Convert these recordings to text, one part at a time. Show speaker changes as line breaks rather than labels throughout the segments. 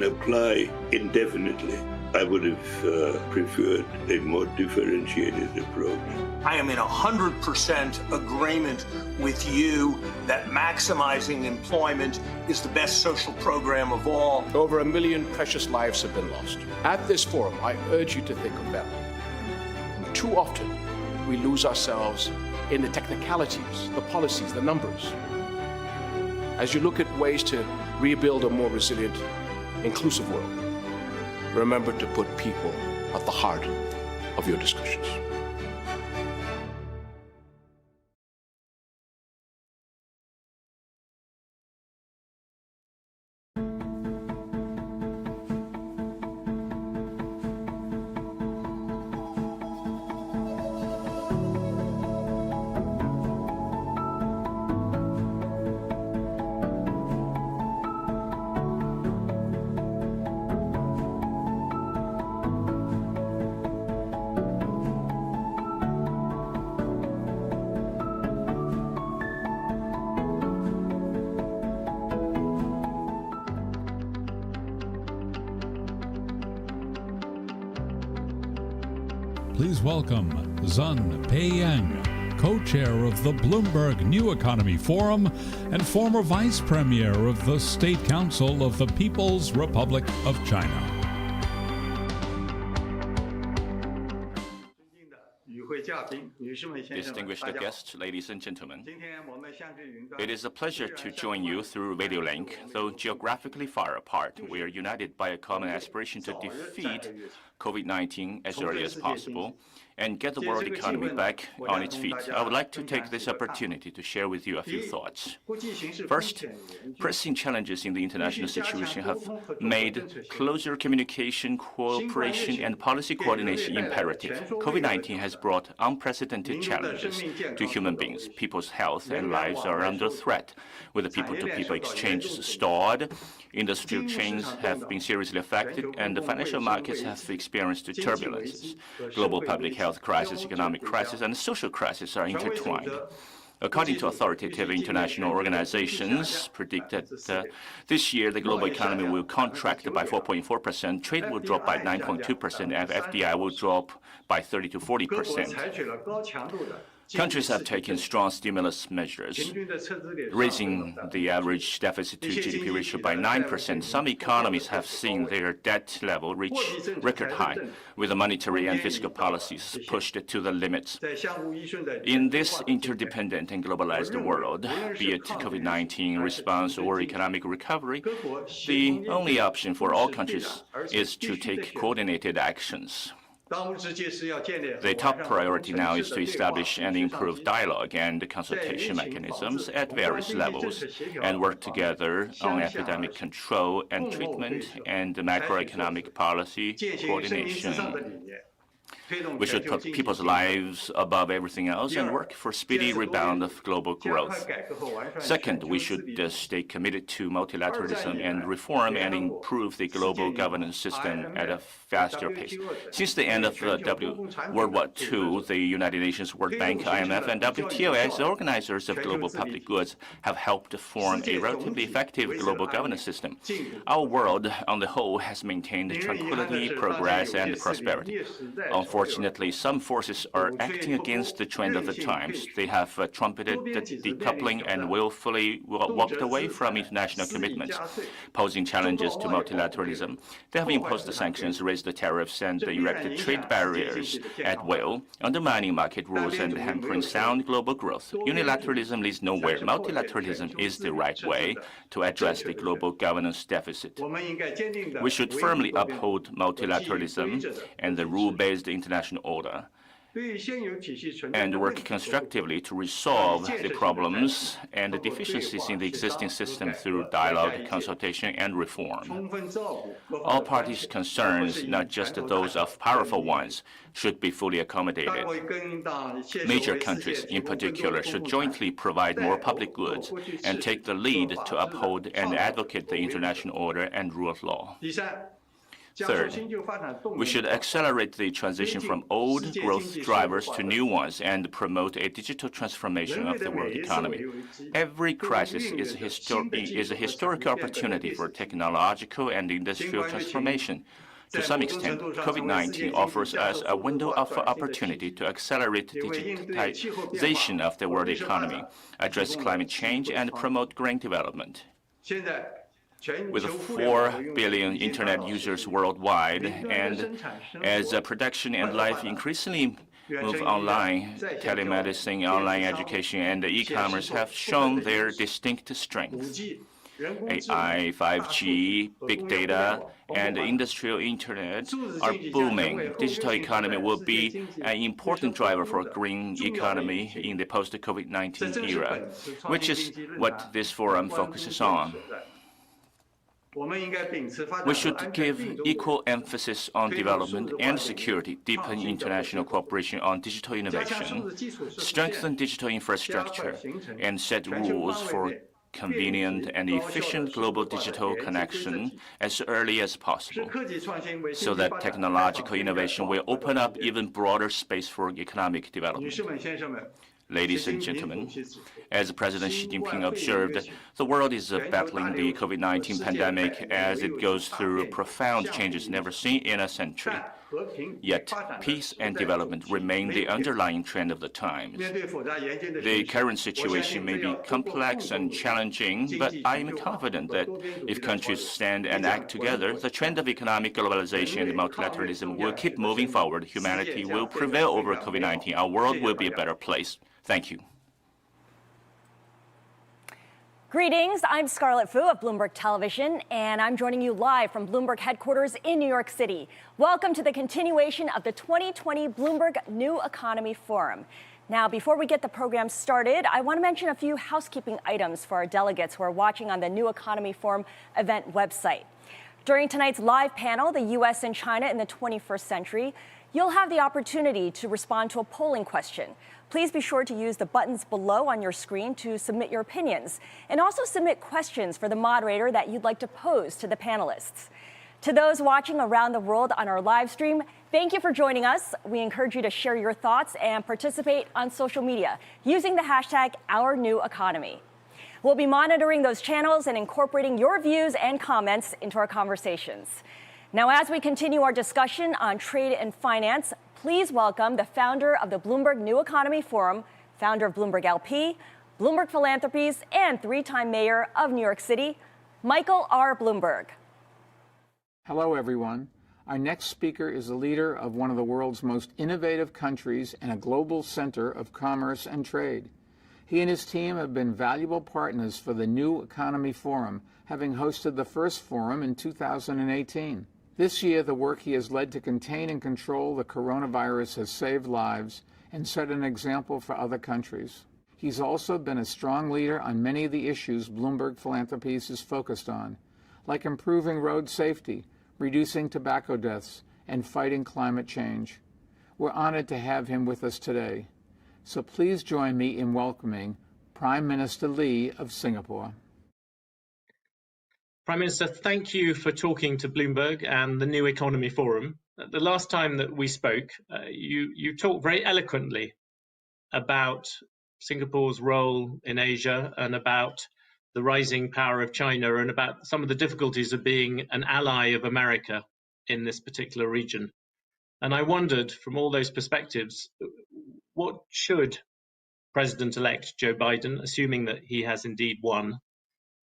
apply indefinitely. I would have preferred a more differentiated approach.
I am in 100% agreement with you that maximizing employment is the best social program of all.
Over 1 million precious lives have been lost. At this forum, I urge you to think of them. And too often, we lose ourselves in the technicalities, the policies, the numbers. As you look at ways to rebuild a more resilient, inclusive world, remember to put people at the heart of your discussions.
Please welcome Zeng Peiyan, co-chair of the Bloomberg New Economy Forum and former vice premier of the State Council of the People's Republic of China.
Distinguished guests, ladies and gentlemen, it is a pleasure to join you through radio link. Though geographically far apart, we are united by a common aspiration to defeat COVID-19 as early as possible and get the world economy back on its feet. I would like to take this opportunity to share with you a few thoughts. First, pressing challenges in the international situation have made closer communication, cooperation, and policy coordination imperative. COVID-19 has brought unprecedented challenges to human beings. People's health and lives are under threat, with the people-to-people exchanges stalled, industrial chains have been seriously affected, and the financial markets have experienced turbulences. Global public health crisis, economic crisis, and social crisis are intertwined. According to authoritative international organizations, predicted this year the global economy will contract by 4.4%, trade will drop by 9.2%, and FDI will drop by 30 to 40%. Countries have taken strong stimulus measures, raising the average deficit to GDP ratio by 9%. Some economies have seen their debt level reach record high, with the monetary and fiscal policies pushed to the limits. In this interdependent and globalized world, be it COVID-19 response or economic recovery, the only option for all countries is to take coordinated actions. The top priority now is to establish and improve dialogue and consultation mechanisms at various levels and work together on epidemic control and treatment and macroeconomic policy coordination. We should put people's lives above everything else and work for speedy rebound of global growth. Second, we should stay committed to multilateralism and reform and improve the global governance system at a faster pace. Since the end of World War II, the United Nations, World Bank, IMF, and WTO, as organizers of global public goods, have helped form a relatively effective global governance system. Our world, on the whole, has maintained tranquility, progress, and prosperity. Unfortunately, some forces are acting against the trend of the times. They have trumpeted the decoupling and willfully walked away from international commitments, posing challenges to multilateralism. They have imposed the sanctions, raised the tariffs, and erected trade barriers at will, undermining market rules and hampering sound global growth. Unilateralism leads nowhere. Multilateralism is the right way to address the global governance deficit. We should firmly uphold multilateralism and the rule-based international order, and work constructively to resolve the problems and the deficiencies in the existing system through dialogue, consultation, and reform. All parties' concerns, not just those of powerful ones, should be fully accommodated. Major countries, in particular, should jointly provide more public goods and take the lead to uphold and advocate the international order and rule of law. Third, we should accelerate the transition from old growth drivers to new ones and promote a digital transformation of the world economy. Every crisis is a historical opportunity for technological and industrial transformation. To some extent, COVID-19 offers us a window of opportunity to accelerate the digitization of the world economy, address climate change, and promote green development. With 4 billion internet users worldwide, and as production and life increasingly move online, telemedicine, online education, and e-commerce have shown their distinct strengths. AI, 5G, big data, and industrial internet are booming. Digital economy will be an important driver for green economy in the post-COVID-19 era, which is what this forum focuses on. We should give equal emphasis on development and security, deepen international cooperation on digital innovation, strengthen digital infrastructure, and set rules for convenient and efficient global digital connection as early as possible, so that technological innovation will open up even broader space for economic development. Ladies and gentlemen, as President Xi Jinping observed, the world is battling the COVID-19 pandemic as it goes through profound changes never seen in a century. Yet, peace and development remain the underlying trend of the times. The current situation may be complex and challenging, but I am confident that if countries stand and act together, the trend of economic globalization and multilateralism will keep moving forward. Humanity will prevail over COVID-19. Our world will be a better place. Thank you.
Greetings, I'm Scarlett Fu of Bloomberg Television, and I'm joining you live from Bloomberg headquarters in New York City. Welcome to the continuation of the 2020 Bloomberg New Economy Forum. Now, before we get the program started, I want to mention a few housekeeping items for our delegates who are watching on the New Economy Forum event website. During tonight's live panel, the U.S. and China in the 21st Century, you'll have the opportunity to respond to a polling question. Please be sure to use the buttons below on your screen to submit your opinions, and also submit questions for the moderator that you'd like to pose to the panelists. To those watching around the world on our live stream, thank you for joining us. We encourage you to share your thoughts and participate on social media using the hashtag #OurNewEconomy. We'll be monitoring those channels and incorporating your views and comments into our conversations. Now, as we continue our discussion on trade and finance, please welcome the founder of the Bloomberg New Economy Forum, founder of Bloomberg LP, Bloomberg Philanthropies, and three-time mayor of New York City, Michael R. Bloomberg.
Hello, everyone. Our next speaker is the leader of one of the world's most innovative countries and a global center of commerce and trade. He and his team have been valuable partners for the New Economy Forum, having hosted the first forum in 2018. This year, the work he has led to contain and control the coronavirus has saved lives and set an example for other countries. He's also been a strong leader on many of the issues Bloomberg Philanthropies is focused on, like improving road safety, reducing tobacco deaths, and fighting climate change. We're honored to have him with us today. So please join me in welcoming Prime Minister Lee of Singapore.
Prime Minister, thank you for talking to Bloomberg and the New Economy Forum. The last time that we spoke, you talked very eloquently about Singapore's role in Asia and about the rising power of China and about some of the difficulties of being an ally of America in this particular region. And I wondered, from all those perspectives, what should President-elect Joe Biden, assuming that he has indeed won,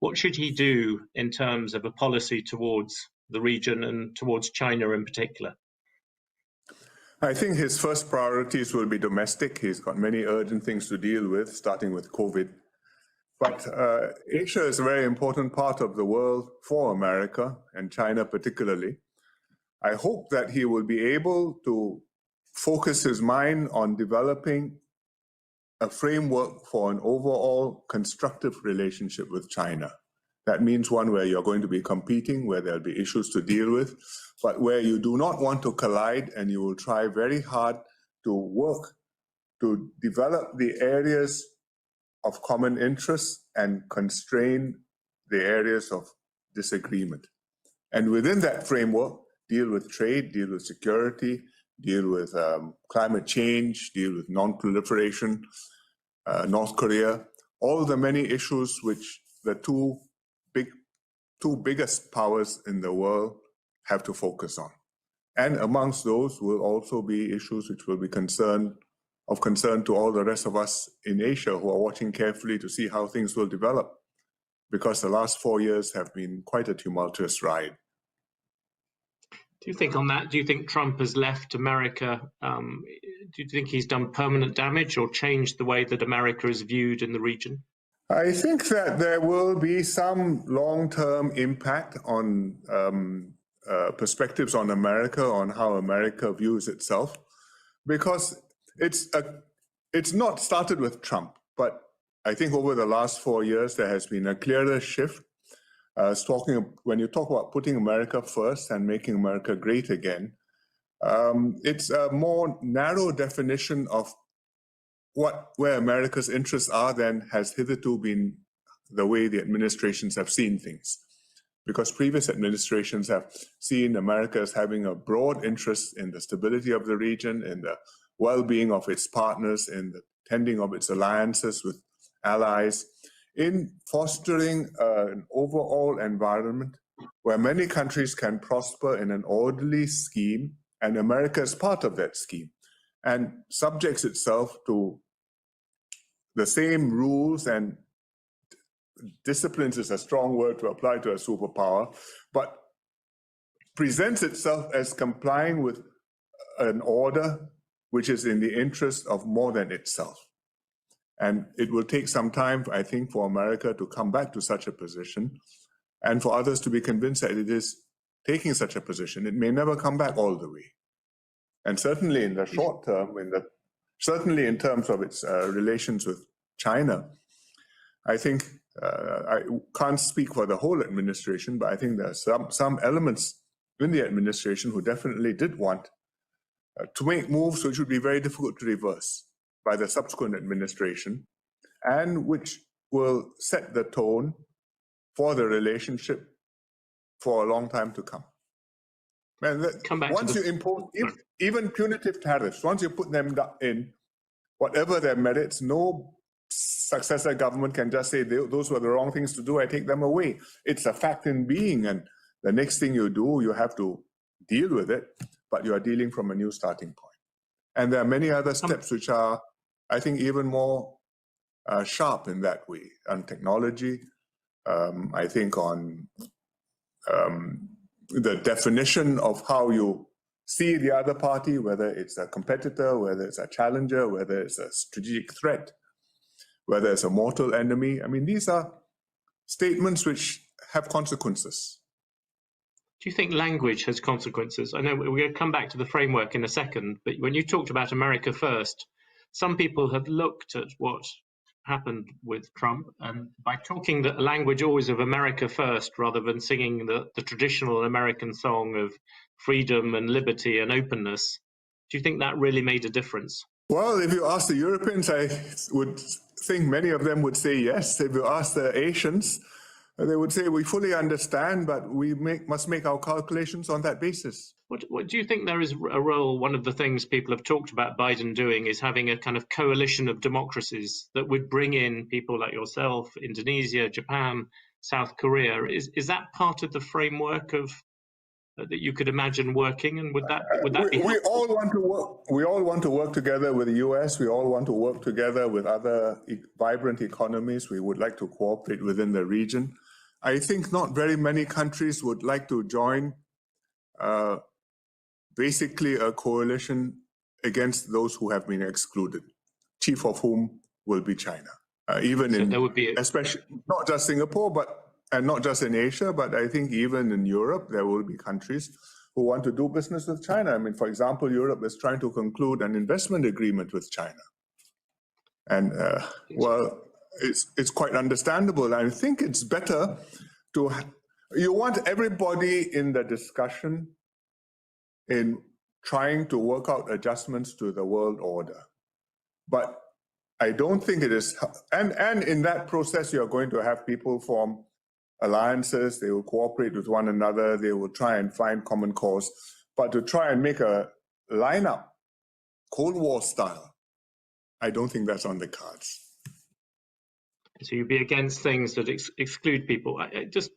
what should he do in terms of a policy towards the region and towards China in particular?
I think his first priorities will be domestic. He's got many urgent things to deal with, starting with COVID. But Asia is a very important part of the world for America and China particularly. I hope that he will be able to focus his mind on developing a framework for an overall constructive relationship with China. That means one where you're going to be competing, where there'll be issues to deal with, but where you do not want to collide and you will try very hard to work to develop the areas of common interest and constrain the areas of disagreement. And within that framework, deal with trade, deal with security, deal with climate change, deal with non-proliferation, North Korea, all the many issues which the two biggest powers in the world have to focus on. And amongst those will also be issues which will be of concern to all the rest of us in Asia who are watching carefully to see how things will develop, because the last 4 years have been quite a tumultuous ride.
Do you think on that, do you think Trump has left America, do you think he's done permanent damage or changed the way that America is viewed in the region?
I think that there will be some long-term impact on perspectives on America, on how America views itself, because it's not started with Trump, but I think over the last 4 years there has been a clearer shift. When you talk about putting America first and making America great again, it's a more narrow definition of where America's interests are than has hitherto been the way the administrations have seen things. Because previous administrations have seen America as having a broad interest in the stability of the region, in the well-being of its partners, in the tending of its alliances with allies, in fostering an overall environment where many countries can prosper in an orderly scheme, and America is part of that scheme, and subjects itself to the same rules and disciplines is a strong word to apply to a superpower, but presents itself as complying with an order which is in the interest of more than itself. And it will take some time, I think, for America to come back to such a position and for others to be convinced that it is taking such a position. It may never come back all the way. And certainly in the short term, certainly in terms of its relations with China, I think, I can't speak for the whole administration, but I think there are some elements in the administration who definitely did want to make moves which would be very difficult to reverse by the subsequent administration, and which will set the tone for the relationship for a long time to come. And once you impose even punitive tariffs, once you put them in, whatever their merits, no successor government can just say those were the wrong things to do, I take them away. It's a fact in being, and the next thing you do, you have to deal with it, but you are dealing from a new starting point. And there are many other steps which are, I think, even more sharp in that way. On technology, I think on the definition of how you see the other party, whether it's a competitor, whether it's a challenger, whether it's a strategic threat, whether it's a mortal enemy. I mean, these are statements which have consequences.
Do you think language has consequences? I know we're going to come back to the framework in a second, but when you talked about America first, some people have looked at what happened with Trump, and by talking the language always of America first, rather than singing the traditional American song of freedom and liberty and openness, do you think that really made a difference?
Well, if you ask the Europeans, I would think many of them would say yes. If you ask the Asians, they would say we fully understand, but we must make our calculations on that basis.
What do you think there is a role? One of the things people have talked about Biden doing is having a kind of coalition of democracies that would bring in people like yourself, Indonesia, Japan, South Korea. Is that part of the framework of that you could imagine working, and would that be helpful?
We all want to work together with the US. We all want to work together with other vibrant economies. We would like to cooperate within the region. I think not very many countries would like to join basically a coalition against those who have been excluded, chief of whom will be China. Especially not just Singapore, and not just in Asia, but I think even in Europe, there will be countries who want to do business with China. I mean, for example, Europe is trying to conclude an investment agreement with China. And, well, it's quite understandable. I think it's better you want everybody in the discussion in trying to work out adjustments to the world order. But I don't think it is, and in that process, you're going to have people from alliances, they will cooperate with one another, they will try and find common cause. But to try and make a lineup, Cold War style, I don't think that's on the cards.
So you'd be against things that exclude people. Just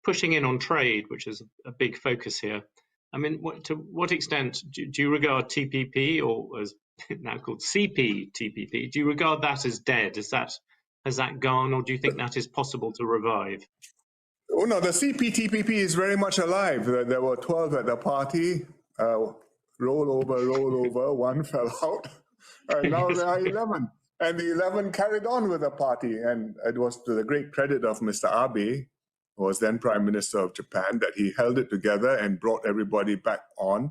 pushing in on trade, which is a big focus here. I mean, to what extent do you regard TPP, or as now called CPTPP, do you regard that as dead? Has that gone, or do you think that is possible to revive?
Oh no, the CPTPP is very much alive. There were 12 at the party. Roll over, one fell out. And now there are 11. And the 11 carried on with the party. And it was to the great credit of Mr. Abe, who was then Prime Minister of Japan, that he held it together and brought everybody back on.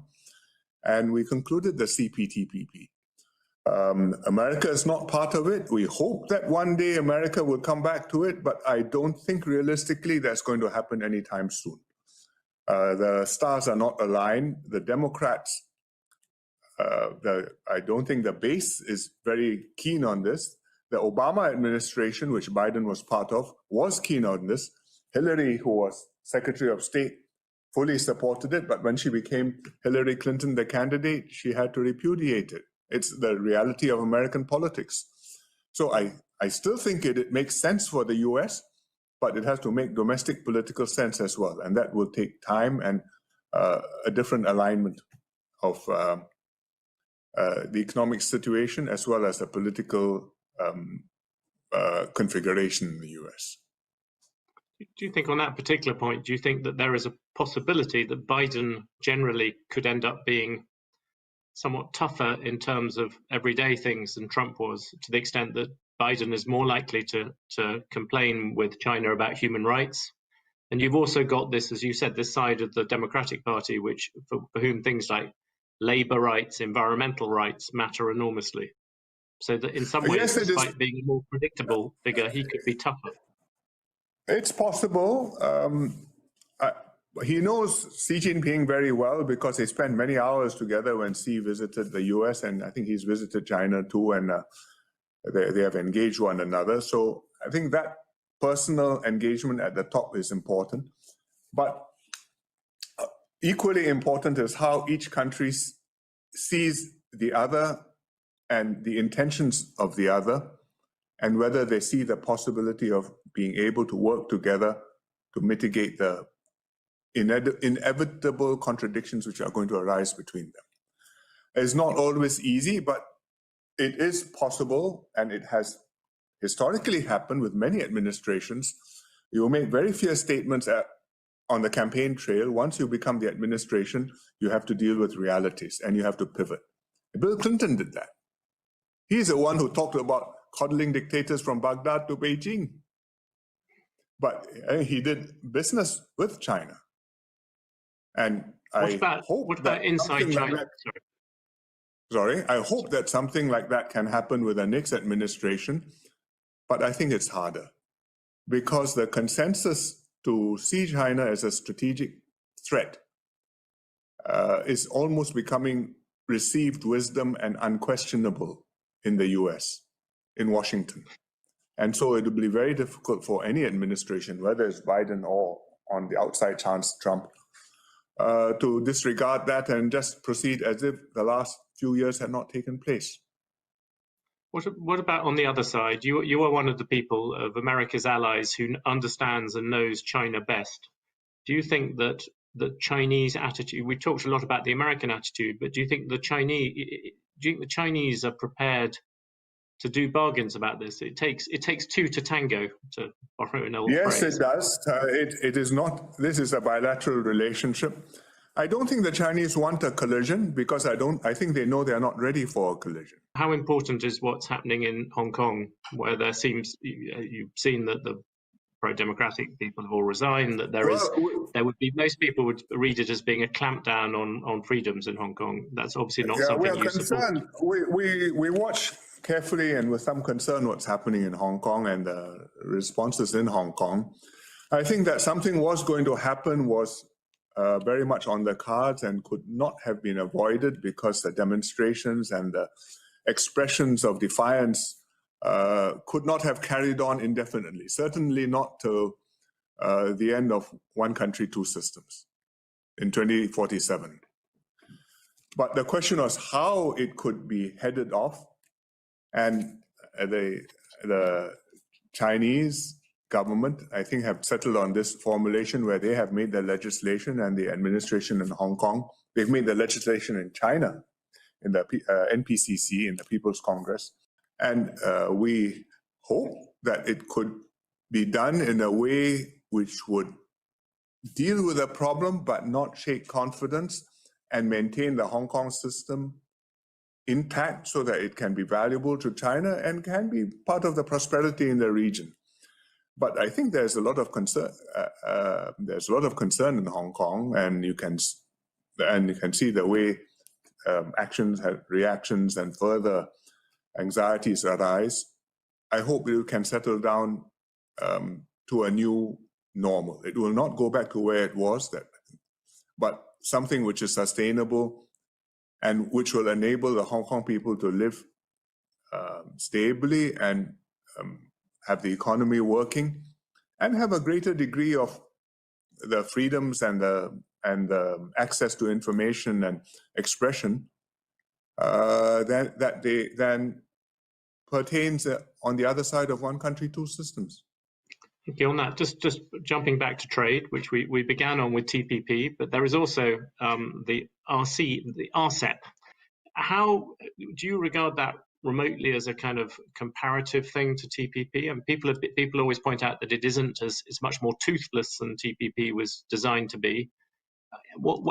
And we concluded the CPTPP. America is not part of it. We hope that one day America will come back to it, but I don't think realistically that's going to happen anytime soon. The stars are not aligned. The Democrats, I don't think the base is very keen on this. The Obama administration, which Biden was part of, was keen on this. Hillary, who was Secretary of State, fully supported it, but when she became Hillary Clinton, the candidate, she had to repudiate it. It's the reality of American politics. So I still think it makes sense for the US, but it has to make domestic political sense as well. And that will take time and a different alignment of the economic situation as well as the political configuration in the US.
Do you think on that particular point, do you think that there is a possibility that Biden generally could end up being somewhat tougher in terms of everyday things than Trump was, to the extent that Biden is more likely to complain with China about human rights? And you've also got this, as you said, this side of the Democratic Party, which for whom things like labor rights, environmental rights matter enormously. So that in some ways, despite being a more predictable figure, he could be tougher.
It's possible. He knows Xi Jinping very well because they spent many hours together when Xi visited the US, and I think he's visited China too, and they have engaged one another. So I think that personal engagement at the top is important. But equally important is how each country sees the other and the intentions of the other, and whether they see the possibility of being able to work together to mitigate the inevitable contradictions which are going to arise between them. It's not always easy, but it is possible, and it has historically happened with many administrations. You will make very fierce statements on the campaign trail. Once you become the administration, you have to deal with realities and you have to pivot. Bill Clinton did that. He's the one who talked about coddling dictators from Baghdad to Beijing. But he did business with China. And I hope that inside China? I hope that something like that can happen with the next administration, but I think it's harder because the consensus to see China as a strategic threat is almost becoming received wisdom and unquestionable in the US, in Washington. And so it will be very difficult for any administration, whether it's Biden or on the outside chance Trump, to disregard that and just proceed as if the last few years had not taken place.
What about on the other side? You are one of the people of America's allies who understands and knows China best. Do you think that the Chinese attitude, we talked a lot about the American attitude, but do you think the Chinese are prepared to do bargains about this? It takes two to tango, to borrow an old phrase.
Yes, it does. It is not. This is a bilateral relationship. I don't think the Chinese want a collision because I think they know they are not ready for a collision.
How important is what's happening in Hong Kong, where there seems, you've seen that the pro-democratic people have all resigned, that there would be, most people would read it as being a clampdown on freedoms in Hong Kong. That's obviously not something you support.
We watch carefully and with some concern what's happening in Hong Kong and the responses in Hong Kong. I think that something was going to happen was very much on the cards and could not have been avoided because the demonstrations and the expressions of defiance could not have carried on indefinitely. Certainly not to the end of one country, two systems in 2047. But the question was how it could be headed off. And the Chinese government, I think, have settled on this formulation where they have made the legislation, and the administration in Hong Kong, they've made the legislation in China, in the NPCC, in the People's Congress. And we hope that it could be done in a way which would deal with the problem but not shake confidence and maintain the Hong Kong system intact so that it can be valuable to China and can be part of the prosperity in the region. But I think there's a lot of concern. There's a lot of concern in Hong Kong, and you can see the way actions, reactions, and further anxieties arise. I hope we can settle down to a new normal. It will not go back to where it was, but something which is sustainable and which will enable the Hong Kong people to live stably and have the economy working and have a greater degree of the freedoms and the access to information and expression than pertains on the other side of one country, two systems.
Okay, on that, just jumping back to trade, which we began on with TPP, but there is also the RCEP. How do you regard that remotely as a kind of comparative thing to TPP? And people always point out that it isn't, as it's much more toothless than TPP was designed to be.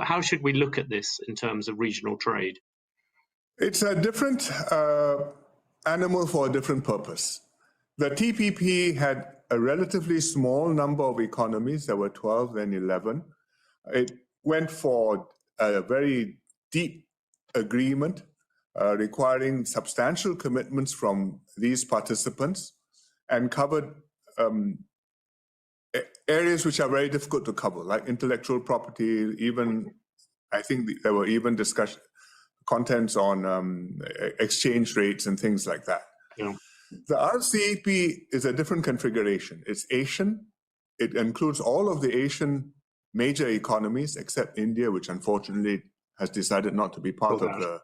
How should we look at this in terms of regional trade?
It's a different animal for a different purpose. The TPP had a relatively small number of economies. There were 12, then 11. It went for a very deep agreement requiring substantial commitments from these participants and covered areas which are very difficult to cover, like intellectual property. Even I think there were even contents on exchange rates and things like that.
Yeah.
The RCEP is a different configuration. It's Asian. It includes all of the Asian major economies except India, which unfortunately has decided not to be part of the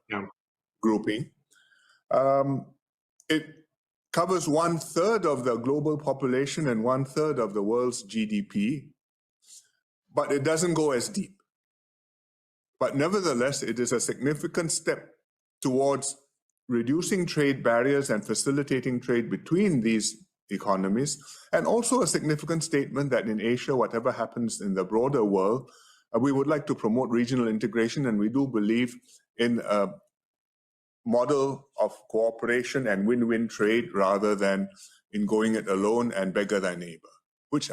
grouping. It covers 1/3 of the global population and 1/3 of the world's GDP, but it doesn't go as deep. But nevertheless, it is a significant step towards reducing trade barriers and facilitating trade between these economies, and also a significant statement that in Asia, whatever happens in the broader world, we would like to promote regional integration, and we do believe in a model of cooperation and win-win trade rather than in going it alone and beggar thy neighbor, which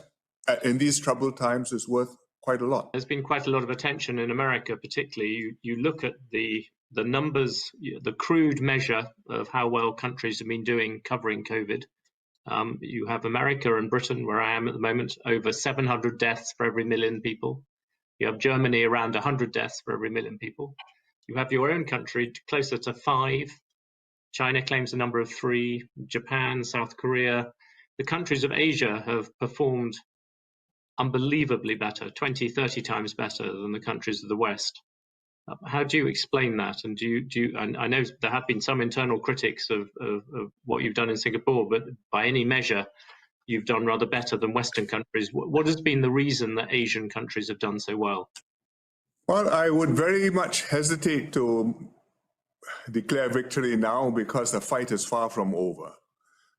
in these troubled times is worth quite a lot.
There's been quite a lot of attention in America, particularly. You look at the numbers, the crude measure of how well countries have been doing covering COVID. You have America and Britain, where I am at the moment, over 700 deaths for every million people. You have Germany around 100 deaths for every million people. You have your own country closer to 5. China claims a number of 3. Japan, South Korea. The countries of Asia have performed unbelievably better, 20, 30 times better than the countries of the West. How do you explain that? And and I know there have been some internal critics of what you've done in Singapore, but by any measure, you've done rather better than Western countries. What has been the reason that Asian countries have done so well?
Well, I would very much hesitate to declare victory now because the fight is far from over.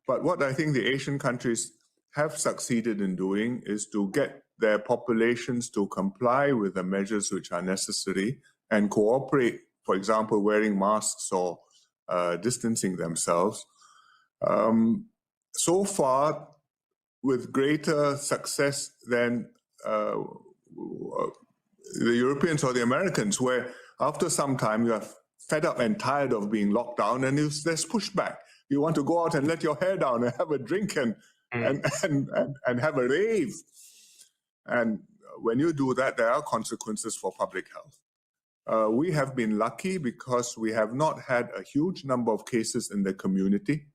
But what I think the Asian countries have succeeded in doing is to get their populations to comply with the measures which are necessary and cooperate, for example, wearing masks or distancing themselves. So far, with greater success than the Europeans or the Americans, where after some time you are fed up and tired of being locked down and there's pushback. You want to go out and let your hair down and have a drink and have a rave. And when you do that, there are consequences for public health. We have been lucky because we have not had a huge number of cases in the community.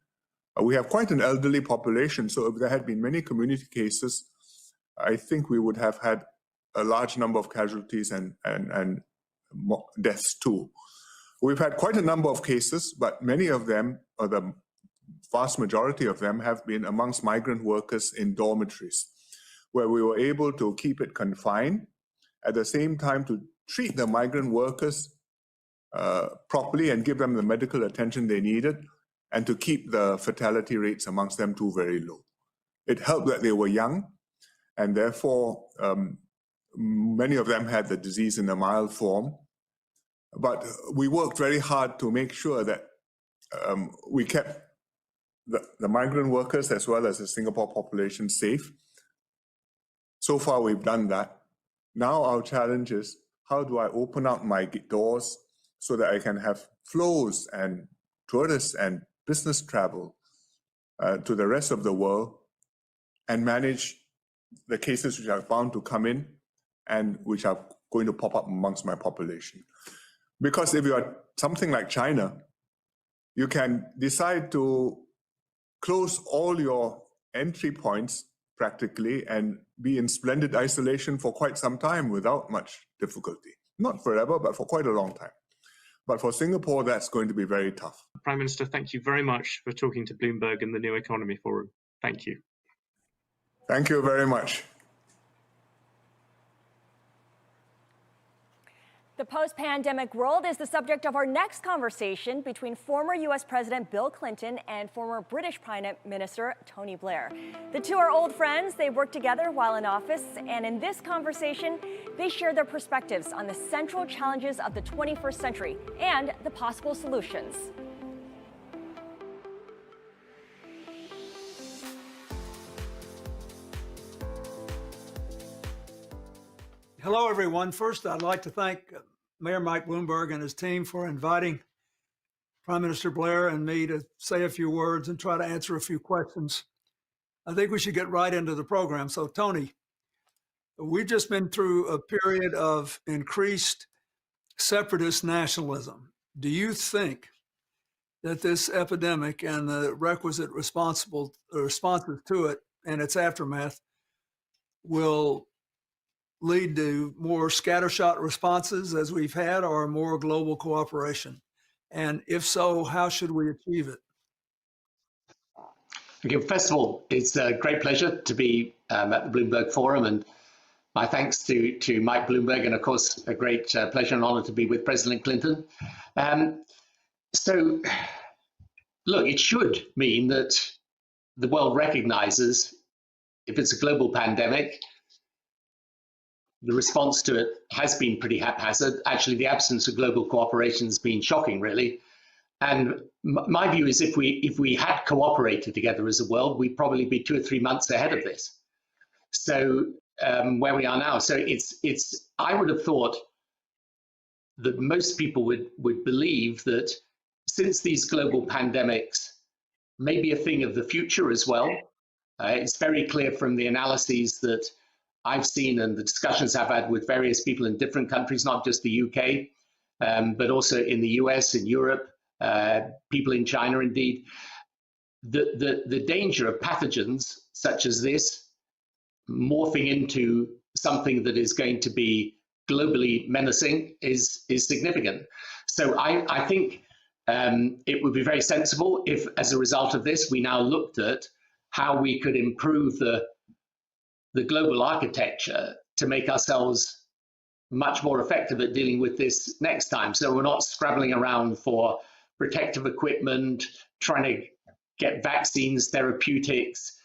We have quite an elderly population, so if there had been many community cases, I think we would have had a large number of casualties and deaths too. We've had quite a number of cases, but many of them, or the vast majority of them, have been amongst migrant workers in dormitories, where we were able to keep it confined, at the same time to treat the migrant workers properly and give them the medical attention they needed, and to keep the fatality rates amongst them too very low. It helped that they were young, and therefore many of them had the disease in a mild form. But we worked very hard to make sure that we kept the migrant workers as well as the Singapore population safe. So far, we've done that. Now our challenge is, how do I open up my doors so that I can have flows and tourists and business travel to the rest of the world, and manage the cases which are bound to come in and which are going to pop up amongst my population. Because if you are something like China, you can decide to close all your entry points practically and be in splendid isolation for quite some time without much difficulty. Not forever, but for quite a long time. But for Singapore, that's going to be very tough.
Prime Minister, thank you very much for talking to Bloomberg and the New Economy Forum. Thank you.
Thank you very much.
The post-pandemic world is the subject of our next conversation between former U.S. President Bill Clinton and former British Prime Minister Tony Blair. The two are old friends. They worked together while in office, and in this conversation, they share their perspectives on the central challenges of the 21st century and the possible solutions.
Hello, everyone. First, I'd like to thank Mayor Mike Bloomberg and his team for inviting Prime Minister Blair and me to say a few words and try to answer a few questions. I think we should get right into the program. So, Tony, we've just been through a period of increased separatist nationalism. Do you think that this epidemic and the requisite responses to it and its aftermath will lead to more scattershot responses as we've had, or more global cooperation? And if so, how should we achieve it?
Okay, first of all, it's a great pleasure to be at the Bloomberg Forum, and my thanks to Mike Bloomberg, and of course, a great pleasure and honor to be with President Clinton. So, look, it should mean that the world recognizes, if it's a global pandemic, the response to it has been pretty haphazard. Actually, the absence of global cooperation has been shocking, really. And my view is, if we had cooperated together as a world, we'd probably be 2 or 3 months ahead of this. So where we are now, so it's. I would have thought that most people would believe that since these global pandemics may be a thing of the future as well, it's very clear from the analyses that I've seen and the discussions I've had with various people in different countries, not just the UK, but also in the US, in Europe, people in China, indeed. The danger of pathogens such as this morphing into something that is going to be globally menacing is significant. So I think it would be very sensible if, as a result of this, we now looked at how we could improve the global architecture to make ourselves much more effective at dealing with this next time. So we're not scrabbling around for protective equipment, trying to get vaccines, therapeutics,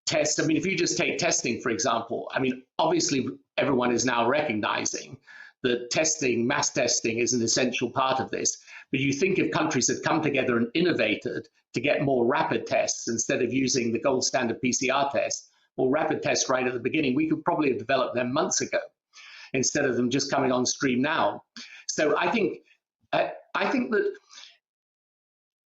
tests. I mean, if you just take testing, for example, I mean, obviously everyone is now recognizing that testing, mass testing, is an essential part of this. But you think if countries had come together and innovated to get more rapid tests instead of using the gold standard PCR test, or rapid tests right at the beginning, we could probably have developed them months ago instead of them just coming on stream now. So I think that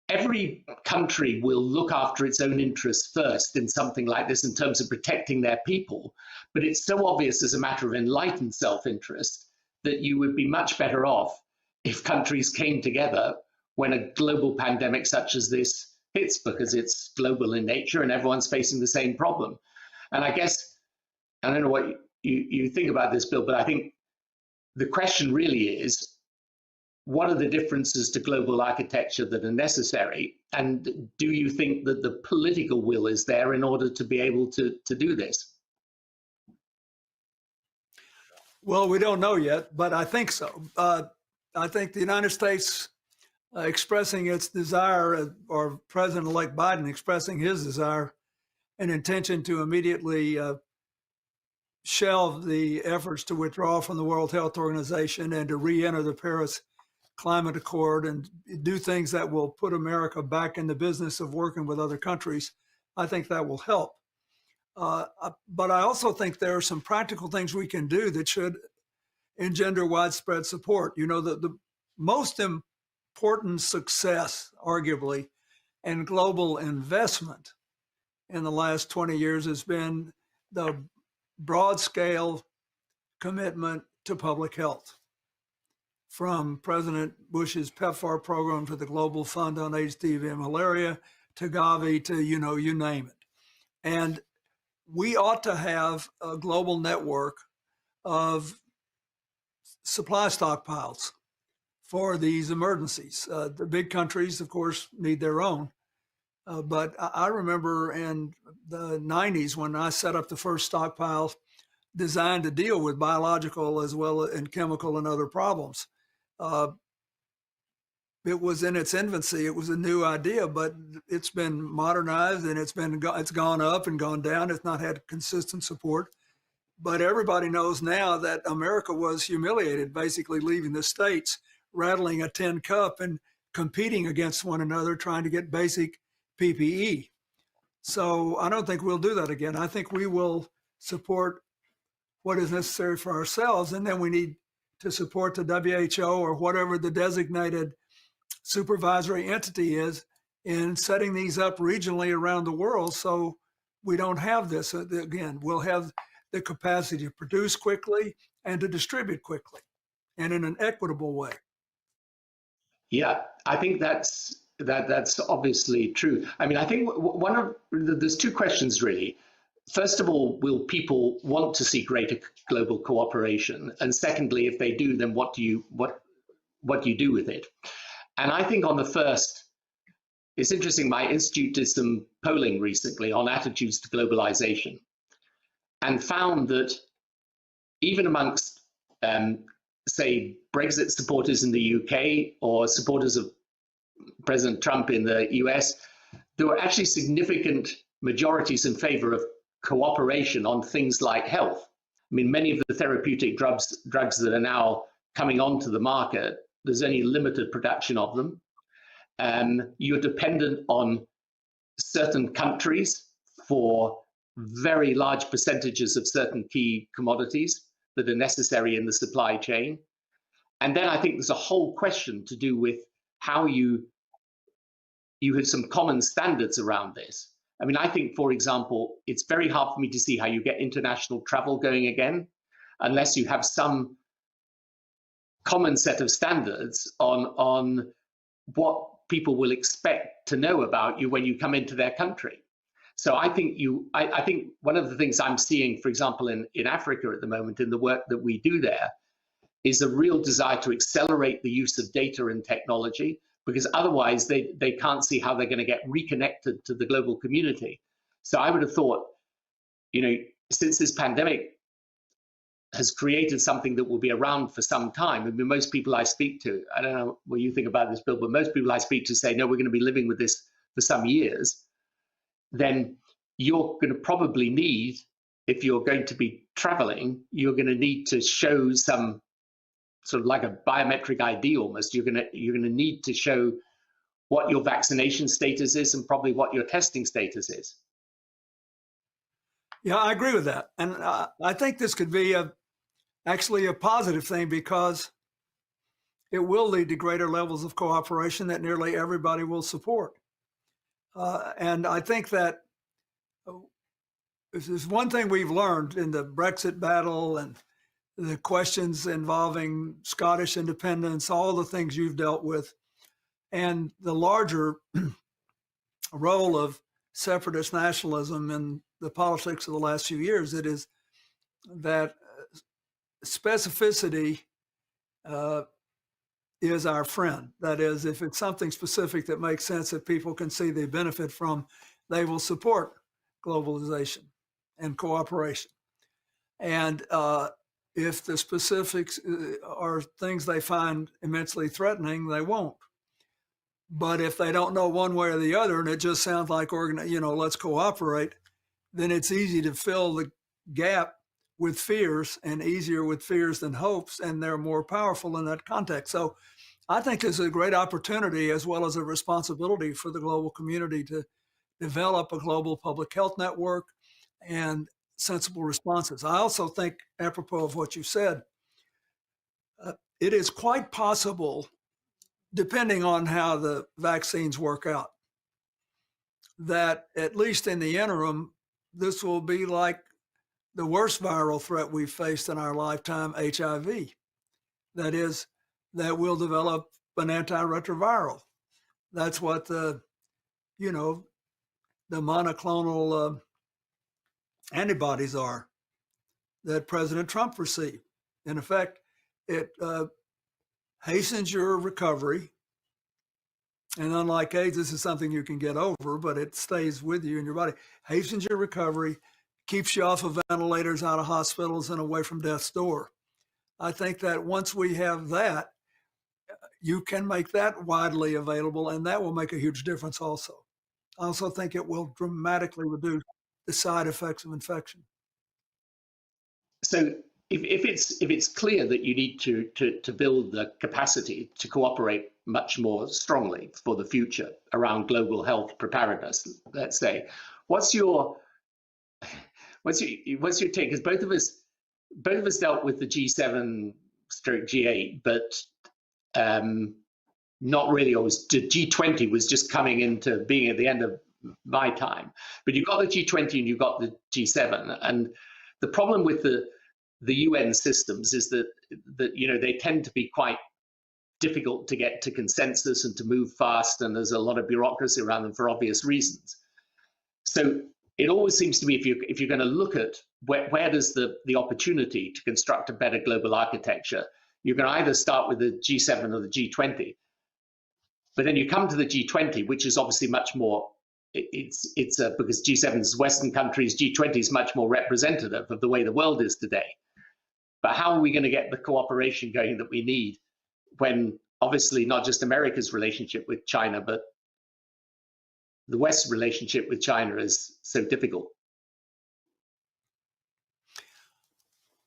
every country will look after its own interests first in something like this in terms of protecting their people. But it's so obvious as a matter of enlightened self-interest that you would be much better off if countries came together when a global pandemic such as this hits, because it's global in nature and everyone's facing the same problem. And I guess I don't know what you think about this, Bill, but I think the question really is, what are the differences to global architecture that are necessary? And do you think that the political will is there in order to be able to do this?
Well, we don't know yet, but I think so. I think the United States expressing its desire, or President-elect Biden expressing his desire and intention to immediately shelve the efforts to withdraw from the World Health Organization and to re-enter the Paris Climate Accord and do things that will put America back in the business of working with other countries. I think that will help. But I also think there are some practical things we can do that should engender widespread support. You know, the most important success, arguably, in global investment in the last 20 years has been the broad-scale commitment to public health, from President Bush's PEPFAR program to the Global Fund on AIDS, TB, and Malaria, to Gavi, to, you know, you name it. And we ought to have a global network of supply stockpiles for these emergencies. The big countries, of course, need their own. But I remember in the 90s when I set up the first stockpile designed to deal with biological as well as chemical and other problems. It was in its infancy. It was a new idea, but it's been modernized and it's gone up and gone down. It's not had consistent support. But everybody knows now that America was humiliated, basically leaving the States, rattling a tin cup and competing against one another, trying to get basic PPE. So I don't think we'll do that again. I think we will support what is necessary for ourselves, and then we need to support the WHO or whatever the designated supervisory entity is in setting these up regionally around the world, so we don't have this again. We'll have the capacity to produce quickly and to distribute quickly and in an equitable way.
Yeah, I think that's obviously true. I mean, I think there's two questions really. First of all, will people want to see greater global cooperation? And secondly, if they do, then what do you do with it? And I think on the first, it's interesting, my institute did some polling recently on attitudes to globalization and found that even amongst, say, Brexit supporters in the UK or supporters of President Trump in the US, there were actually significant majorities in favor of cooperation on things like health. I mean, many of the therapeutic drugs that are now coming onto the market, there's only limited production of them. You're dependent on certain countries for very large percentages of certain key commodities that are necessary in the supply chain. And then I think there's a whole question to do with how you have some common standards around this. I mean, I think, for example, it's very hard for me to see how you get international travel going again unless you have some common set of standards on what people will expect to know about you when you come into their country. So I think I think one of the things I'm seeing, for example, in Africa at the moment, in the work that we do there, is a real desire to accelerate the use of data and technology, because otherwise they can't see how they're going to get reconnected to the global community. So I would have thought, you know, since this pandemic has created something that will be around for some time. I mean, most people I speak to, I don't know what you think about this, Bill, but most people I speak to say, no, we're going to be living with this for some years. Then you're going to probably need, if you're going to be traveling, you're going to need to show some sort of like a biometric ID almost. You're going to need to show what your vaccination status is and probably what your testing status is.
Yeah, I agree with that. And I think this could be actually a positive thing, because it will lead to greater levels of cooperation that nearly everybody will support. And I think that if there's one thing we've learned in the Brexit battle and the questions involving Scottish independence, all the things you've dealt with, and the larger role of separatist nationalism in the politics of the last few years, it is that specificity is our friend. That is, if it's something specific that makes sense that people can see they benefit from, they will support globalization and cooperation. And if the specifics are things they find immensely threatening, they won't. But if they don't know one way or the other, and it just sounds like, let's cooperate, then it's easy to fill the gap with fears, and easier with fears than hopes, and they're more powerful in that context. So I think there's a great opportunity as well as a responsibility for the global community to develop a global public health network and sensible responses. I also think, apropos of what you said, it is quite possible, depending on how the vaccines work out, that at least in the interim, this will be like the worst viral threat we've faced in our lifetime, HIV. That is, that we'll develop an antiretroviral. That's what the monoclonal antibodies are that President Trump received. In effect, it hastens your recovery. And unlike AIDS, this is something you can get over, but it stays with you in your body. Hastens your recovery, keeps you off of ventilators, out of hospitals, and away from death's door. I think that once we have that, you can make that widely available, and that will make a huge difference also. I also think it will dramatically reduce the side effects of infection.
So if it's clear that you need to build the capacity to cooperate much more strongly for the future around global health preparedness, let's say, what's your take? Because both of us dealt with the G7/G8, but not really always. The G20 was just coming into being at the end of my time. But you've got the G20 and you've got the G7, and the problem with the UN systems is that they tend to be quite difficult to get to consensus and to move fast, and there's a lot of bureaucracy around them for obvious reasons. So it always seems to me, if you're going to look at where does the opportunity to construct a better global architecture, you're going to either start with the G7 or the G20, but then you come to the G20, which is obviously much more. Because G7 is Western countries, G20 is much more representative of the way the world is today. But how are we going to get the cooperation going that we need when obviously not just America's relationship with China, but the West's relationship with China is so difficult?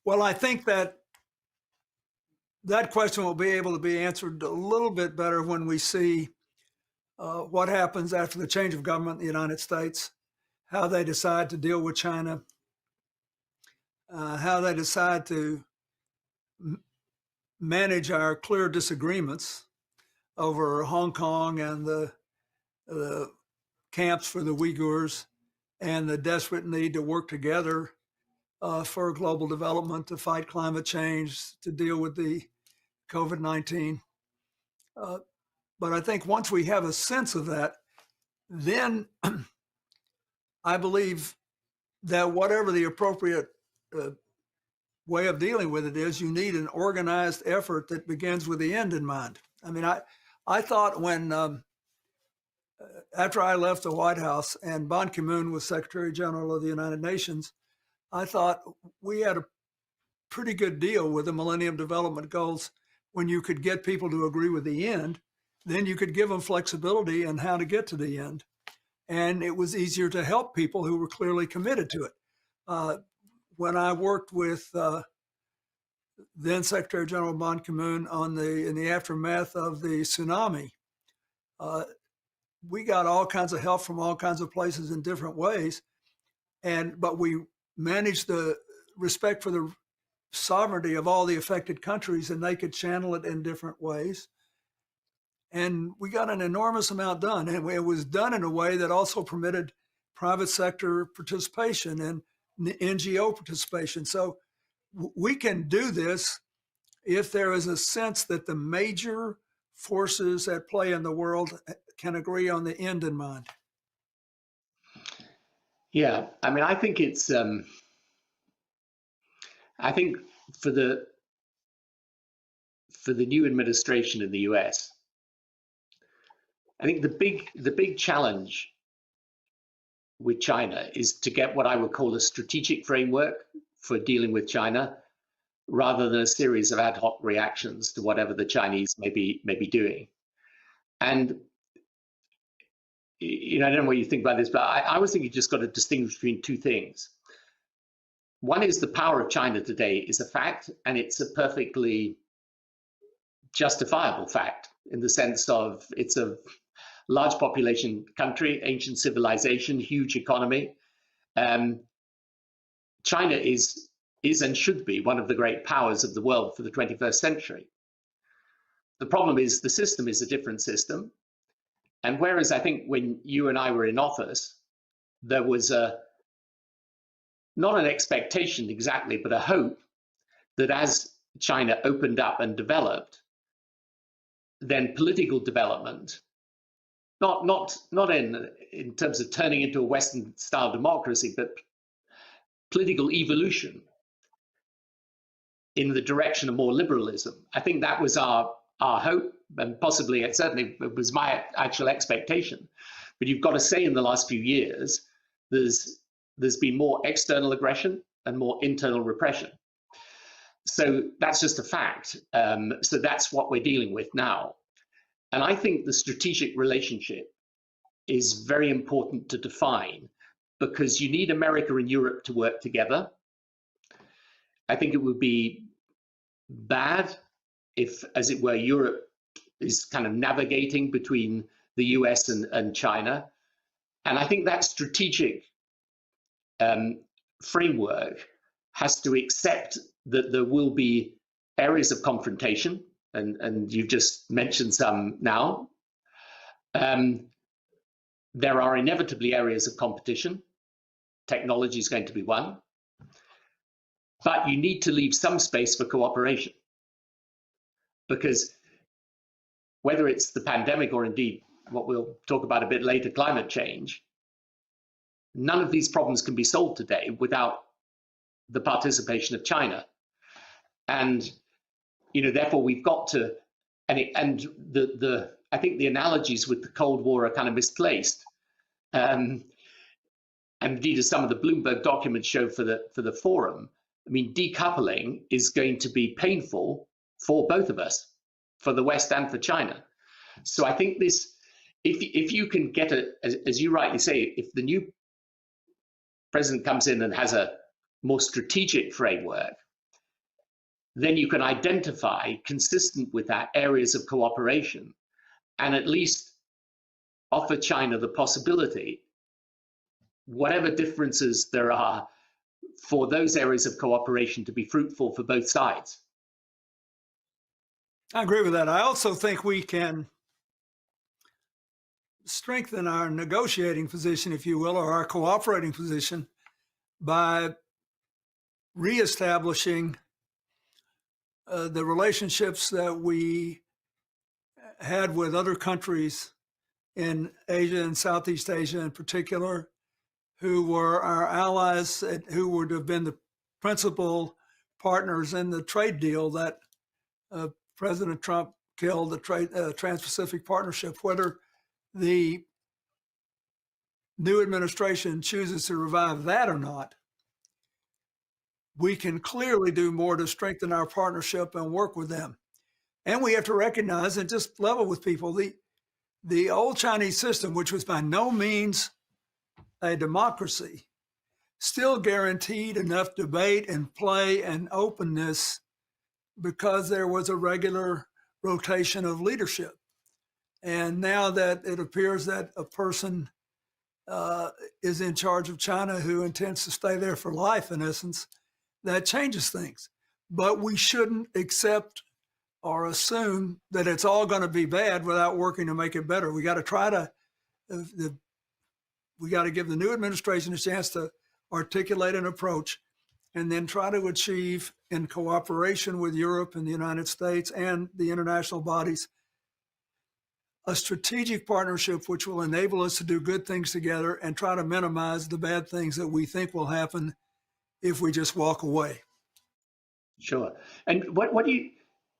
Well, I think that question will be able to be answered a little bit better when we see what happens after the change of government in the United States, how they decide to deal with China, how they decide to manage our clear disagreements over Hong Kong and the camps for the Uyghurs and the desperate need to work together for global development, to fight climate change, to deal with the COVID-19. But I think once we have a sense of that, then I believe that whatever the appropriate way of dealing with it is, you need an organized effort that begins with the end in mind. I mean, I thought when, after I left the White House and Ban Ki-moon was Secretary General of the United Nations, I thought we had a pretty good deal with the Millennium Development Goals. When you could get people to agree with the end, then you could give them flexibility in how to get to the end. And it was easier to help people who were clearly committed to it. When I worked with then Secretary General Ban Ki-moon in the aftermath of the tsunami, we got all kinds of help from all kinds of places in different ways. But we managed the respect for the sovereignty of all the affected countries, and they could channel it in different ways. And we got an enormous amount done. And it was done in a way that also permitted private sector participation and NGO participation. So we can do this if there is a sense that the major forces at play in the world can agree on the end in mind.
Yeah, I mean, I think it's I think for the new administration in the US, I think the big challenge with China is to get what I would call a strategic framework for dealing with China, rather than a series of ad hoc reactions to whatever the Chinese may be doing. And I don't know what you think about this, but I always think you just got to distinguish between two things. One is the power of China today is a fact, and it's a perfectly justifiable fact in the sense of it's a large population country, ancient civilization, huge economy. China is and should be one of the great powers of the world for the 21st century. The problem is the system is a different system. And whereas I think when you and I were in office, there was not an expectation exactly, but a hope that as China opened up and developed, then political development, not in terms of turning into a Western style democracy, but political evolution in the direction of more liberalism. I think that was our hope, and possibly it certainly was my actual expectation. But you've got to say in the last few years, there's been more external aggression and more internal repression. So that's just a fact. So that's what we're dealing with now. And I think the strategic relationship is very important to define, because you need America and Europe to work together. I think it would be bad if, as it were, Europe is kind of navigating between the US and China. And I think that strategic framework has to accept that there will be areas of confrontation, and you've just mentioned some now. There are inevitably areas of competition. Technology is going to be one. But you need to leave some space for cooperation. Because whether it's the pandemic or indeed what we'll talk about a bit later, climate change, none of these problems can be solved today without the participation of China. And therefore we've got to, I think the analogies with the Cold War are kind of misplaced. And indeed, as some of the Bloomberg documents show for the forum, I mean, decoupling is going to be painful for both of us, for the West and for China. So I think this, if you can get as you rightly say, if the new president comes in and has a more strategic framework, then you can identify, consistent with that, areas of cooperation, and at least offer China the possibility, whatever differences there are, for those areas of cooperation to be fruitful for both sides.
I agree with that. I also think we can strengthen our negotiating position, if you will, or our cooperating position by reestablishing the relationships that we had with other countries in Asia and Southeast Asia in particular, who were our allies, who would have been the principal partners in the trade deal that President Trump killed, the Trans-Pacific Partnership. Whether the new administration chooses to revive that or not, we can clearly do more to strengthen our partnership and work with them. And we have to recognize and just level with people, the old Chinese system, which was by no means a democracy, still guaranteed enough debate and play and openness because there was a regular rotation of leadership. And now that it appears that a person is in charge of China who intends to stay there for life, in essence, that changes things. But we shouldn't accept or assume that it's all going to be bad without working to make it better. We got to try to, we got to give the new administration a chance to articulate an approach and then try to achieve, in cooperation with Europe and the United States and the international bodies, a strategic partnership which will enable us to do good things together and try to minimize the bad things that we think will happen if we just walk away.
Sure. And what do you,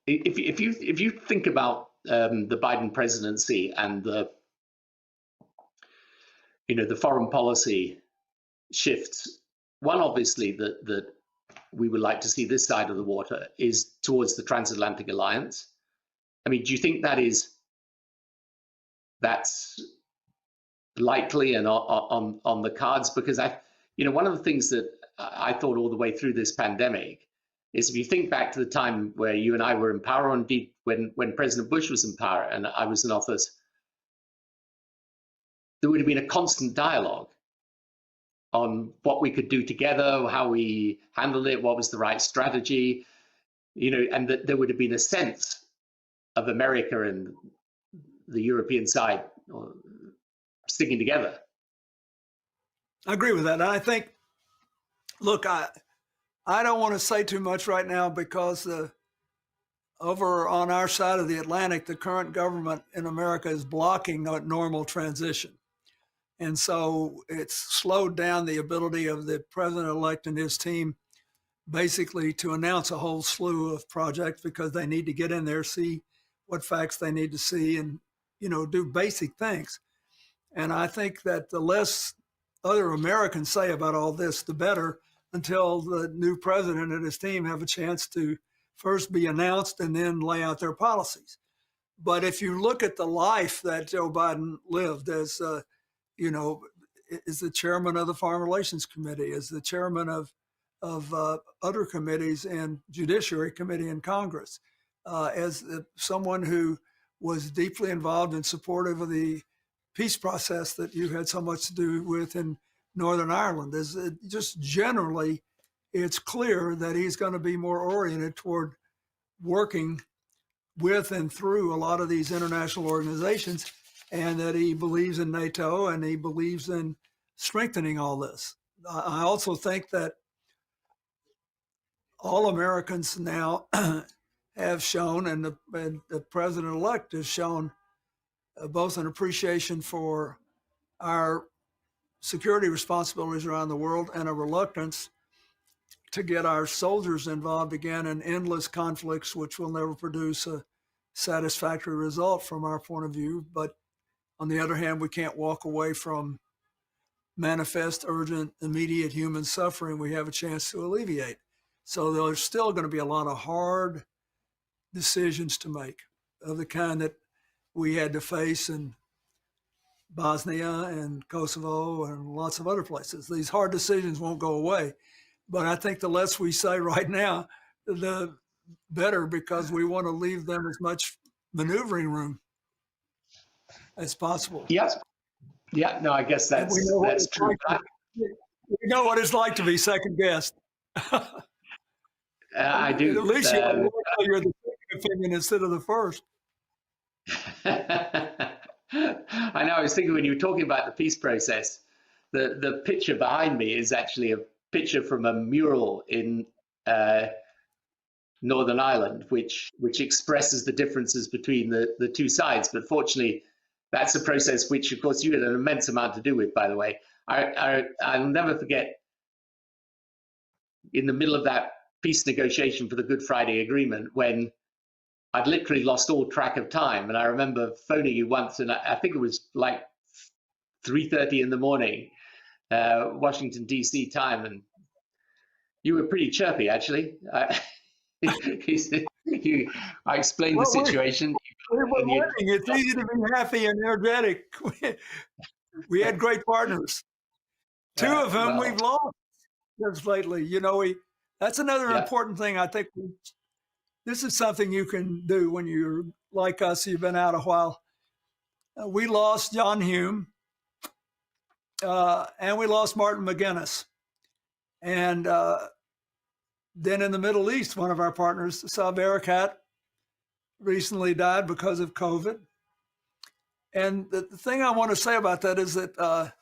if you think about the Biden presidency and the foreign policy shifts, one obviously that we would like to see this side of the water is towards the transatlantic alliance. I mean, do you think that's likely and on the cards? Because one of the things that I thought all the way through this pandemic is, if you think back to the time where you and I were in power, or indeed when President Bush was in power and I was in office, there would have been a constant dialogue on what we could do together, how we handled it, what was the right strategy, and that there would have been a sense of America and the European side sticking together.
I agree with that. I think, look, I don't want to say too much right now, because over on our side of the Atlantic, the current government in America is blocking a normal transition. And so it's slowed down the ability of the president-elect and his team basically to announce a whole slew of projects, because they need to get in there, see what facts they need to see, and, do basic things. And I think that the less other Americans say about all this, the better, until the new president and his team have a chance to first be announced and then lay out their policies. But if you look at the life that Joe Biden lived as, is the chairman of the Foreign Relations Committee, is the chairman of other committees and Judiciary Committee in Congress, as someone who was deeply involved and supportive of the peace process that you had so much to do with in Northern Ireland. Just generally, it's clear that he's going to be more oriented toward working with and through a lot of these international organizations, and that he believes in NATO and he believes in strengthening all this. I also think that all Americans now have shown, and the president-elect has shown, both an appreciation for our security responsibilities around the world and a reluctance to get our soldiers involved again in endless conflicts, which will never produce a satisfactory result from our point of view. But on the other hand, we can't walk away from manifest, urgent, immediate human suffering we have a chance to alleviate. So there's still going to be a lot of hard decisions to make, of the kind that we had to face in Bosnia and Kosovo and lots of other places. These hard decisions won't go away. But I think the less we say right now, the better, because we want to leave them as much maneuvering room as possible.
Yes. Yeah, no, I guess that's true.
We know what it's like to be second guessed.
I do.
At least you're the second opinion instead of the first.
I know. I was thinking, when you were talking about the peace process, the picture behind me is actually a picture from a mural in Northern Ireland, which expresses the differences between the two sides. But fortunately, that's a process which, of course, you had an immense amount to do with, by the way. I'll never forget, in the middle of that peace negotiation for the Good Friday Agreement, when I'd literally lost all track of time. And I remember phoning you once, and I think it was like 3:30 in the morning, Washington, D.C. time. And you were pretty chirpy, actually. I explained the situation.
It's easy to be happy and energetic. We had great partners. Two of them we've lost just lately. That's another important thing. I think this is something you can do when you're like us. You've been out a while. We lost John Hume, and we lost Martin McGuinness. And then in the Middle East, one of our partners, Saab Erekat, recently died because of COVID. And the thing I want to say about that is that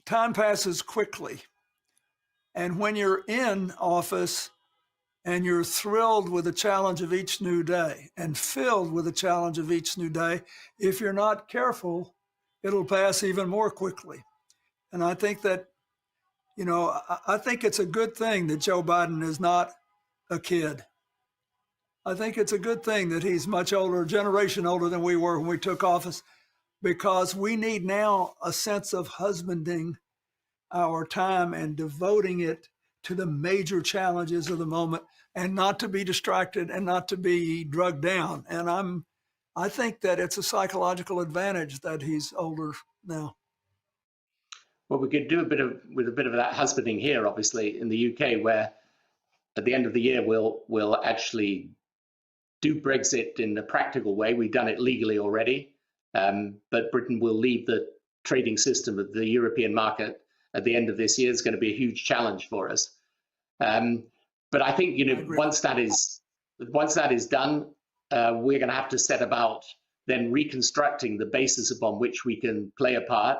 time passes quickly. And when you're in office and you're thrilled with the challenge of each new day and filled with the challenge of each new day, if you're not careful, it'll pass even more quickly. And I think that You know, I think it's a good thing that Joe Biden is not a kid. I think it's a good thing that he's much older, a generation older than we were when we took office, because we need now a sense of husbanding our time and devoting it to the major challenges of the moment, and not to be distracted and not to be drugged down. And I think that it's a psychological advantage that he's older now.
Well, we could do a bit of that husbanding here, obviously, in the UK, where at the end of the year we'll actually do Brexit in a practical way. We've done it legally already, but Britain will leave the trading system of the European market at the end of this year. Is going to be a huge challenge for us. But I think, you know, once that is done, we're going to have to set about then reconstructing the basis upon which we can play a part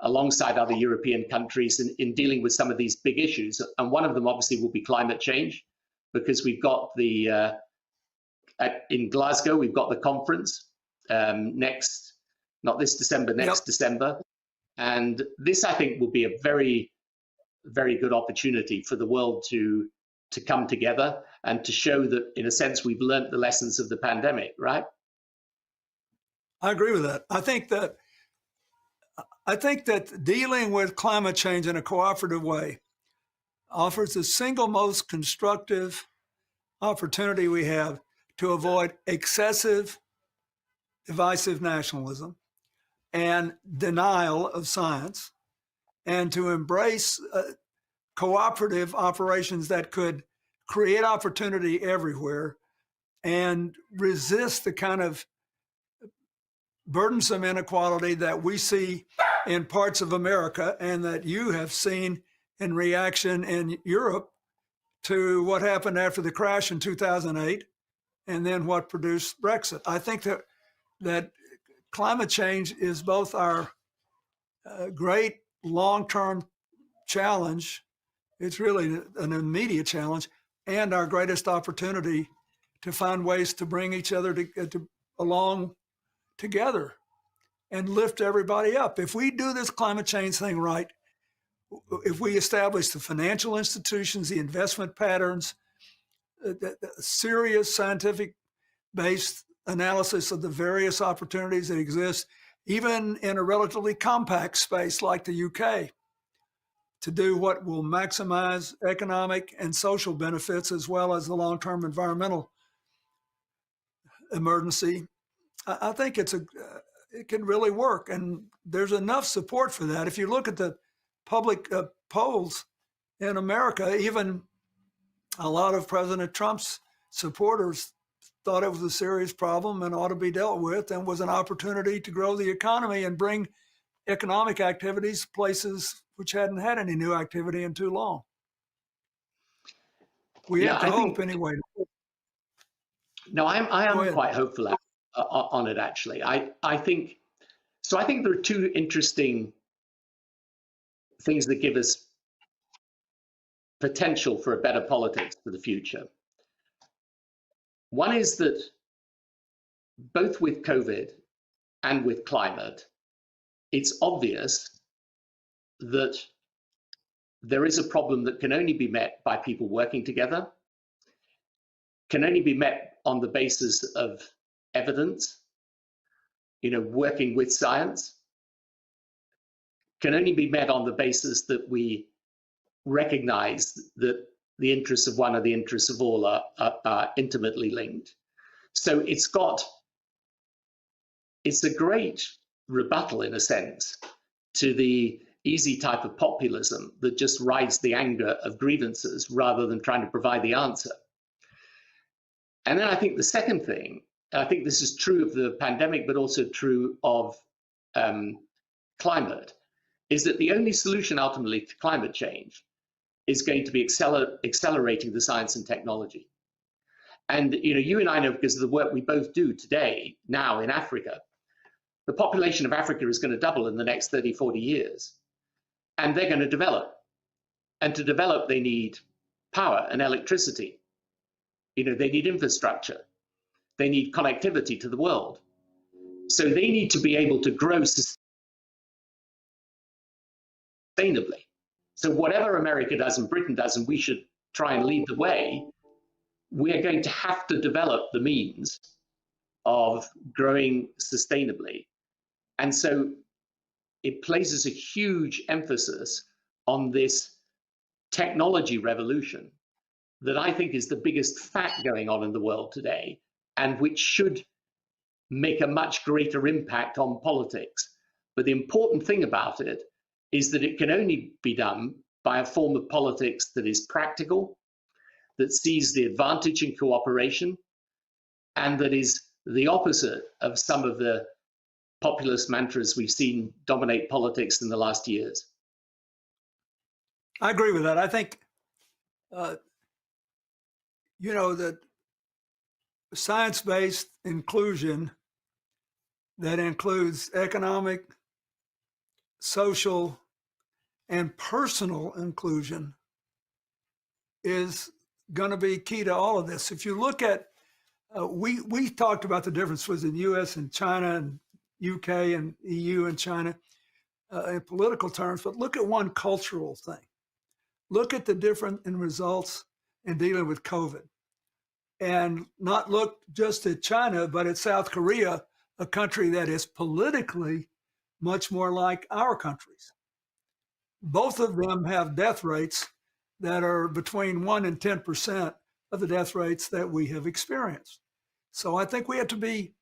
alongside other European countries in dealing with some of these big issues. And one of them obviously will be climate change, because we've got in Glasgow, we've got the conference not this December, next December. And this, I think, will be a very, very good opportunity for the world to come together and to show that, in a sense, we've learned the lessons of the pandemic, right?
I agree with that. I think that dealing with climate change in a cooperative way offers the single most constructive opportunity we have to avoid excessive divisive nationalism and denial of science, and to embrace cooperative operations that could create opportunity everywhere and resist the kind of burdensome inequality that we see in parts of America and that you have seen in reaction in Europe to what happened after the crash in 2008 and then what produced Brexit. I think that climate change is both our great long-term challenge, it's really an immediate challenge, and our greatest opportunity to find ways to bring each other along together and lift everybody up. If we do this climate change thing right, if we establish the financial institutions, the investment patterns, the serious scientific-based analysis of the various opportunities that exist, even in a relatively compact space like the UK, to do what will maximize economic and social benefits as well as the long-term environmental emergency, I think it can really work. And there's enough support for that. If you look at the public polls in America, even a lot of President Trump's supporters thought it was a serious problem and ought to be dealt with, and was an opportunity to grow the economy and bring economic activities places which hadn't had any new activity in too long. We have to hope anyway.
No, I am quite hopeful on it, actually. I think there are two interesting things that give us potential for a better politics for the future. One is that both with COVID and with climate, it's obvious that there is a problem that can only be met by people working together, can only be met on the basis of evidence, working with science, can only be met on the basis that we recognize that the interests of one or the interests of all are intimately linked. So it's a great rebuttal, in a sense, to the easy type of populism that just rides the anger of grievances rather than trying to provide the answer. And then I think the second thing, and I think this is true of the pandemic, but also true of climate, is that the only solution ultimately to climate change is going to be accelerating the science and technology. And you and I know, because of the work we both do today, now in Africa, the population of Africa is going to double in the next 30, 40 years. And they're going to develop. And to develop, they need power and electricity. They need infrastructure. They need connectivity to the world. So they need to be able to grow sustainably. So whatever America does and Britain does, and we should try and lead the way, we are going to have to develop the means of growing sustainably. And so it places a huge emphasis on this technology revolution that I think is the biggest fact going on in the world today, and which should make a much greater impact on politics. But the important thing about it is that it can only be done by a form of politics that is practical, that sees the advantage in cooperation, and that is the opposite of some of the populist mantras we've seen dominate politics in the last years.
I agree with that. I think, you know, that science-based inclusion that includes economic, social, and personal inclusion is going to be key to all of this. If you look at, we talked about the difference was in U.S. and China and UK and EU and China in political terms, but look at one cultural thing. Look at the difference in results in dealing with COVID. And not look just at China, but at South Korea, a country that is politically much more like our countries. Both of them have death rates that are between 1% and 10% of the death rates that we have experienced. So I think we have to be,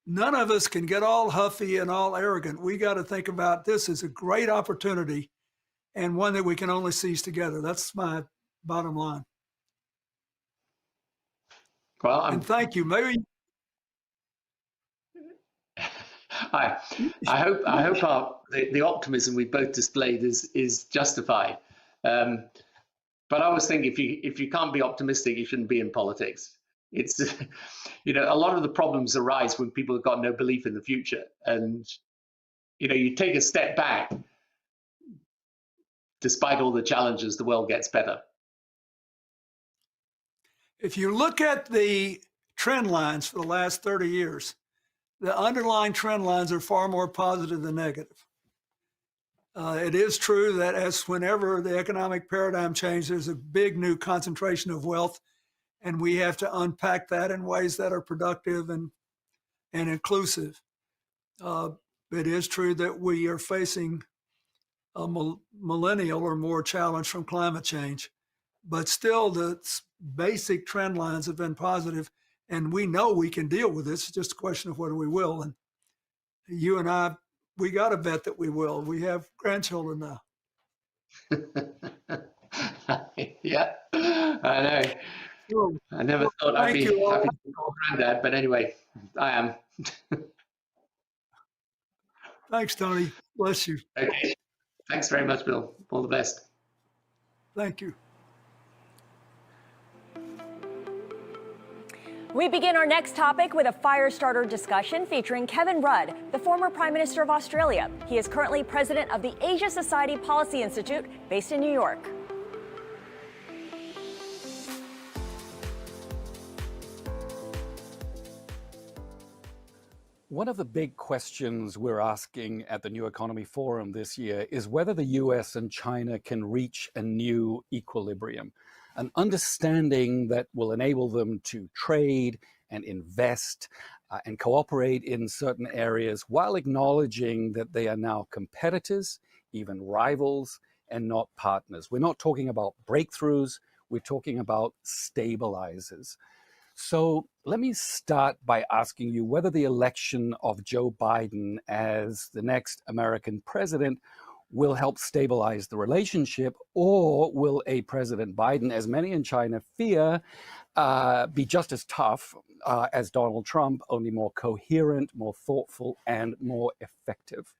none of us can get all huffy and all arrogant. We got to think about this as a great opportunity and one that we can only seize together. That's my bottom line.
Well,
and thank you. Maybe
I hope the optimism we both displayed is justified. But I always think if you can't be optimistic, you shouldn't be in politics. It's you know, a lot of the problems arise when people have got no belief in the future, and you know, you take a step back. Despite all the challenges, the world gets better.
If you look at the trend lines for the last 30 years, the underlying trend lines are far more positive than negative. It is true that as whenever the economic paradigm changes, there's a big new concentration of wealth, and we have to unpack that in ways that are productive and inclusive. It is true that we are facing a millennial or more challenge from climate change, but still the basic trend lines have been positive, and we know we can deal with this. It's just a question of whether we will. And you and I, we got to bet that we will. We have grandchildren now.
Yeah, I know.
Well,
I never thought I'd be happy
all.
to call granddad, but anyway, I am.
Thanks, Tony. Bless you.
Okay. Thanks very much, Bill. All the best.
Thank you.
We begin our next topic with a fire starter discussion featuring Kevin Rudd, the former Prime Minister of Australia. He is currently president of the Asia Society Policy Institute, based in New York.
One of the big questions we're asking at the New Economy Forum this year is whether the US and China can reach a new equilibrium, an understanding that will enable them to trade and invest and cooperate in certain areas while acknowledging that they are now competitors, even rivals, and not partners. We're not talking about breakthroughs, we're talking about stabilizers. So let me start by asking you whether the election of Joe Biden as the next American president will help stabilize the relationship, or will a President Biden, as many in China fear, be just as tough as Donald Trump, only more coherent, more thoughtful, and more effective?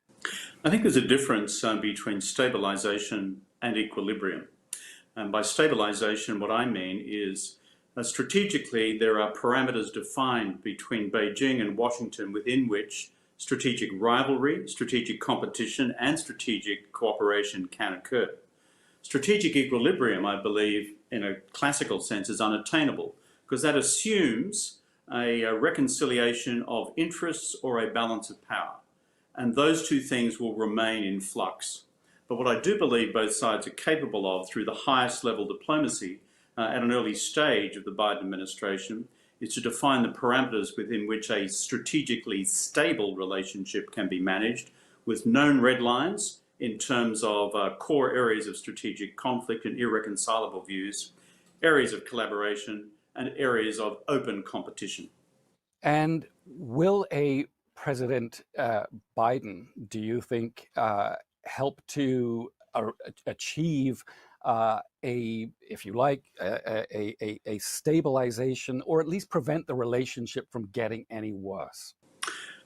I think there's a difference between stabilization and equilibrium. And by stabilization, what I mean is strategically, there are parameters defined between Beijing and Washington within which strategic rivalry, strategic competition, and strategic cooperation can occur. Strategic equilibrium, I believe, in a classical sense, is unattainable because that assumes a reconciliation of interests or a balance of power. And those two things will remain in flux. But what I do believe both sides are capable of through the highest level diplomacy at an early stage of the Biden administration is to define the parameters within which a strategically stable relationship can be managed with known red lines in terms of core areas of strategic conflict and irreconcilable views, areas of collaboration, and areas of open competition. And
will a President Biden, do you think, help to achieve if you like, a stabilization, or at least prevent the relationship from getting any worse?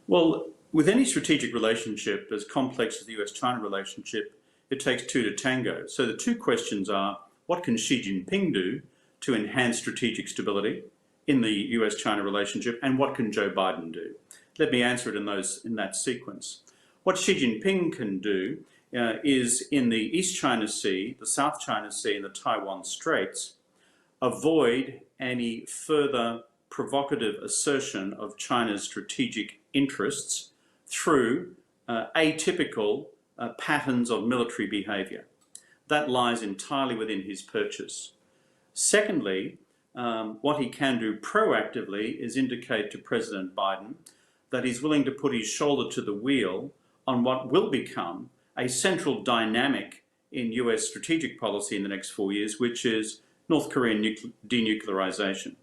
Well, with any strategic relationship as complex as the US-China relationship, it takes two to tango. So the two questions are, what can Xi Jinping do to enhance strategic stability in the US-China relationship, and what can Joe Biden do? Let me answer it in that sequence. What Xi Jinping can do is in the East China Sea, the South China Sea, and the Taiwan Straits, avoid any further provocative assertion of China's strategic interests through atypical patterns of military behavior. That lies entirely within his purchase. Secondly, what he can do proactively is indicate to President Biden that he's willing to put his shoulder to the wheel on what will become a central dynamic in US strategic policy in the next 4 years, which is North Korean denuclearization.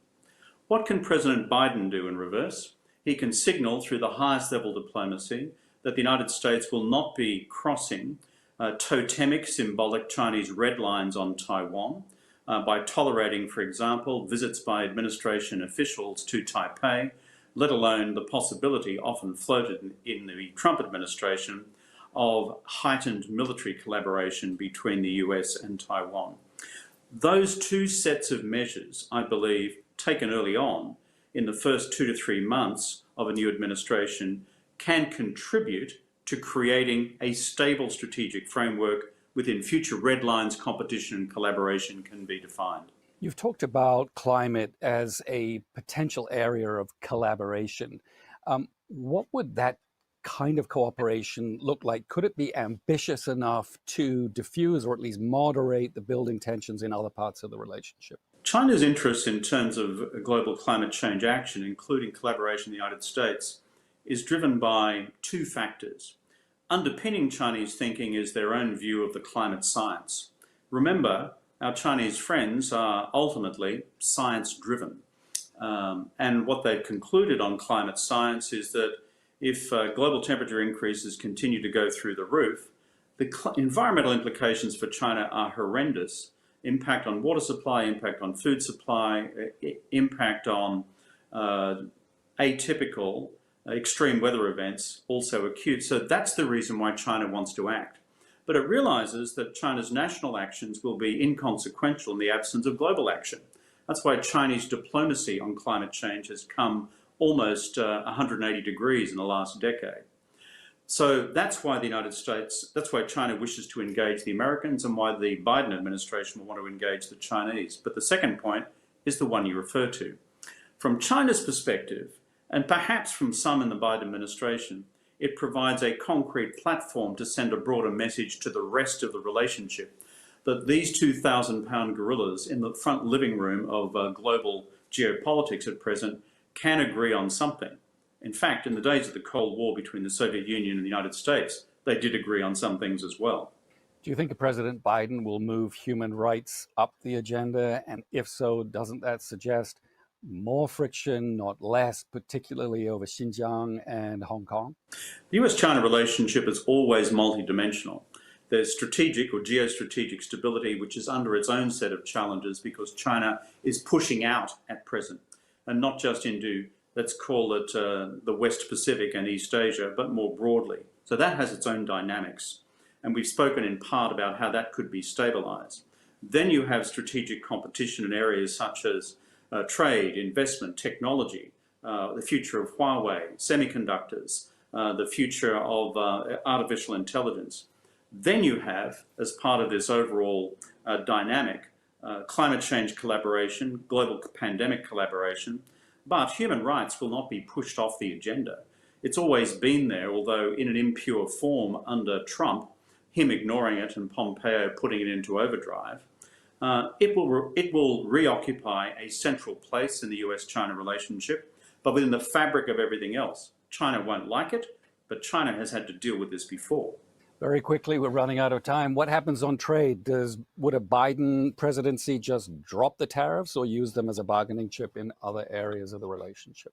What can President Biden do in reverse? He can signal through the highest level diplomacy that the United States will not be crossing totemic, symbolic Chinese red lines on Taiwan by tolerating, for example, visits by administration officials to Taipei, let alone the possibility often floated in the Trump administration of heightened military collaboration between the US and Taiwan. Those two sets of measures, I believe, taken early on in the first 2 to 3 months of a new administration, can contribute to creating a stable strategic framework within future red lines competition and collaboration can be defined.
You've talked about climate as a potential area of collaboration. What would that kind of cooperation look like? Could it be ambitious enough to diffuse or at least moderate the building tensions in other parts of the relationship?
China's interest in terms of global climate change action, including collaboration in the United States, is driven by two factors. Underpinning Chinese thinking is their own view of the climate science. Remember, our Chinese friends are ultimately science-driven. And what they've concluded on climate science is that if global temperature increases continue to go through the roof, the environmental implications for China are horrendous. Impact on water supply, impact on food supply, impact on atypical extreme weather events, also acute. So that's the reason why China wants to act. But it realizes that China's national actions will be inconsequential in the absence of global action. That's why Chinese diplomacy on climate change has come almost 180 degrees in the last decade. So that's why the United States, that's why China wishes to engage the Americans and why the Biden administration will want to engage the Chinese. But the second point is the one you refer to. From China's perspective, and perhaps from some in the Biden administration, it provides a concrete platform to send a broader message to the rest of the relationship that these 2,000-pound gorillas in the front living room of global geopolitics at present can agree on something. In fact, in the days of the Cold War between the Soviet Union and the United States, they did agree on some things as well.
Do you think President Biden will move human rights up the agenda? And if so, doesn't that suggest more friction, not less, particularly over Xinjiang and Hong Kong?
The US-China relationship is always multidimensional. There's strategic or geostrategic stability, which is under its own set of challenges because China is pushing out at present, and not just into, let's call it the West Pacific and East Asia, but more broadly. So that has its own dynamics. And we've spoken in part about how that could be stabilized. Then you have strategic competition in areas such as trade, investment, technology, the future of Huawei, semiconductors, the future of artificial intelligence. Then you have, as part of this overall dynamic, climate change collaboration, global pandemic collaboration, but human rights will not be pushed off the agenda. It's always been there, although in an impure form under Trump. him ignoring it and Pompeo putting it into overdrive, it will reoccupy a central place in the US-China relationship, but within the fabric of everything else. China won't like it, but China has had to deal with this before.
Very quickly, we're running out of time. What happens on trade? Would a Biden presidency just drop the tariffs or use them as a bargaining chip in other areas of the relationship?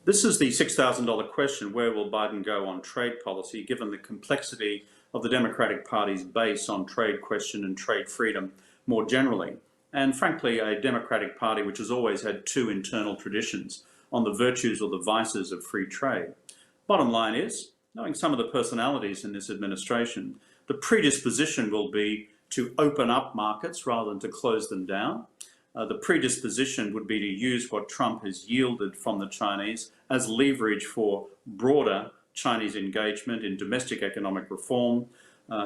This is the $6,000 question. Where will Biden go on trade policy, given the complexity of the Democratic Party's base on trade question and trade freedom more generally? And frankly, a Democratic Party which has always had two internal traditions on the virtues or the vices of free trade. Bottom line is, knowing some of the personalities in this administration, the predisposition will be to open up markets rather than to close them down. The predisposition would be to use what Trump has yielded from the Chinese as leverage for broader Chinese engagement in domestic economic reform,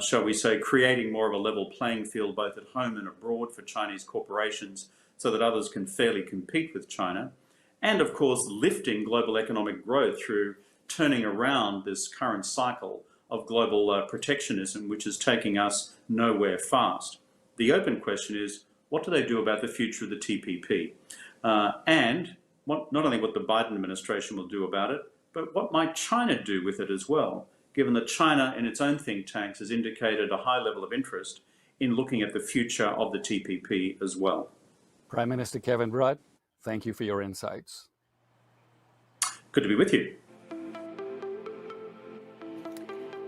shall we say, creating more of a level playing field both at home and abroad for Chinese corporations so that others can fairly compete with China. And of course, lifting global economic growth through turning around this current cycle of global protectionism, which is taking us nowhere fast. The open question is, what do they do about the future of the TPP? And not only what the Biden administration will do about it, but what might China do with it as well, given that China in its own think tanks has indicated a high level of interest in looking at the future of the TPP as well.
Prime Minister Kevin Rudd, thank you for your insights.
Good to be with you.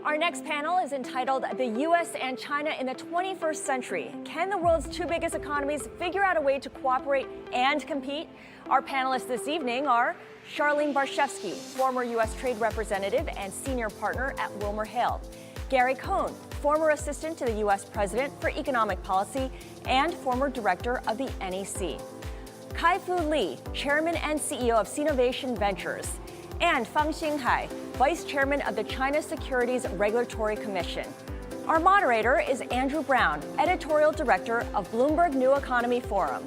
Our next panel is entitled The U.S. and China in the 21st Century. Can the world's two biggest economies figure out a way to cooperate and compete? Our panelists this evening are Charlene Barshefsky, former U.S. Trade Representative and Senior Partner at WilmerHale; Gary Cohn, former Assistant to the U.S. President for Economic Policy and former Director of the NEC; Kai-Fu Lee, Chairman and CEO of Sinovation Ventures; and Fang Xinghai, Vice Chairman of the China Securities Regulatory Commission. Our moderator is Andrew Browne, Editorial Director of Bloomberg New Economy Forum.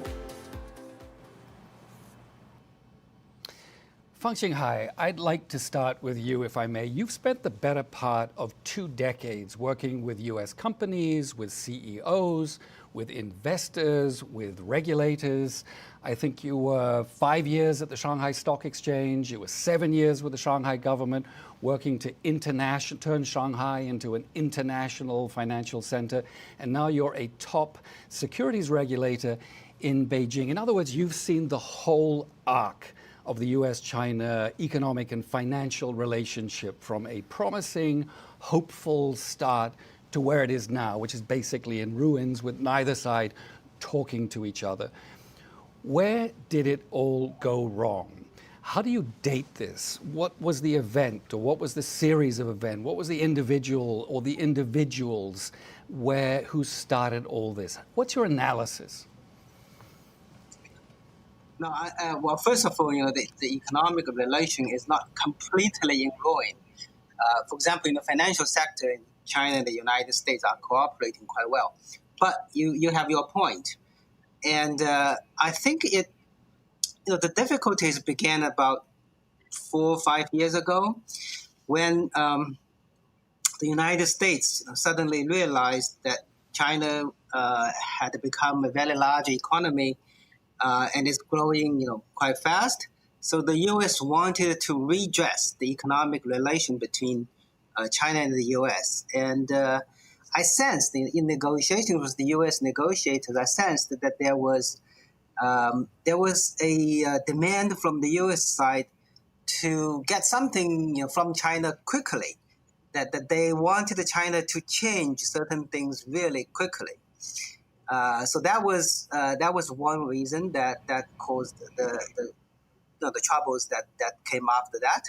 Fang Xinghai, I'd like to start with you, if I may. You've spent the better part of 2 decades working with U.S. companies, with CEOs, with investors, with regulators. I think you were 5 years at the Shanghai Stock Exchange. You were 7 years with the Shanghai government, working to turn Shanghai into an international financial center. And now you're a top securities regulator in Beijing. In other words, you've seen the whole arc of the U.S.-China economic and financial relationship from a promising, hopeful start to where it is now, which is basically in ruins with neither side talking to each other. Where did it all go wrong? How do you date this? What was the event, or what was the series of events? What was the individual or the individuals who started all this? What's your analysis?
No, well, first of all, the economic relation is not completely in ruin. For example, in the financial sector, in China and the United States are cooperating quite well. But you have your point. And I think the difficulties began about 4 or 5 years ago when the United States suddenly realized that China had become a very large economy and is growing, quite fast. So the U.S. wanted to redress the economic relation between China and the U.S. And I sensed in negotiations with the U.S. negotiators, I sensed that there was a demand from the U.S. side to get something from China quickly, that they wanted China to change certain things really quickly. So that was one reason that caused the troubles that came after that.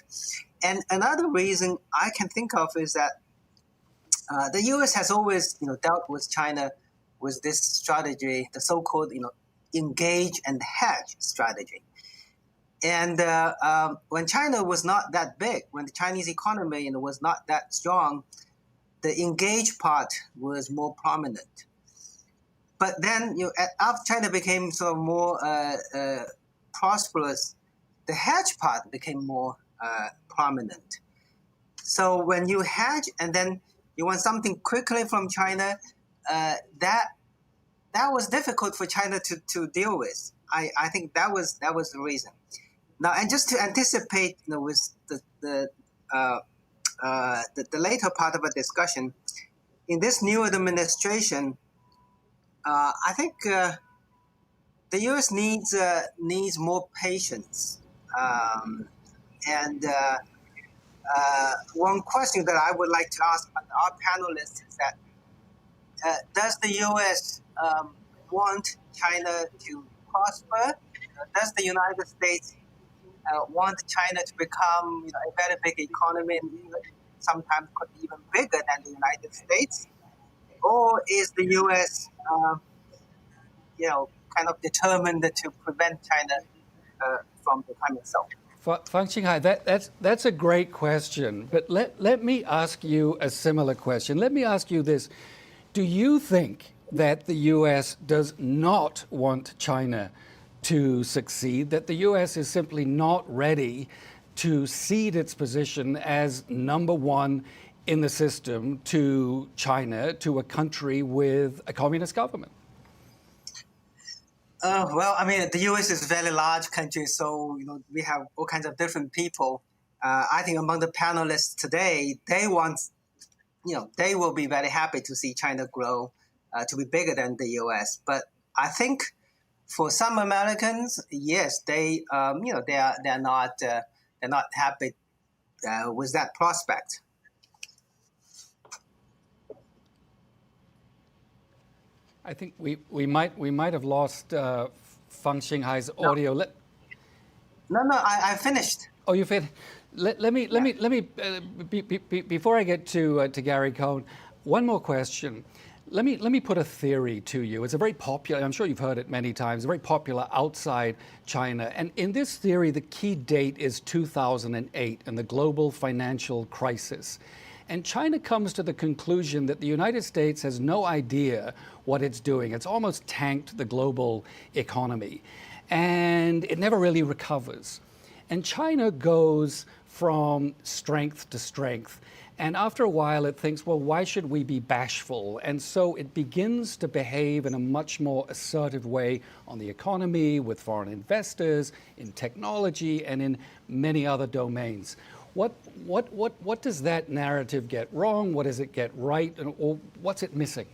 And another reason I can think of is that the U.S. has always dealt with China with this strategy, the so-called engage and hedge strategy. And when China was not that big, when the Chinese economy was not that strong, the engage part was more prominent. But then, after China became sort of more prosperous, the hedge part became more prominent. So when you hedge and then You want something quickly from China. That was difficult for China to deal with. I think that was the reason. Now, and just to anticipate, with the later part of the discussion, in this new administration, I think the U.S. needs more patience. And one question that I would like to ask our panelists is that does the U.S. Want China to prosper? Does the United States want China to become a very big economy and sometimes could be even bigger than the United States? Or is the U.S. Kind of determined to prevent China from becoming so?
Fang Xinghai, that's a great question. But let me ask you a similar question. Let me ask you this. Do you think that the U.S. does not want China to succeed, that the U.S. is simply not ready to cede its position as number one in the system to China, to a country with a communist government?
Well, I mean, the U.S. is a very large country, so we have all kinds of different people. I think among the panelists today, they want, they will be very happy to see China grow to be bigger than the U.S. But I think for some Americans, yes, they're not happy with that prospect.
I think we might have lost Fang Xinghai's audio.
No, I finished.
Oh, you finished. Let me before I get to Gary Cohn, one more question. Let me put a theory to you. It's a very popular, I'm sure you've heard it many times, very popular outside China. And in this theory, the key date is 2008 and the global financial crisis. And China comes to the conclusion that the United States has no idea what it's doing. It's almost tanked the global economy. And it never really recovers. And China goes from strength to strength. And after a while, it thinks, well, why should we be bashful? And so it begins to behave in a much more assertive way on the economy, with foreign investors, in technology, and in many other domains. What does that narrative get wrong? What does it get right? Or what's it missing?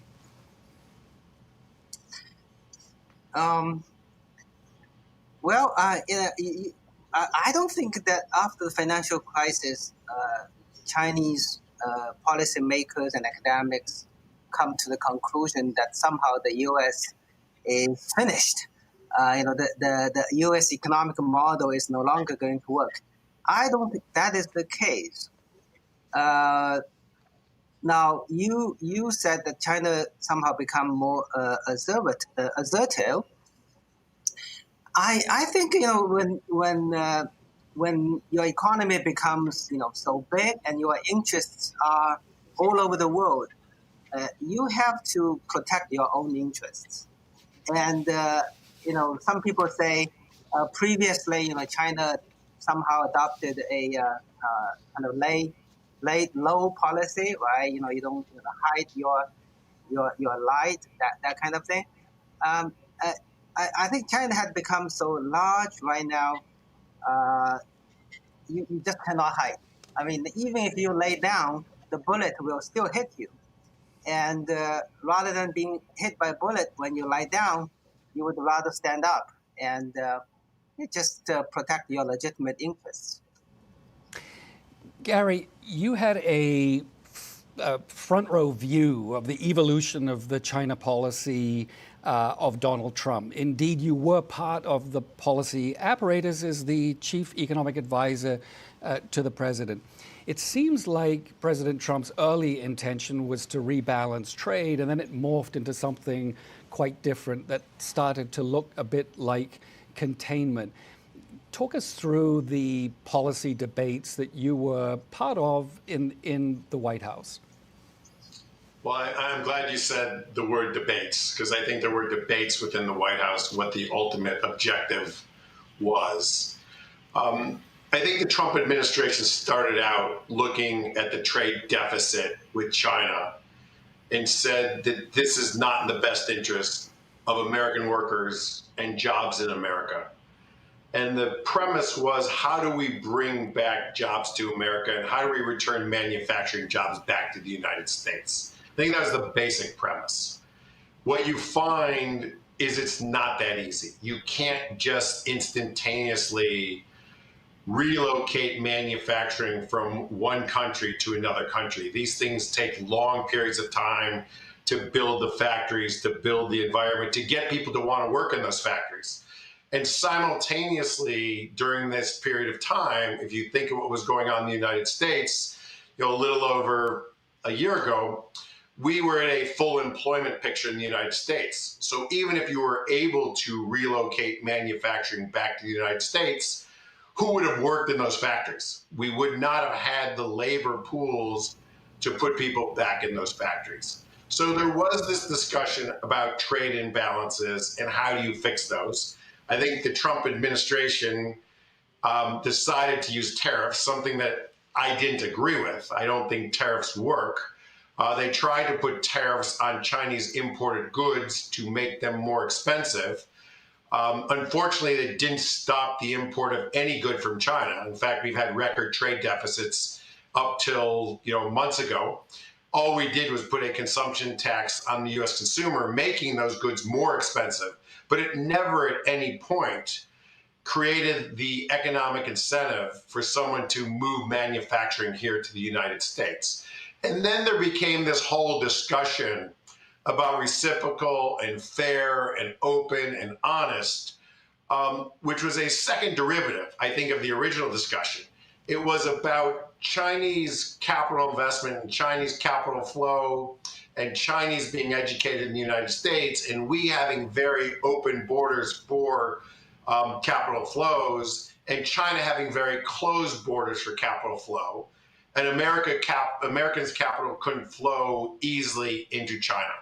Well, I don't think that after the financial crisis, Chinese policymakers and academics come to the conclusion that somehow the U.S. is finished. The U.S. economic model is no longer going to work. I don't think that is the case. Now, you said that China somehow become more assertive. I think when your economy becomes so big and your interests are all over the world, you have to protect your own interests. And some people say previously China somehow adopted a kind of lay low policy, right? You don't hide your light, that kind of thing. I think China had become so large right now. You just cannot hide. I mean, even if you lay down, the bullet will still hit you. And rather than being hit by a bullet when you lie down, you would rather stand up and just protect your legitimate interests.
Gary, you had a front row view of the evolution of the China policy of Donald Trump. Indeed, you were part of the policy apparatus as the chief economic advisor to the president. It seems like President Trump's early intention was to rebalance trade, and then it morphed into something quite different that started to look a bit like containment. Talk us through the policy debates that you were part of in the White House.
Well, I'm glad you said the word debates, because I think there were debates within the White House what the ultimate objective was. I think the Trump administration started out looking at the trade deficit with China and said that this is not in the best interest of American workers and jobs in America. And the premise was, how do we bring back jobs to America and how do we return manufacturing jobs back to the United States? I think that was the basic premise. What you find is it's not that easy. You can't just instantaneously relocate manufacturing from one country to another country. These things take long periods of time to build the factories, to build the environment, to get people to want to work in those factories. And simultaneously, during this period of time, if you think of what was going on in the United States, a little over a year ago, we were in a full employment picture in the United States. So even if you were able to relocate manufacturing back to the United States, who would have worked in those factories? We would not have had the labor pools to put people back in those factories. So there was this discussion about trade imbalances and how do you fix those. I think the Trump administration decided to use tariffs, something that I didn't agree with. I don't think tariffs work. They tried to put tariffs on Chinese imported goods to make them more expensive. Unfortunately, it didn't stop the import of any good from China. In fact, we've had record trade deficits up till months ago. All we did was put a consumption tax on the U.S. consumer, making those goods more expensive. But it never at any point created the economic incentive for someone to move manufacturing here to the United States. And then there became this whole discussion about reciprocal and fair and open and honest, which was a second derivative, I think, of the original discussion. It was about Chinese capital investment and Chinese capital flow and Chinese being educated in the United States and we having very open borders for capital flows and China having very closed borders for capital flow. And Americans' capital couldn't flow easily into China.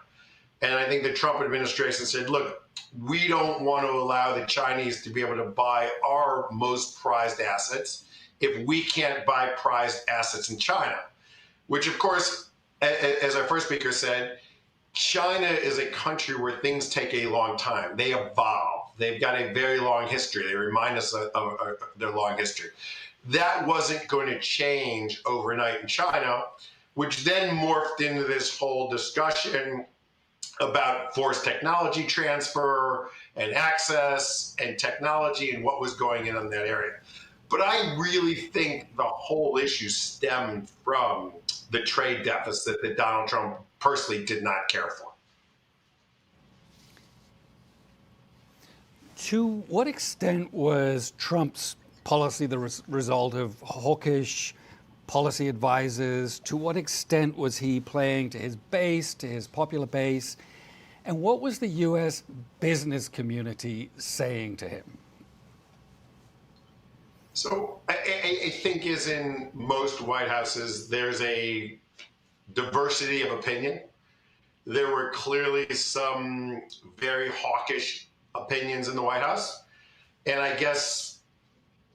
And I think the Trump administration said, look, we don't want to allow the Chinese to be able to buy our most prized assets if we can't buy prized assets in China, which, of course, as our first speaker said, China is a country where things take a long time. They evolve. They've got a very long history. They remind us of their long history. That wasn't going to change overnight in China, which then morphed into this whole discussion about forced technology transfer and access and technology and what was going in that area. But I really think the whole issue stemmed from the trade deficit that Donald Trump personally did not care for.
To what extent was Trump's policy the result of hawkish policy advisors? To what extent was he playing to his base, to his popular base? And what was the U.S. business community saying to him?
So I think, as in most White Houses, there's a diversity of opinion. There were clearly some very hawkish opinions in the White House. And I guess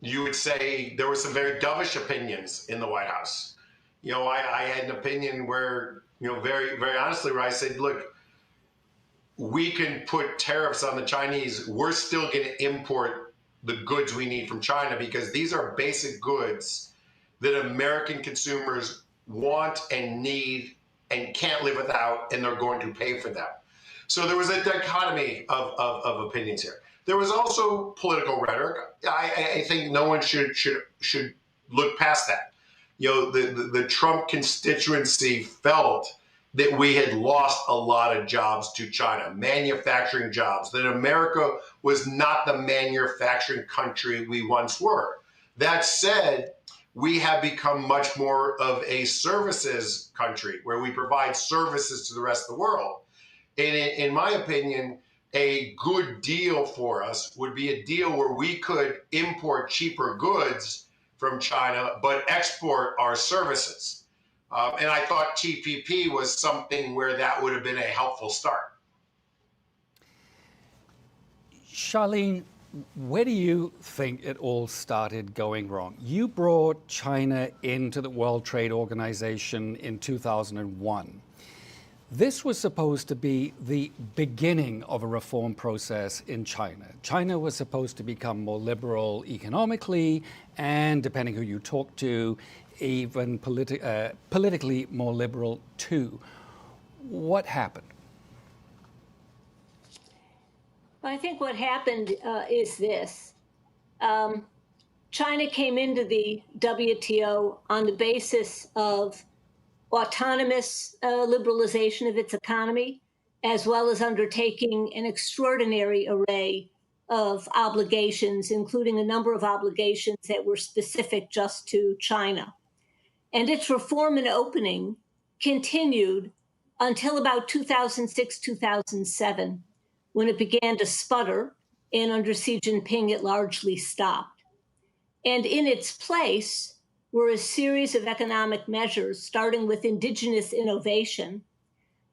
you would say there were some very dovish opinions in the White House. I had an opinion where, very, very honestly, where I said, look, we can put tariffs on the Chinese. We're still going to import the goods we need from China because these are basic goods that American consumers want and need and can't live without, and they're going to pay for them. So there was a dichotomy of opinions here. There was also political rhetoric. I think no one should look past that. The Trump constituency felt that we had lost a lot of jobs to China, manufacturing jobs, that America was not the manufacturing country we once were. That said, we have become much more of a services country where we provide services to the rest of the world. And in my opinion, a good deal for us would be a deal where we could import cheaper goods from China, but export our services. And I thought TPP was something where that would have been a helpful start.
Charlene, Where do you think it all started going wrong? You brought China into the World Trade Organization in 2001. This was supposed to be the beginning of a reform process in China. China was supposed to become more liberal economically and, depending who you talk to, even politically more liberal too. What happened?
I think what happened is this. China came into the WTO on the basis of autonomous liberalization of its economy, as well as undertaking an extraordinary array of obligations, including a number of obligations that were specific just to China. And its reform and opening continued until about 2006, 2007, when it began to sputter, and under Xi Jinping, it largely stopped. And in its place were a series of economic measures, starting with indigenous innovation,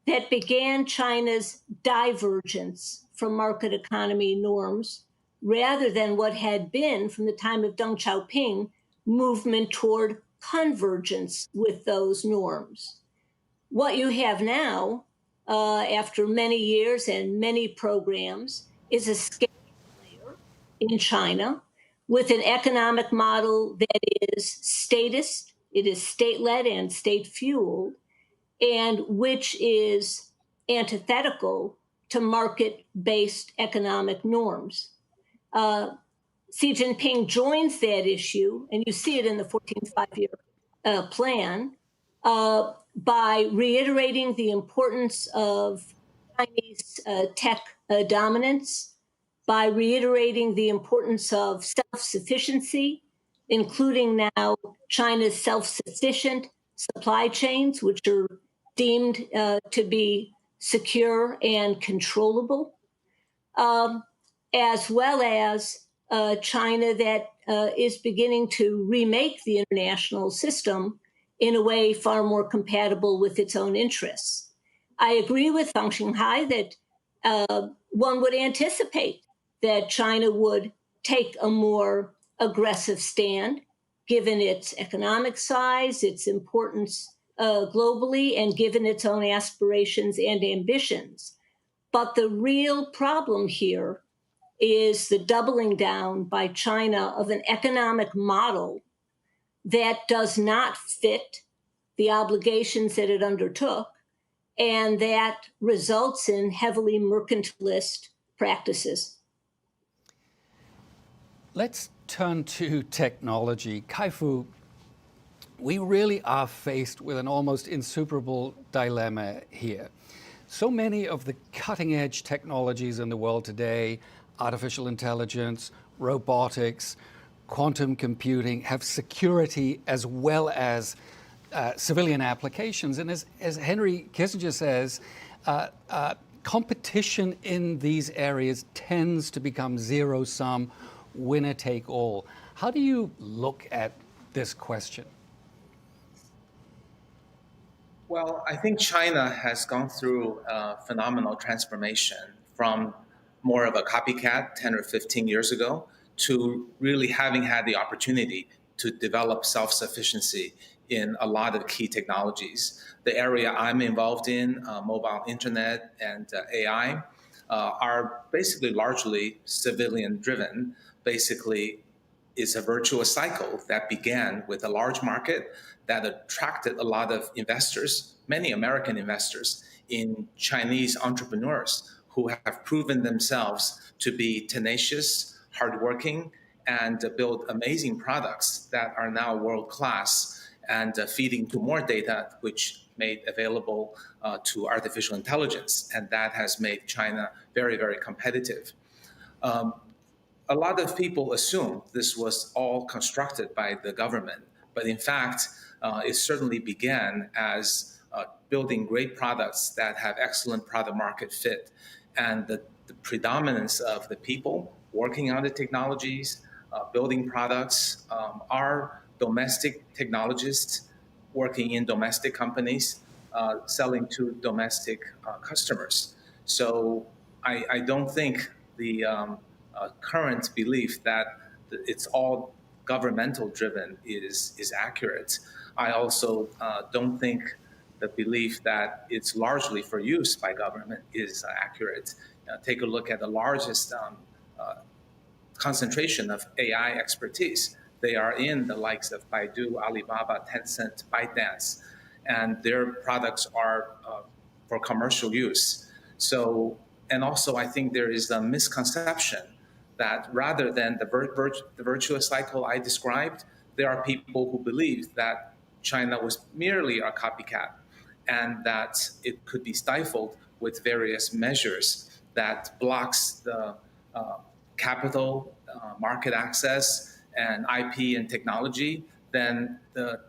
that began China's divergence from market economy norms, rather than what had been, from the time of Deng Xiaoping, movement toward convergence with those norms. What you have now, after many years and many programs, is a scale player in China with an economic model that is statist, it is state-led and state-fueled, and which is antithetical to market-based economic norms. Xi Jinping joins that issue, and you see it in the 14th five-year plan, by reiterating the importance of Chinese tech dominance, by reiterating the importance of self-sufficiency, including now China's self-sufficient supply chains, which are deemed to be secure and controllable, as well as China that is beginning to remake the international system in a way far more compatible with its own interests. I agree with Fang Xinghai that one would anticipate that China would take a more aggressive stand, given its economic size, its importance globally, and given its own aspirations and ambitions. But the real problem here is the doubling down by China of an economic model that does not fit the obligations that it undertook, and that results in heavily mercantilist practices.
Let's turn to technology. Kai-Fu, we really are faced with an almost insuperable dilemma here. So many of the cutting-edge technologies in the world today, artificial intelligence, robotics, quantum computing, have security as well as civilian applications. And as Henry Kissinger says, competition in these areas tends to become zero-sum, winner-take-all. How do you look at this question?
Well, I think China has gone through a phenomenal transformation from more of a copycat 10 or 15 years ago to really having had the opportunity to develop self-sufficiency in a lot of key technologies. The area I'm involved in, mobile internet and AI, are basically largely civilian-driven. Basically, it's a virtuous cycle that began with a large market that attracted a lot of investors, many American investors, in Chinese entrepreneurs who have proven themselves to be tenacious, hardworking, and build amazing products that are now world-class and feeding to more data, which made available to artificial intelligence. And that has made China very, very competitive. A lot of people assume this was all constructed by the government, but in fact, it certainly began as building great products that have excellent product market fit. And the predominance of the people working on the technologies, building products, are domestic technologists working in domestic companies, selling to domestic customers. So I don't think the current belief that it's all governmental driven is accurate. I also don't think the belief that it's largely for use by government is accurate. Take a look at the largest concentration of AI expertise. They are in the likes of Baidu, Alibaba, Tencent, ByteDance, and their products are for commercial use. So, and also I think there is a misconception that rather than the virtuous cycle I described, there are people who believe that China was merely a copycat and that it could be stifled with various measures that blocks the capital, market access, and IP and technology, then the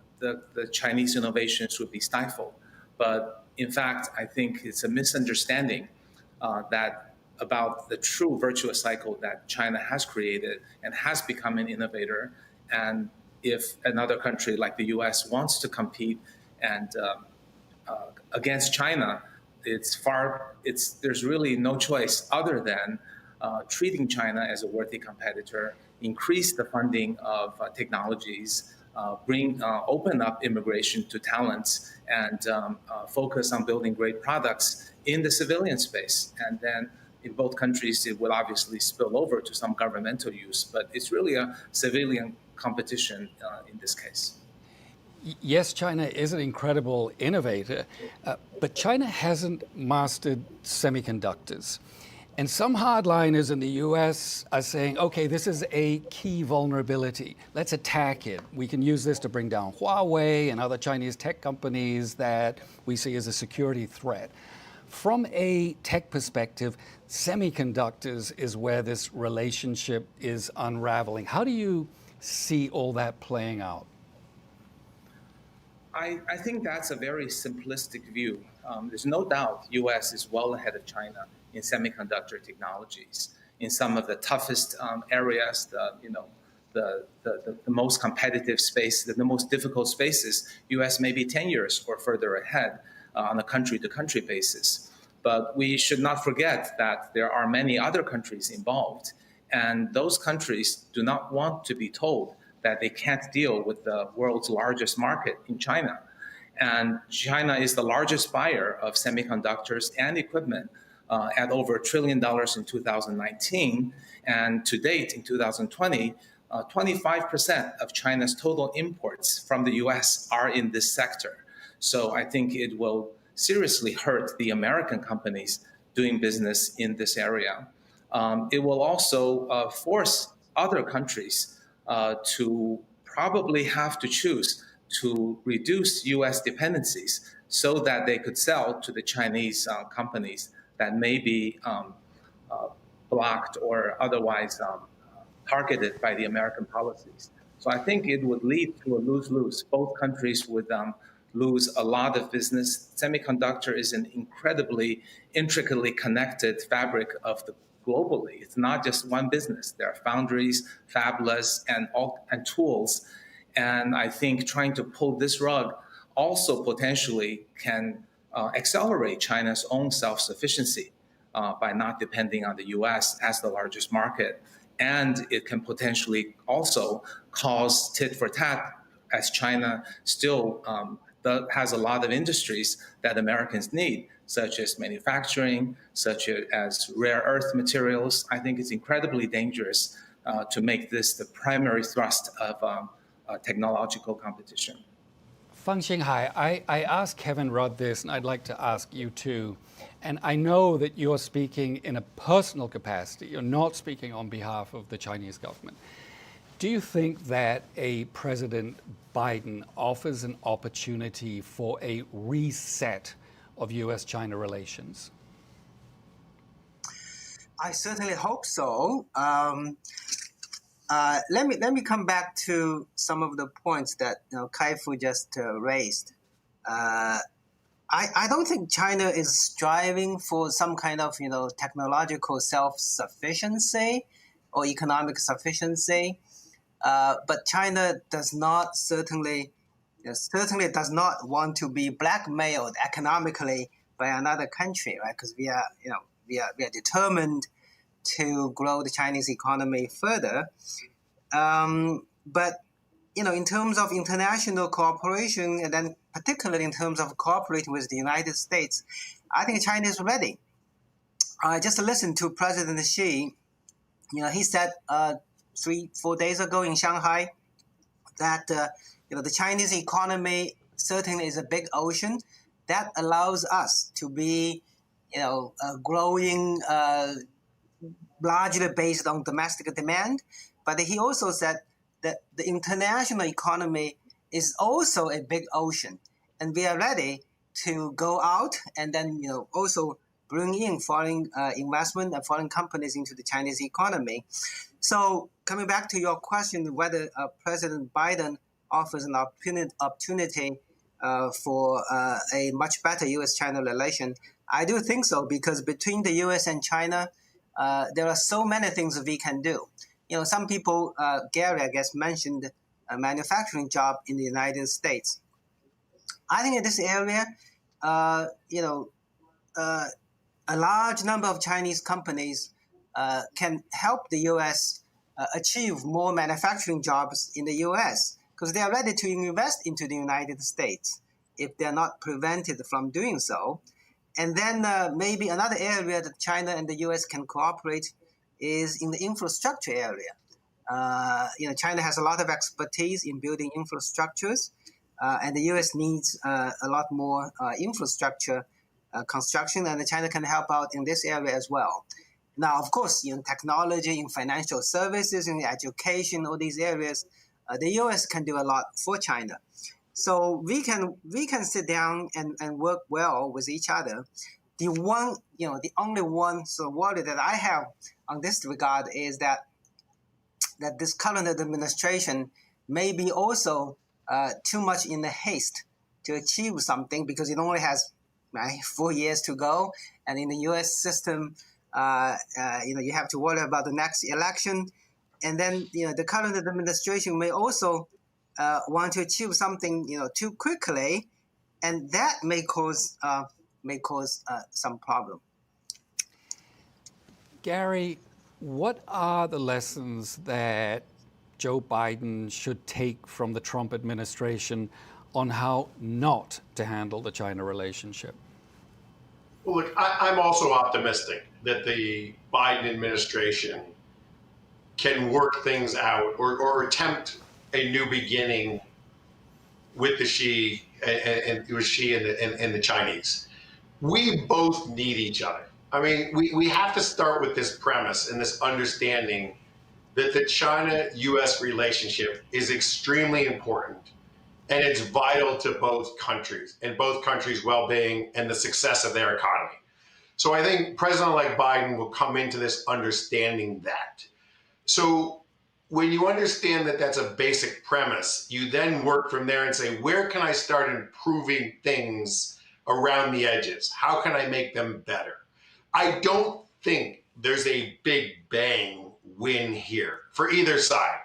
Chinese innovations would be stifled. But in fact, I think it's a misunderstanding about the true virtuous cycle that China has created and has become an innovator. And if another country like the US wants to compete and against China, there's really no choice other than treating China as a worthy competitor, increase the funding of technologies, open up immigration to talents, and focus on building great products in the civilian space. And then in both countries, it will obviously spill over to some governmental use, but it's really a civilian competition in this case.
Yes, China is an incredible innovator, but China hasn't mastered semiconductors. And some hardliners in the US are saying, okay, this is a key vulnerability. Let's attack it. We can use this to bring down Huawei and other Chinese tech companies that we see as a security threat. From a tech perspective, semiconductors is where this relationship is unraveling. How do you see all that playing out?
I think that's a very simplistic view. There's no doubt US is well ahead of China in semiconductor technologies. In some of the toughest areas, the most competitive space, the most difficult spaces, US may be 10 years or further ahead on a country-to-country basis. But we should not forget that there are many other countries involved, and those countries do not want to be told that they can't deal with the world's largest market in China. And China is the largest buyer of semiconductors and equipment at over $1 trillion in 2019. And to date, in 2020, 25% of China's total imports from the US are in this sector. So I think it will seriously hurt the American companies doing business in this area. It will also force other countries to probably have to choose to reduce US dependencies so that they could sell to the Chinese companies that may be blocked or otherwise targeted by the American policies. So I think it would lead to a lose-lose. Both countries would lose a lot of business. Semiconductor is an incredibly intricately connected fabric of the globally. It's not just one business. There are foundries, fabless, and tools. And I think trying to pull this rug also potentially can accelerate China's own self-sufficiency by not depending on the US as the largest market. And it can potentially also cause tit for tat, as China still has a lot of industries that Americans need, such as manufacturing, such as rare earth materials. I think it's incredibly dangerous to make this the primary thrust of technological competition.
Fang Xinghai, I asked Kevin Rudd this, and I'd like to ask you too. And I know that you're speaking in a personal capacity. You're not speaking on behalf of the Chinese government. Do you think that a President Biden offers an opportunity for a reset of US-China relations?
I certainly hope so. Let me come back to some of the points that Kai-Fu just raised. I don't think China is striving for some kind of technological self-sufficiency or economic sufficiency, but China does not certainly does not want to be blackmailed economically by another country, right? Because we are determined to grow the Chinese economy further. But in terms of international cooperation, and then particularly in terms of cooperating with the United States, I think China is ready. Just to listen to President Xi, he said 3-4 days ago in Shanghai that the Chinese economy certainly is a big ocean that allows us to be growing largely based on domestic demand. But he also said that the international economy is also a big ocean, and we are ready to go out and then also bring in foreign investment and foreign companies into the Chinese economy. So coming back to your question, whether President Biden offers an opportunity for a much better U.S.-China relation, I do think so, because between the U.S. and China, there are so many things that we can do. Some people, Gary, I guess, mentioned a manufacturing job in the United States. I think in this area, a large number of Chinese companies can help the U.S. Achieve more manufacturing jobs in the U.S. because they are ready to invest into the United States if they're not prevented from doing so. And then maybe another area that China and the U.S. can cooperate is in the infrastructure area. China has a lot of expertise in building infrastructures, and the U.S. needs a lot more infrastructure construction, and China can help out in this area as well. Now, of course, in technology, in financial services, in education, all these areas, the U.S. can do a lot for China. So we can sit down and work well with each other. The only one sort of worry that I have on this regard is that this current administration may be also too much in a haste to achieve something, because it only has 4 years to go, and in the U.S. system, you have to worry about the next election, and then the current administration may also want to achieve something too quickly, and that may cause some problem.
Gary, what are the lessons that Joe Biden should take from the Trump administration on how not to handle the China relationship?
Well, look, I'm also optimistic that the Biden administration can work things out or attempt a new beginning with the Xi and the Chinese. We both need each other. I mean, we have to start with this premise and this understanding that the China-U.S. relationship is extremely important, and it's vital to both countries and both countries' well-being and the success of their economy. So I think President-elect Biden will come into this understanding that. So when you understand that that's a basic premise, you then work from there and say, where can I start improving things around the edges? How can I make them better? I don't think there's a big bang win here for either side.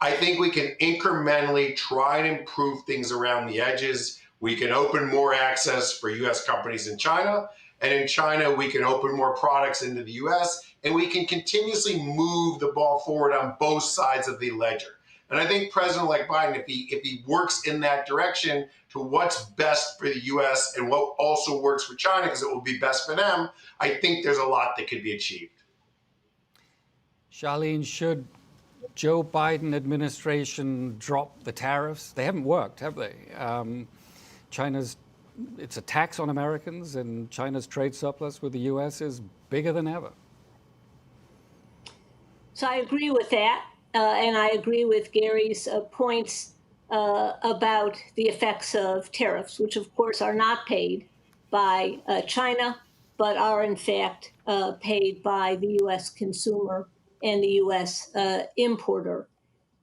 I think we can incrementally try and improve things around the edges. We can open more access for U.S. companies in China, and in China, we can open more products into the U.S., and we can continuously move the ball forward on both sides of the ledger. And I think President-elect Biden, if he works in that direction to what's best for the U.S. and what also works for China, because it will be best for them, I think there's a lot that could be achieved.
Charlene, should Joe Biden administration drop the tariffs? They haven't worked, have they? It's a tax on Americans, and China's trade surplus with the U.S. is bigger than ever.
So I agree with that, and I agree with Gary's points about the effects of tariffs, which of course are not paid by China, but are in fact paid by the U.S. consumer and the U.S. importer.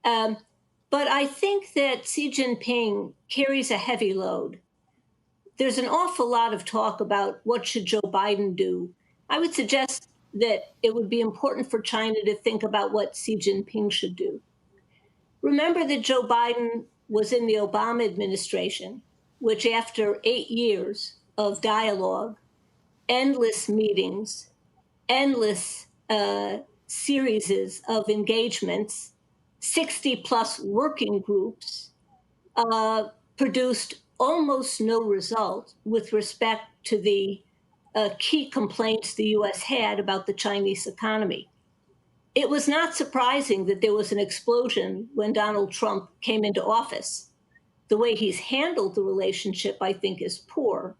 But I think that Xi Jinping carries a heavy load. There's an awful lot of talk about what should Joe Biden do. I would suggest that it would be important for China to think about what Xi Jinping should do. Remember that Joe Biden was in the Obama administration, which after 8 years of dialogue, endless meetings, endless series of engagements, 60 plus working groups, produced almost no result with respect to the key complaints the US had about the Chinese economy. It was not surprising that there was an explosion when Donald Trump came into office. The way he's handled the relationship, I think, is poor.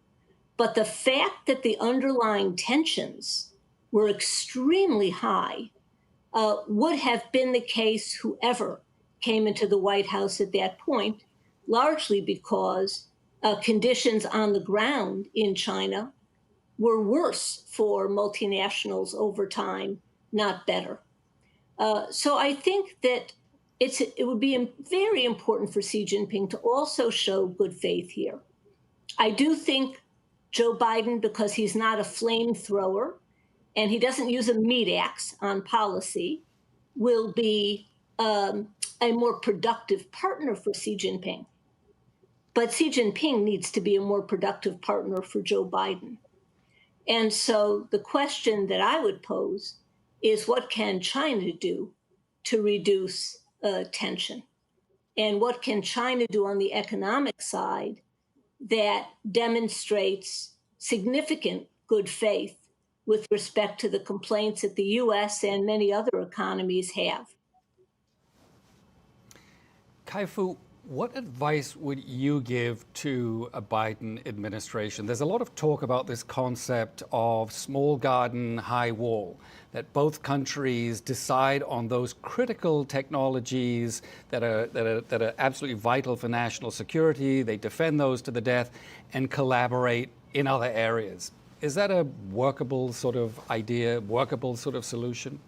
But the fact that the underlying tensions were extremely high would have been the case whoever came into the White House at that point, largely because conditions on the ground in China were worse for multinationals over time, not better. So I think that it would be very important for Xi Jinping to also show good faith here. I do think Joe Biden, because he's not a flamethrower and he doesn't use a meat axe on policy, will be a more productive partner for Xi Jinping. But Xi Jinping needs to be a more productive partner for Joe Biden. And so the question that I would pose is, what can China do to reduce tension? And what can China do on the economic side that demonstrates significant good faith with respect to the complaints that the US and many other economies have?
Kai-Fu, what advice would you give to a Biden administration? There's a lot of talk about this concept of small garden, high wall, that both countries decide on those critical technologies that are absolutely vital for national security. They defend those to the death and collaborate in other areas. Is that a workable sort of idea, workable sort of solution?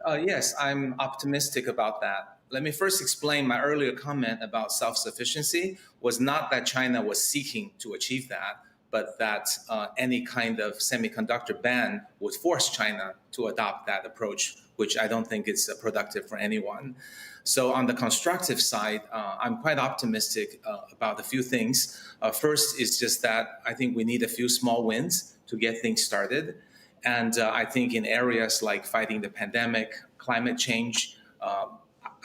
Yes, I'm optimistic about that. Let me first explain my earlier comment about self-sufficiency was not that China was seeking to achieve that, but that any kind of semiconductor ban would force China to adopt that approach, which I don't think is productive for anyone. So on the constructive side, I'm quite optimistic about a few things. First is just that I think we need a few small wins to get things started. And I think in areas like fighting the pandemic, climate change,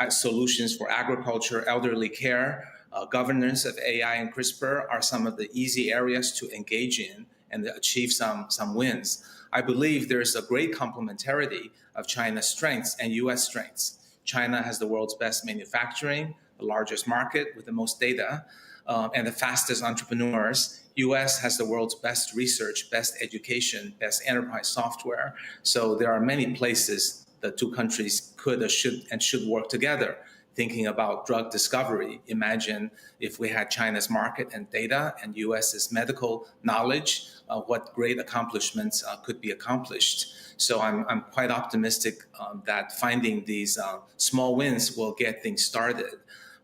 solutions for agriculture, elderly care, governance of AI and CRISPR are some of the easy areas to engage in and achieve some wins. I believe there's a great complementarity of China's strengths and US strengths. China has the world's best manufacturing, the largest market with the most data, and the fastest entrepreneurs. US has the world's best research, best education, best enterprise software. So there are many places the two countries could or should work together. Thinking about drug discovery, imagine if we had China's market and data and US's medical knowledge, what great accomplishments could be accomplished. So I'm quite optimistic that finding these small wins will get things started.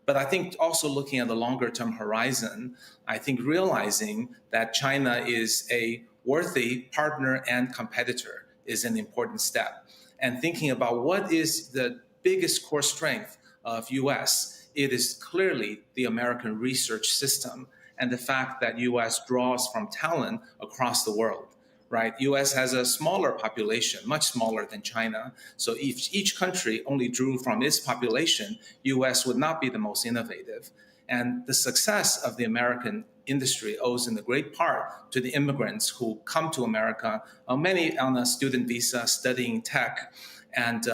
But I think also looking at the longer term horizon, I think realizing that China is a worthy partner and competitor is an important step. And thinking about what is the biggest core strength of US, it is clearly the American research system and the fact that US draws from talent across the world, right? US has a smaller population, much smaller than China. So if each country only drew from its population, US would not be the most innovative. And the success of the American industry owes in a great part to the immigrants who come to America, many on a student visa studying tech, and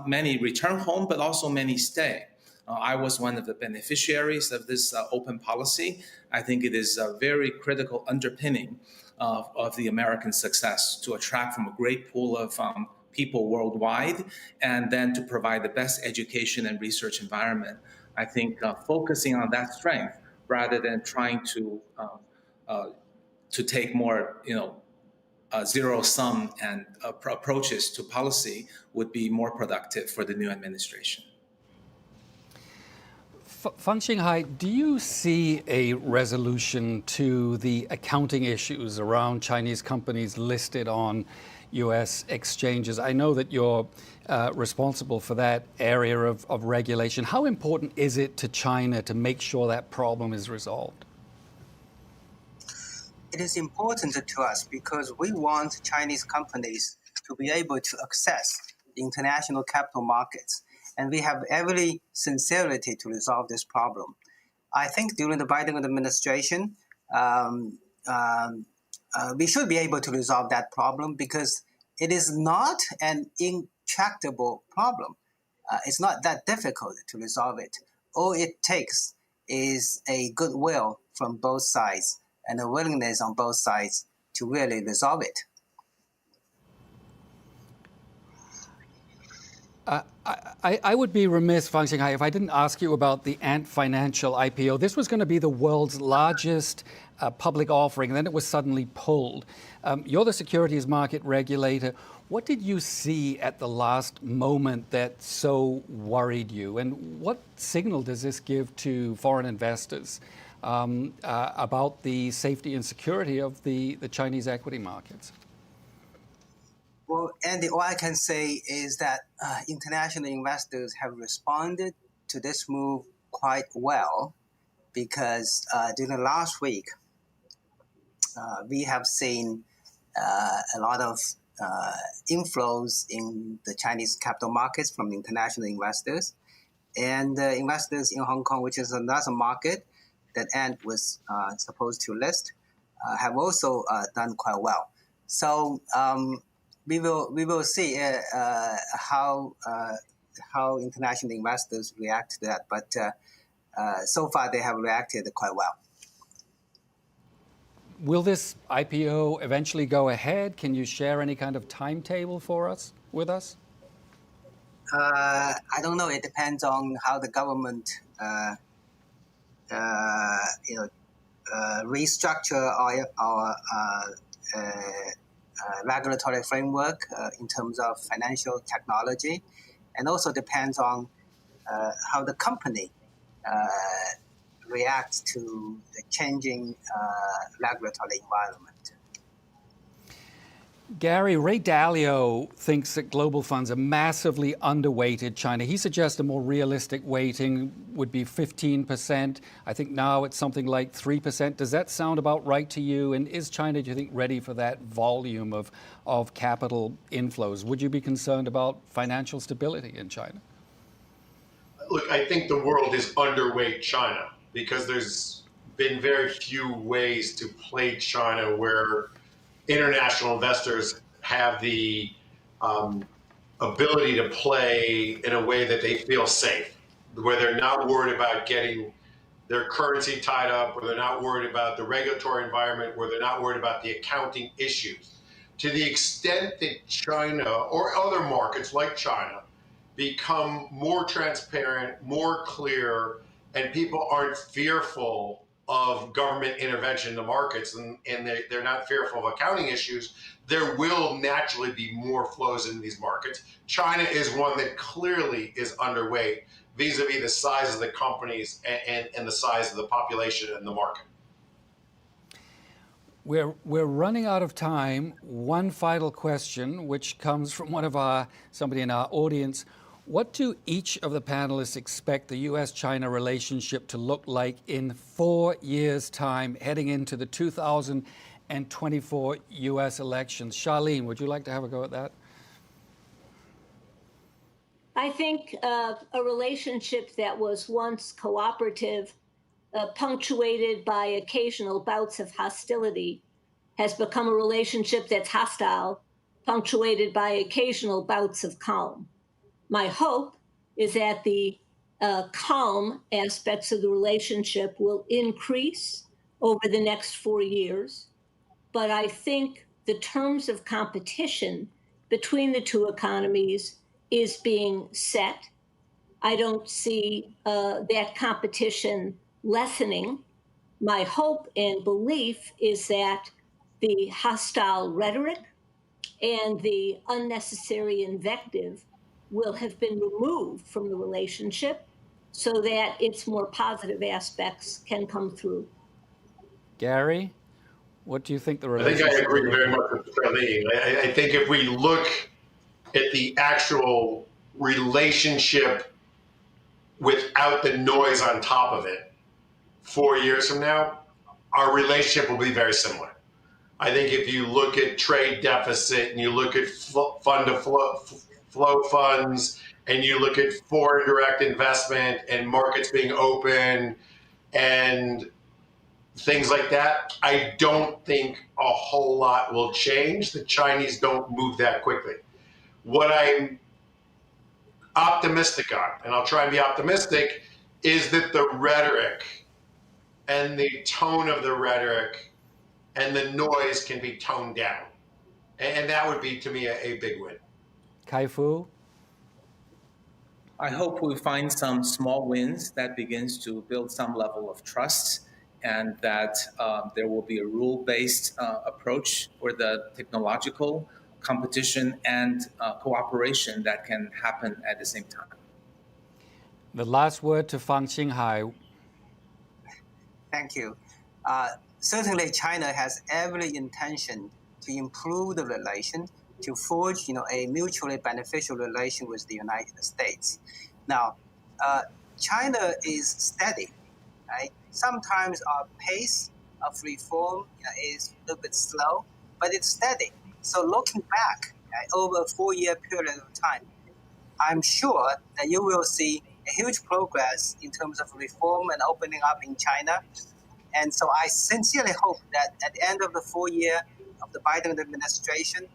many return home, but also many stay. I was one of the beneficiaries of this open policy. I think it is a very critical underpinning of the American success to attract from a great pool of people worldwide, and then to provide the best education and research environment. I think focusing on that strength rather than trying to take more, zero-sum and approaches to policy would be more productive for the new administration.
Fang Xinghai, do you see a resolution to the accounting issues around Chinese companies listed on U.S. exchanges? I know that you're responsible for that area of regulation. How important is it to China to make sure that problem is resolved?
It is important to us because we want Chinese companies to be able to access international capital markets. And we have every sincerity to resolve this problem. I think during the Biden administration, we should be able to resolve that problem because it is not an intractable problem. It's not that difficult to resolve it. All it takes is a goodwill from both sides and a willingness on both sides to really resolve it.
I would be remiss, Fang Xinghai, if I didn't ask you about the Ant Financial IPO. This was going to be the world's largest public offering, and then it was suddenly pulled. You're the securities market regulator. What did you see at the last moment that so worried you? And what signal does this give to foreign investors about the safety and security of the Chinese equity markets?
Well, Andy, all I can say is that international investors have responded to this move quite well because during the last week, we have seen a lot of inflows in the Chinese capital markets from international investors. And investors in Hong Kong, which is another market that Ant was supposed to list, have also done quite well. So we will see how international investors react to that. But so far, they have reacted quite well.
Will this IPO eventually go ahead? Can you share any kind of timetable with us?
I don't know. It depends on how the government, restructure our regulatory framework in terms of financial technology, and also depends on how the company reacts to the changing regulatory environment.
Gary, Ray Dalio thinks that global funds are massively underweighted China. He suggests a more realistic weighting would be 15%. I think now it's something like 3%. Does that sound about right to you? And is China, do you think, ready for that volume of capital inflows? Would you be concerned about financial stability in China?
Look, I think the world is underweight China because there's been very few ways to play China where international investors have the ability to play in a way that they feel safe, where they're not worried about getting their currency tied up, where they're not worried about the regulatory environment, where they're not worried about the accounting issues. To the extent that China or other markets like China become more transparent, more clear, and people aren't fearful of government intervention in the markets and they're not fearful of accounting issues, there will naturally be more flows in these markets. China is one that clearly is underweight vis-a-vis the size of the companies and the size of the population in the market.
We're running out of time. One final question, which comes from somebody in our audience. What do each of the panelists expect the U.S.-China relationship to look like in 4 years' time, heading into the 2024 U.S. elections? Charlene, would you like to have a go at that?
I think a relationship that was once cooperative, punctuated by occasional bouts of hostility, has become a relationship that's hostile, punctuated by occasional bouts of calm. My hope is that the calm aspects of the relationship will increase over the next 4 years. But I think the terms of competition between the two economies is being set. I don't see that competition lessening. My hope and belief is that the hostile rhetoric and the unnecessary invective will have been removed from the relationship so that its more positive aspects can come through.
Gary, what do you think the relationship?
I think I agree very much with Charlene. I think if we look at the actual relationship without the noise on top of it, 4 years from now, our relationship will be very similar. I think if you look at trade deficit and you look at fund-to-flow funds and you look at foreign direct investment and markets being open and things like that, I don't think a whole lot will change. The Chinese don't move that quickly. What I'm optimistic on, and I'll try and be optimistic, is that the rhetoric and the tone of the rhetoric and the noise can be toned down. And that would be, to me, a big win.
Kai-Fu?
I hope we find some small wins that begins to build some level of trust, and that there will be a rule-based approach for the technological competition and cooperation that can happen at the same time.
The last word to Fang Xinghai.
Thank you. Certainly, China has every intention to improve the relation, to forge, a mutually beneficial relation with the United States. Now, China is steady, right? Sometimes our pace of reform is a little bit slow, but it's steady. So looking back over a 4-year period of time, I'm sure that you will see a huge progress in terms of reform and opening up in China. And so I sincerely hope that at the end of the 4-year of the Biden administration,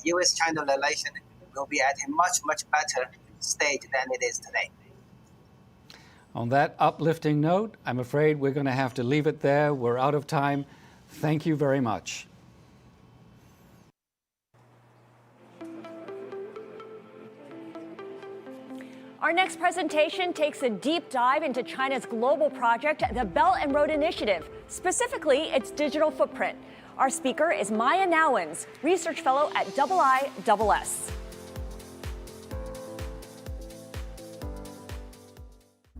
U.S.-China relation will be at a much, much better state than it is today.
On that uplifting note, I'm afraid we're going to have to leave it there. We're out of time. Thank you very much.
Our next presentation takes a deep dive into China's global project, the Belt and Road Initiative, specifically its digital footprint. Our speaker is Meia Nouwens, research fellow at IISS.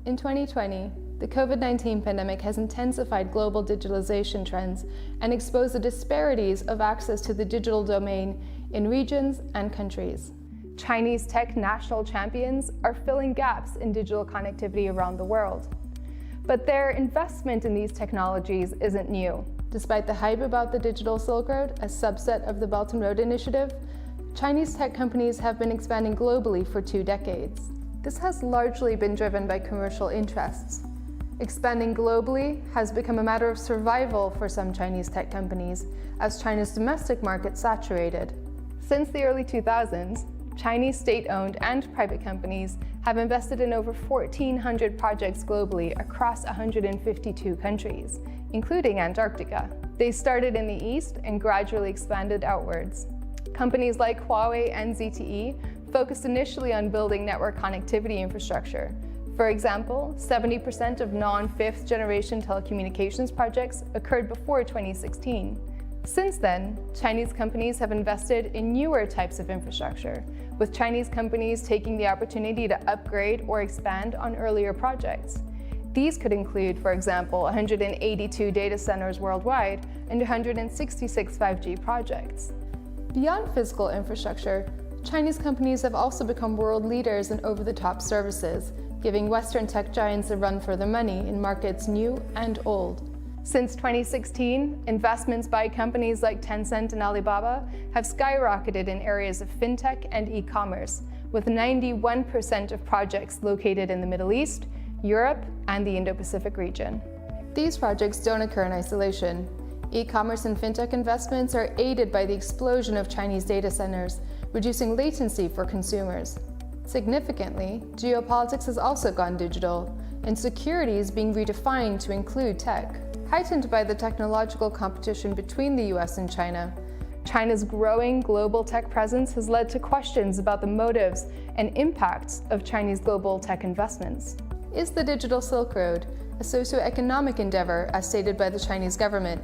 In 2020, the COVID-19 pandemic has intensified global digitalization trends and exposed the disparities of access to the digital domain in regions and countries. Chinese tech national champions are filling gaps in digital connectivity around the world. But their investment in these technologies isn't new. Despite the hype about the Digital Silk Road, a subset of the Belt and Road Initiative, Chinese tech companies have been expanding globally for 2 decades. This has largely been driven by commercial interests. Expanding globally has become a matter of survival for some Chinese tech companies, as China's domestic market saturated. Since the early 2000s, Chinese state-owned and private companies have invested in over 1,400 projects globally across 152 countries, including Antarctica. They started in the East and gradually expanded outwards. Companies like Huawei and ZTE focused initially on building network connectivity infrastructure. For example, 70% of non-fifth generation telecommunications projects occurred before 2016. Since then, Chinese companies have invested in newer types of infrastructure, with Chinese companies taking the opportunity to upgrade or expand on earlier projects. These could include, for example, 182 data centers worldwide and 166 5G projects. Beyond physical infrastructure, Chinese companies have also become world leaders in over-the-top services, giving Western tech giants a run for their money in markets new and old. Since 2016, investments by companies like Tencent and Alibaba have skyrocketed in areas of fintech and e-commerce, with 91% of projects located in the Middle East, Europe, and the Indo-Pacific region. These projects don't occur in isolation. E-commerce and fintech investments are aided by the explosion of Chinese data centers, reducing latency for consumers. Significantly, geopolitics has also gone digital, and security is being redefined to include tech. Heightened by the technological competition between the US and China, China's growing global tech presence has led to questions about the motives and impacts of Chinese global tech investments. Is the Digital Silk Road a socio-economic endeavor as stated by the Chinese government,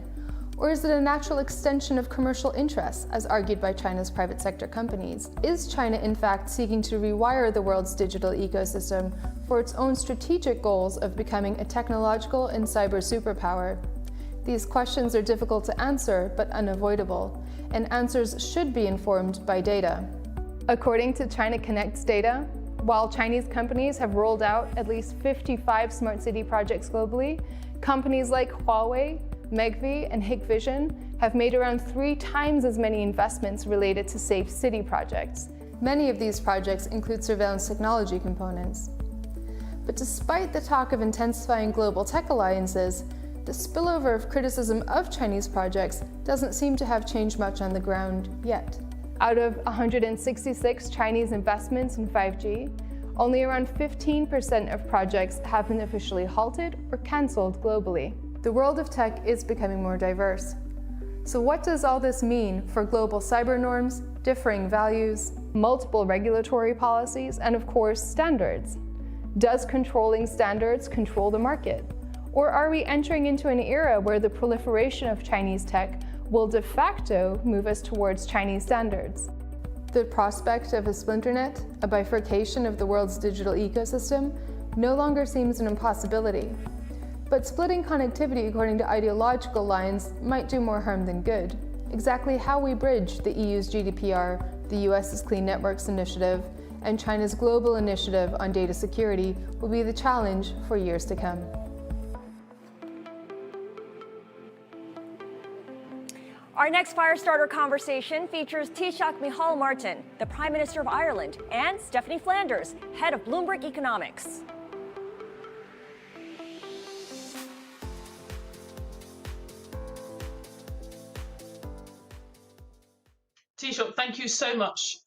or is it a natural extension of commercial interests as argued by China's private sector companies? Is China in fact seeking to rewire the world's digital ecosystem for its own strategic goals of becoming a technological and cyber superpower? These questions are difficult to answer but unavoidable, and answers should be informed by data. According to China Connect's data, while Chinese companies have rolled out at least 55 smart city projects globally, companies like Huawei, Megvii and Hikvision have made around 3 times as many investments related to safe city projects. Many of these projects include surveillance technology components. But despite the talk of intensifying global tech alliances, the spillover of criticism of Chinese projects doesn't seem to have changed much on the ground yet. Out of 166 Chinese investments in 5G, only around 15% of projects have been officially halted or cancelled globally. The world of tech is becoming more diverse. So what does all this mean for global cyber norms, differing values, multiple regulatory policies, and of course, standards? Does controlling standards control the market? Or are we entering into an era where the proliferation of Chinese tech will de facto move us towards Chinese standards? The prospect of a splinternet, a bifurcation of the world's digital ecosystem, no longer seems an impossibility. But splitting connectivity according to ideological lines might do more harm than good. Exactly how we bridge the EU's GDPR, the US's Clean Networks Initiative, and China's global initiative on data security will be the challenge for years to come.
Our next Firestarter conversation features Taoiseach Micheál Martin, the Prime Minister of Ireland, and Stephanie Flanders, head of Bloomberg Economics.
Taoiseach, thank you so much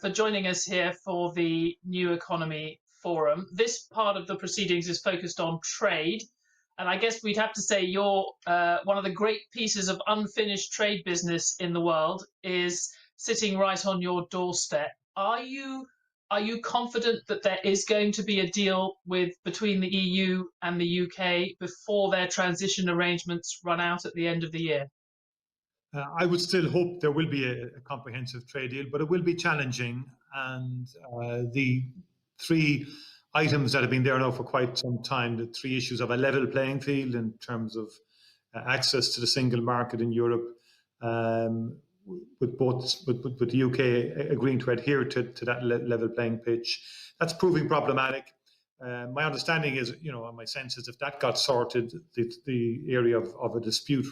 for joining us here for the New Economy Forum. This part of the proceedings is focused on trade, and I guess we'd have to say you're one of the great pieces of unfinished trade business in the world is sitting right on your doorstep. Are you confident that there is going to be a deal between the EU and the UK before their transition arrangements run out at the end of the year?
I would still hope there will be a comprehensive trade deal, but it will be challenging. And the 3 items that have been there now for quite some time, the 3 issues of a level playing field in terms of access to the single market in Europe, with the UK agreeing to adhere to that level playing pitch. That's proving problematic. My understanding is, my sense is if that got sorted, the area of a dispute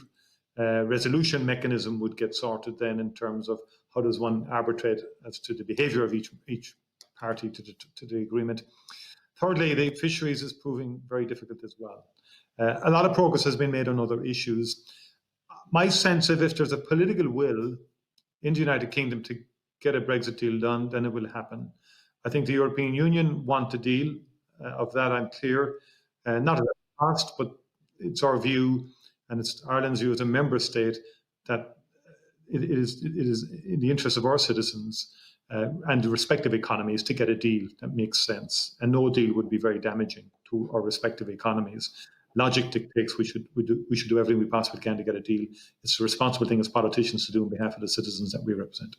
resolution mechanism would get sorted then in terms of how does one arbitrate as to the behaviour of each party to the agreement. Thirdly, the fisheries is proving very difficult as well. A lot of progress has been made on other issues. My sense is if there's a political will in the United Kingdom to get a Brexit deal done, then it will happen. I think the European Union want a deal. Of that I'm clear. Not at cost, but it's our view, and it's Ireland's view as a member state, that it is in the interest of our citizens and the respective economies to get a deal that makes sense. And no deal would be very damaging to our respective economies. Logic dictates we should do everything we possibly can to get a deal. It's a responsible thing as politicians to do on behalf of the citizens that we represent.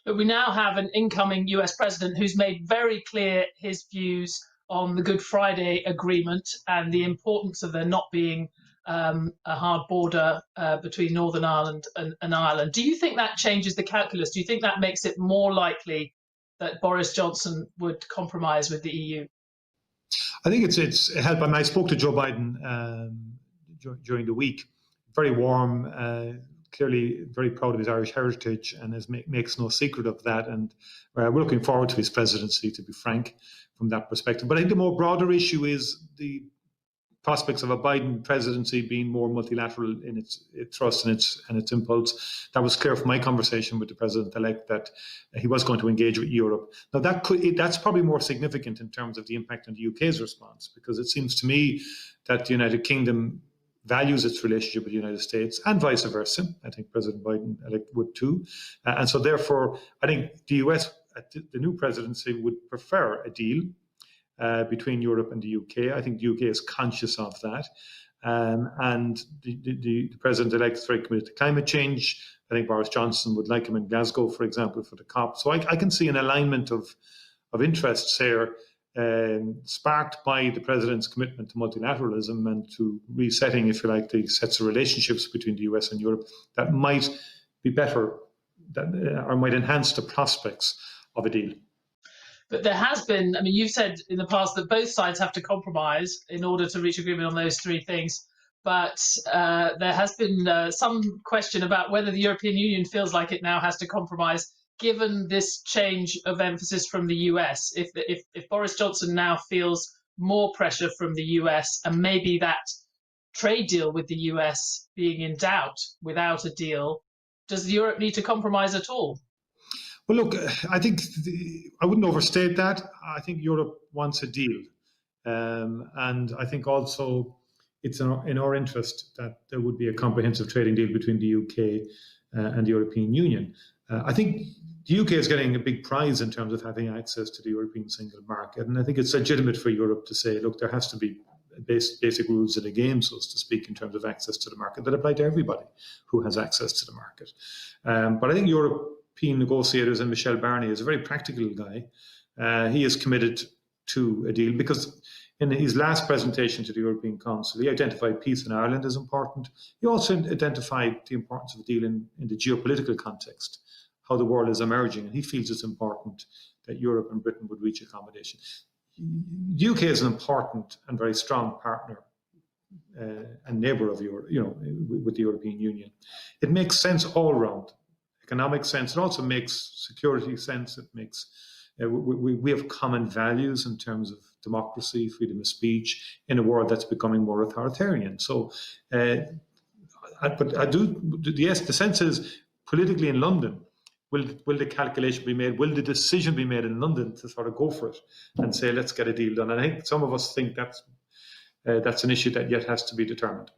But we now have an incoming US president who's made very clear his views on the Good Friday Agreement and the importance of there not being a hard border between Northern Ireland and Ireland. Do you think that changes the calculus? Do you think that makes it more likely that Boris Johnson would compromise with the EU?
I think it's helped. I spoke to Joe Biden during the week. Very warm, clearly very proud of his Irish heritage, and makes no secret of that. And we're looking forward to his presidency, to be frank, from that perspective. But I think the more broader issue is the prospects of a Biden presidency being more multilateral in its thrust and its impulse. That was clear from my conversation with the president-elect that he was going to engage with Europe. Now that's probably more significant in terms of the impact on the UK's response, because it seems to me that the United Kingdom values its relationship with the United States and vice versa. I think President Biden-elect would too. And so therefore, I think the US, the new presidency, would prefer a deal between Europe and the UK. I think the UK is conscious of that. And the president-elect is very committed to climate change. I think Boris Johnson would like him in Glasgow, for example, for the COP. So I can see an alignment of interests here, sparked by the president's commitment to multilateralism and to resetting, if you like, the sets of relationships between the US and Europe that might be better, or might enhance the prospects of a deal.
But there has been, you've said in the past that both sides have to compromise in order to reach agreement on those 3 things. but there has been some question about whether the European Union feels like it now has to compromise, given this change of emphasis from the US. If Boris Johnson now feels more pressure from the US, and maybe that trade deal with the US being in doubt without a deal, does Europe need to compromise at all?
Well, look, I think I wouldn't overstate that. I think Europe wants a deal. And I think also it's in our interest that there would be a comprehensive trading deal between the UK and the European Union. I think the UK is getting a big prize in terms of having access to the European single market. And I think it's legitimate for Europe to say, look, there has to be basic rules of the game, so to speak, in terms of access to the market that apply to everybody who has access to the market. But I think European negotiators, and Michel Barnier is a very practical guy. He is committed to a deal because in his last presentation to the European Council, he identified peace in Ireland as important. He also identified the importance of a deal in the geopolitical context, how the world is emerging, and he feels it's important that Europe and Britain would reach accommodation. The UK is an important and very strong partner and neighbour of Europe, with the European Union. It makes sense all round, economic sense. It also makes security sense. It makes we have common values in terms of democracy, freedom of speech, in a world that's becoming more authoritarian. So, yes, the sense is politically in London, will the calculation be made? Will the decision be made in London to sort of go for it and say, let's get a deal done? And I think some of us think that's an issue that yet has to be determined.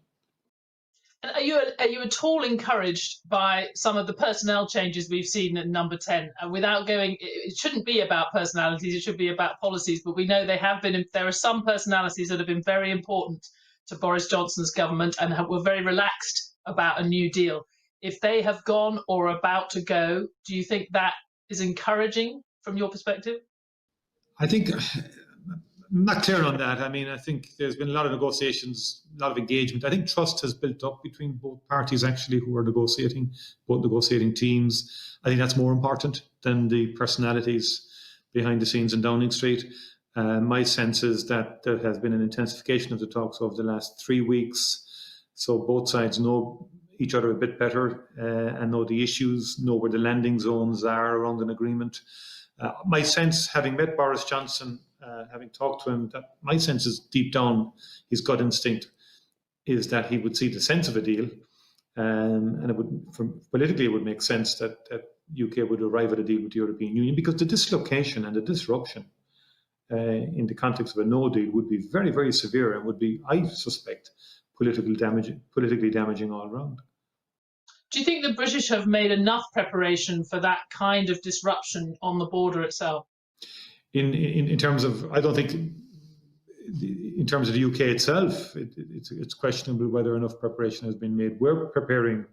And are you at all encouraged by some of the personnel changes we've seen at number 10? Without going, it shouldn't be about personalities, it should be about policies, but we know there are some personalities that have been very important to Boris Johnson's government and were very relaxed about a new deal. If they have gone or are about to go, do you think that is encouraging from your perspective?
I think I'm not clear on that. I mean, I think there's been a lot of negotiations, a lot of engagement. I think trust has built up between both parties, actually, who are negotiating, both negotiating teams. I think that's more important than the personalities behind the scenes in Downing Street. My sense is that there has been an intensification of the talks over the last 3 weeks. So both sides know each other a bit better and know the issues, know where the landing zones are around an agreement. My sense, having met Boris Johnson, having talked to him, that my sense is deep down, his gut instinct is that he would see the sense of a deal, and it would, politically, it would make sense that UK would arrive at a deal with the European Union, because the dislocation and the disruption in the context of a no deal would be very, very severe and would be, I suspect, politically damaging all around.
Do you think the British have made enough preparation for that kind of disruption on the border itself?
In terms of, I don't think, in terms of the UK itself, it's questionable whether enough preparation has been made. We're preparing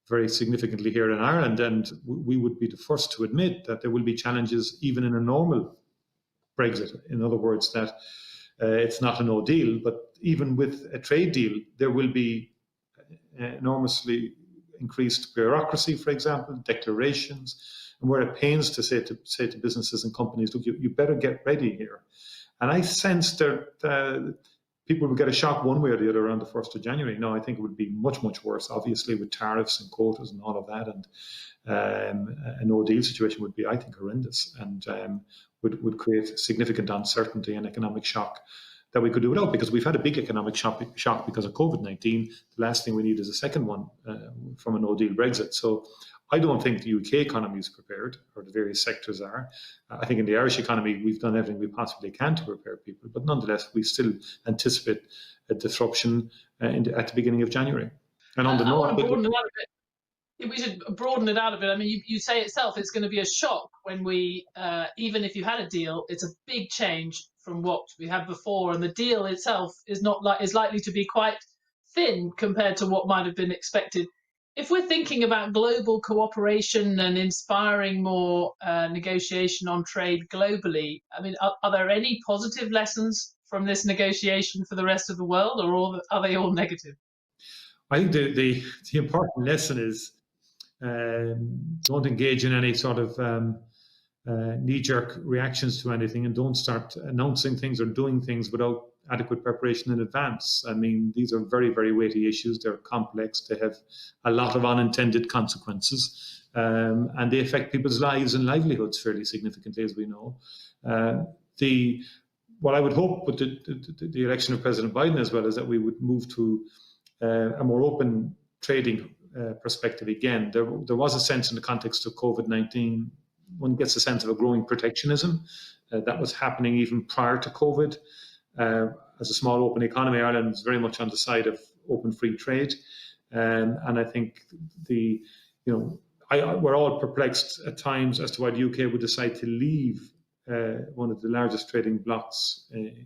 very significantly here in Ireland, and we would be the first to admit that there will be challenges even in a normal Brexit. In other words, that it's not a no deal, but even with a trade deal, there will be enormously increased bureaucracy, for example, declarations. And we're at pains to say to businesses and companies, look, you better get ready here. And I sense that people will get a shock one way or the other around the 1st of January. No, I think it would be much, much worse, obviously, with tariffs and quotas and all of that. And a no-deal situation would be, I think, horrendous and would create significant uncertainty and economic shock that we could do without, because we've had a big economic shock because of COVID-19. The last thing we need is a second one from a no-deal Brexit. So I don't think the UK economy is prepared, or the various sectors are. I think in the Irish economy, we've done everything we possibly can to prepare people, but nonetheless, we still anticipate a disruption at the beginning of January. And on the north,
we should broaden it out a bit. I mean, you say itself, it's going to be a shock when we, even if you had a deal, it's a big change from what we had before, and the deal itself is likely to be quite thin compared to what might have been expected. If we're thinking about global cooperation and inspiring more negotiation on trade globally, I mean, are there any positive lessons from this negotiation for the rest of the world, or are they all negative?
I think the important lesson is don't engage in any sort of knee-jerk reactions to anything and don't start announcing things or doing things without adequate preparation in advance. I mean, these are very, very weighty issues. They're complex. They have a lot of unintended consequences, and they affect people's lives and livelihoods fairly significantly, as we know. What I would hope with the election of President Biden as well is that we would move to a more open trading perspective again. There was a sense in the context of COVID-19, one gets a sense of a growing protectionism that was happening even prior to COVID. As a small open economy, Ireland is very much on the side of open free trade, and I think we're all perplexed at times as to why the UK would decide to leave one of the largest trading blocs in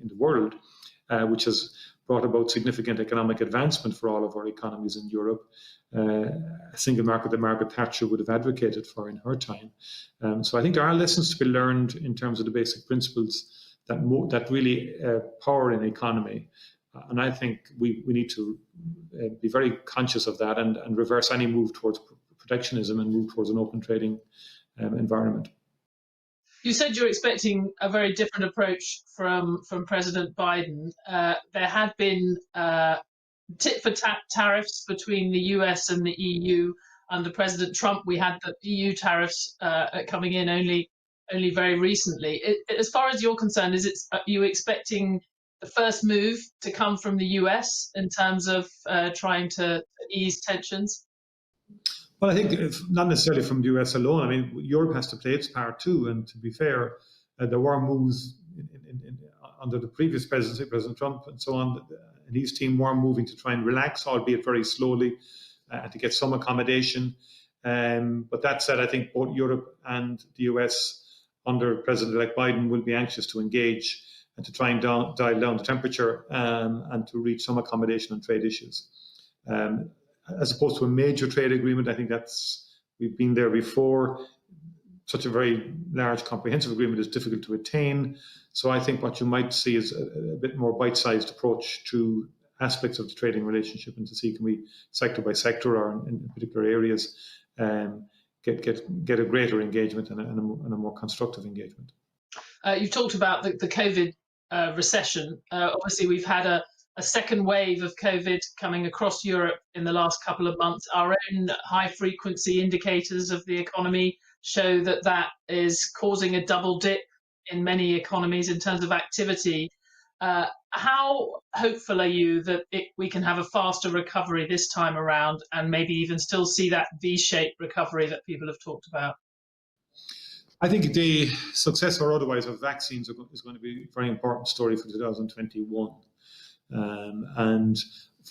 the world, which has brought about significant economic advancement for all of our economies in Europe. A single market that Margaret Thatcher would have advocated for in her time. So I think there are lessons to be learned in terms of the basic principles that really power an economy. And I think we need to be very conscious of that and reverse any move towards protectionism and move towards an open trading environment.
You said you're expecting a very different approach from President Biden. There had been tit-for-tat tariffs between the US and the EU. Under President Trump, we had the EU tariffs coming in only very recently. As far as you're concerned, are you expecting the first move to come from the US in terms of trying to ease tensions?
Well, I think not necessarily from the US alone. I mean, Europe has to play its part too. And to be fair, there were moves under the previous presidency, President Trump and so on, and his team were moving to try and relax, albeit very slowly, to get some accommodation. But that said, I think both Europe and the US under President-elect Biden will be anxious to engage and to try and dial down the temperature and to reach some accommodation on trade issues. As opposed to a major trade agreement, I think we've been there before. Such a very large, comprehensive agreement is difficult to attain. So I think what you might see is a bit more bite-sized approach to aspects of the trading relationship and to see can we, sector by sector or in particular areas, get a greater engagement and a more constructive engagement.
You talked about the COVID recession. Obviously, we've had a second wave of COVID coming across Europe in the last couple of months. Our own high-frequency indicators of the economy show that is causing a double dip in many economies in terms of activity. How hopeful are you that we can have a faster recovery this time around and maybe even still see that V-shaped recovery that people have talked about?
I think the success or otherwise of vaccines is going to be a very important story for 2021. And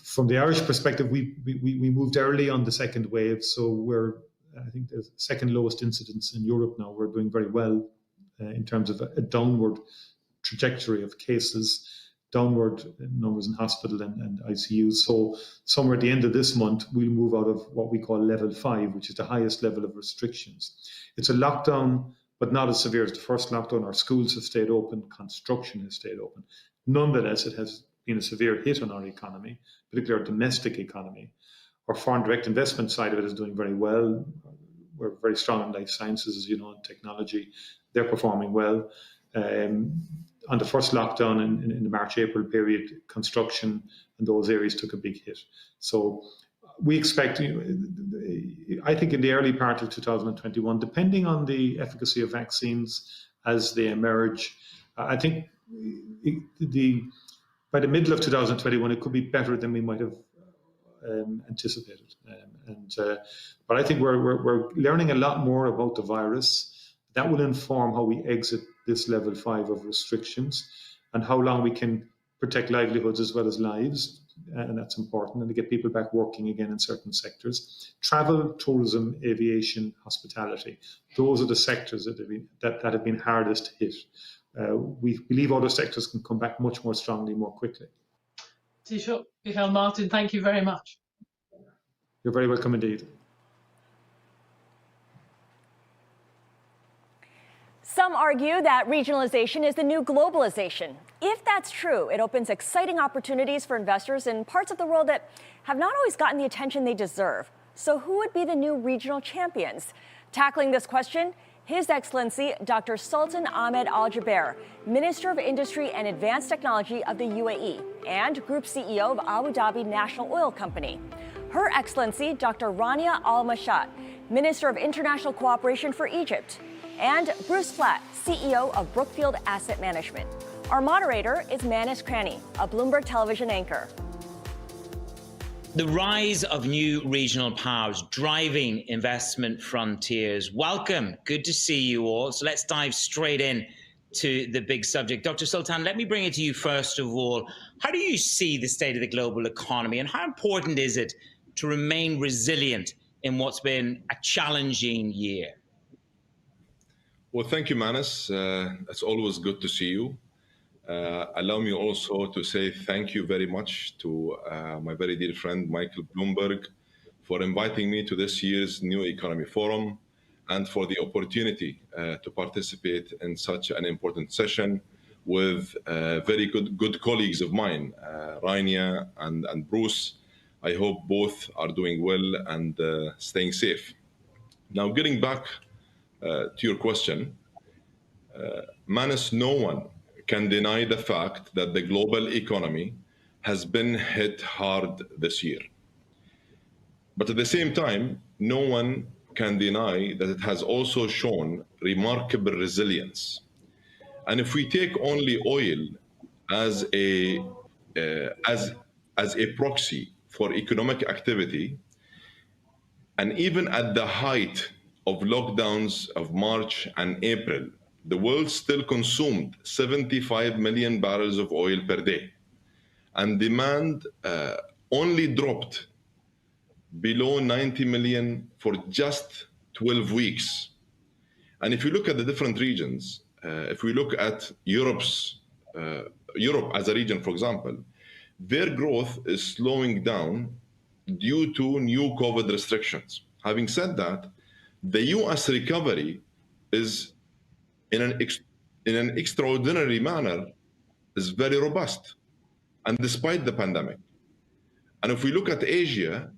from the Irish perspective, we moved early on the second wave, so we're, I think, the second lowest incidence in Europe now. We're doing very well in terms of a downward trajectory of cases, downward numbers in hospital and ICU. So somewhere at the end of this month, we'll move out of what we call level 5, which is the highest level of restrictions. It's a lockdown, but not as severe as the first lockdown. Our schools have stayed open, construction has stayed open. Nonetheless, it has been a severe hit on our economy, particularly our domestic economy. Our foreign direct investment side of it is doing very well. We're very strong in life sciences, as you know, and technology. They're performing well. On the first lockdown in the March-April period, construction and those areas took a big hit. So we expect, I think in the early part of 2021, depending on the efficacy of vaccines as they emerge, I think by the middle of 2021, it could be better than we might have anticipated. But I think we're learning a lot more about the virus. That will inform how we exit this level 5 of restrictions and how long we can protect livelihoods as well as lives. And that's important, and to get people back working again in certain sectors. Travel, tourism, aviation, hospitality. Those are the sectors that have been hardest hit. We believe other sectors can come back much more strongly, more quickly.
Taoiseach Michael Martin, thank you very much.
You're very welcome indeed.
Some argue that regionalization is the new globalization. If that's true, it opens exciting opportunities for investors in parts of the world that have not always gotten the attention they deserve. So who would be the new regional champions? Tackling this question His Excellency Dr. Sultan Ahmed Al-Jaber, Minister of Industry and Advanced Technology of the UAE and Group CEO of Abu Dhabi National Oil Company. Her Excellency Dr. Rania Al-Mashat, Minister of International Cooperation for Egypt, and Bruce Flatt, CEO of Brookfield Asset Management. Our moderator is Manis Cranny, a Bloomberg television anchor.
The rise of new regional powers driving investment frontiers. Welcome. Good to see you all. So let's dive straight in to the big subject. Dr. Sultan, let me bring it to you first of all. How do you see the state of the global economy, and how important is it to remain resilient in what's been a challenging year?
Well, thank you, Manis. It's always good to see you. Allow me also to say thank you very much to my very dear friend, Michael Bloomberg, for inviting me to this year's New Economy Forum and for the opportunity to participate in such an important session with very good colleagues of mine, Rania and Bruce. I hope both are doing well and staying safe. Now, getting back to your question, Manis, no one can deny the fact that the global economy has been hit hard this year. But at the same time, no one can deny that it has also shown remarkable resilience. And if we take only oil as a proxy for economic activity, and even at the height of lockdowns of March and April, the world still consumed 75 million barrels of oil per day. And demand only dropped below 90 million for just 12 weeks. And if you look at the different regions, if we look at Europe as a region, for example, their growth is slowing down due to new COVID restrictions. Having said that, the US recovery is in an extraordinary manner is very robust, and despite the pandemic. And if we look at Asia,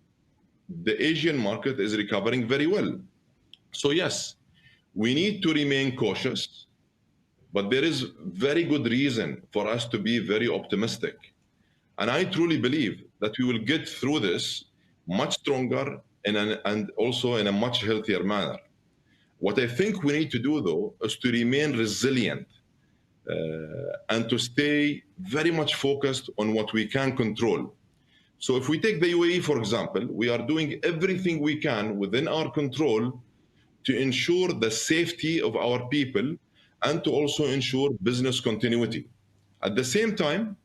the Asian market is recovering very well. So yes, we need to remain cautious, but there is very good reason for us to be very optimistic. And I truly believe that we will get through this much stronger and also in a much healthier manner. What I think we need to do, though, is to remain resilient and to stay very much focused on what we can control. So if we take the UAE, for example, we are doing everything we can within our control to ensure the safety of our people and to also ensure business continuity. At the same time,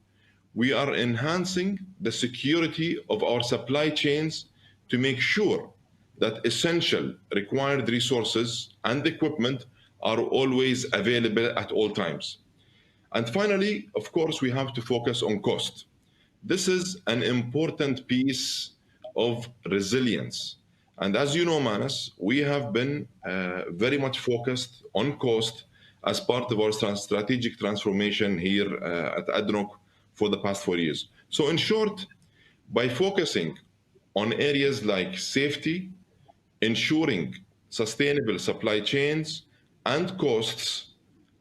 we are enhancing the security of our supply chains to make sure that essential required resources and equipment are always available at all times. And finally, of course, we have to focus on cost. This is an important piece of resilience. And as you know, Manis, we have been very much focused on cost as part of our strategic transformation here at ADNOC for the past 4 years. So in short, by focusing on areas like safety, ensuring sustainable supply chains and costs,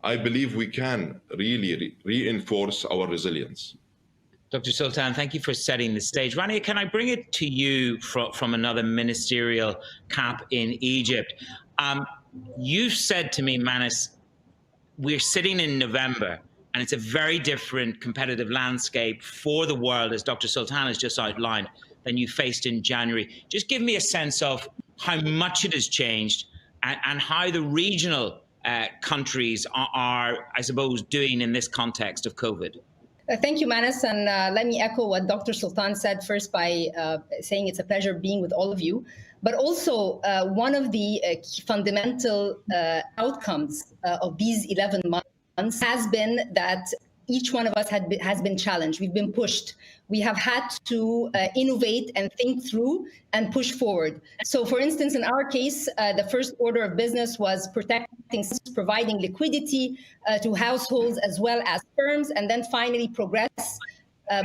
I believe we can really reinforce our resilience.
Dr. Sultan, thank you for setting the stage. Rania, can I bring it to you from another ministerial cap in Egypt? You've said to me, Manis, we're sitting in November, and it's a very different competitive landscape for the world, as Dr. Sultan has just outlined, than you faced in January. Just give me a sense of how much it has changed and how the regional countries are, I suppose, doing in this context of COVID.
Thank you, Manis. And let me echo what Dr. Sultan said first by saying it's a pleasure being with all of you. But also, one of the fundamental outcomes of these 11 months has been that each one of us has been challenged. We've been pushed. We have had to innovate and think through and push forward. So, for instance, in our case, the first order of business was providing liquidity to households as well as firms, and then finally progress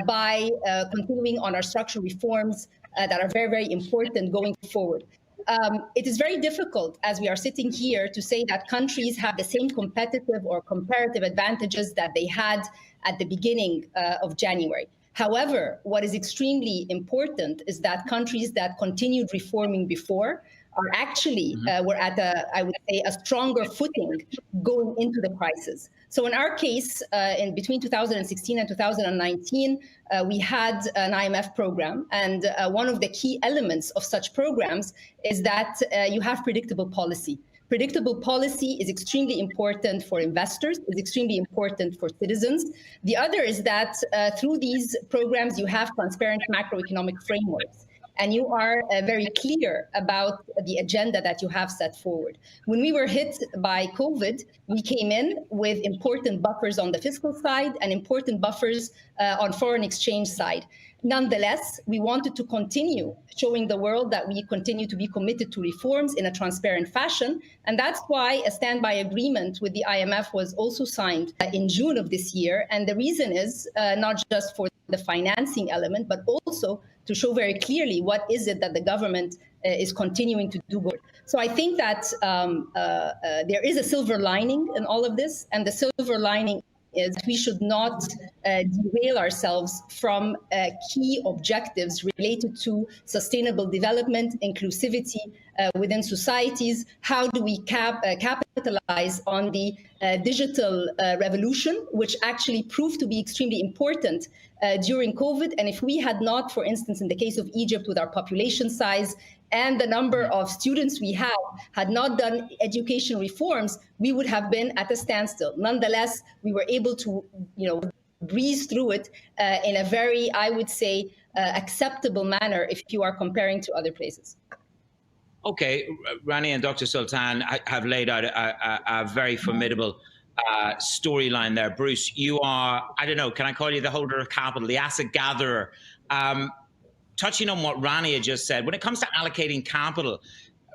by continuing on our structural reforms that are very, very important going forward. it is very difficult, as we are sitting here, to say that countries have the same competitive or comparative advantages that they had at the beginning of January. However, what is extremely important is that countries that continued reforming before are actually were at I would say, a stronger footing going into the crisis. So in our case, in between 2016 and 2019, we had an IMF program. And one of the key elements of such programs is that you have predictable policy. Predictable policy is extremely important for investors, is extremely important for citizens. The other is that through these programs, you have transparent macroeconomic frameworks. And you are very clear about the agenda that you have set forward. When we were hit by COVID, we came in with important buffers on the fiscal side and important buffers on foreign exchange side. Nonetheless, we wanted to continue showing the world that we continue to be committed to reforms in a transparent fashion. And that's why a standby agreement with the IMF was also signed in June of this year. And the reason is not just for the financing element, but also to show very clearly what is it that the government is continuing to do good. So I think that there is a silver lining in all of this, and the silver lining is we should not derail ourselves from key objectives related to sustainable development, inclusivity within societies. How do we capitalize on the digital revolution, which actually proved to be extremely important during COVID? And if we had not, for instance, in the case of Egypt, with our population size and the number of students we had not done education reforms, we would have been at a standstill. Nonetheless, we were able to, breeze through it in a very, I would say, acceptable manner if you are comparing to other places.
Okay, Rania and Dr. Sultan have laid out a very formidable storyline there. Bruce, you are, I don't know, can I call you the holder of capital, the asset gatherer? Touching on what Rania just said, when it comes to allocating capital,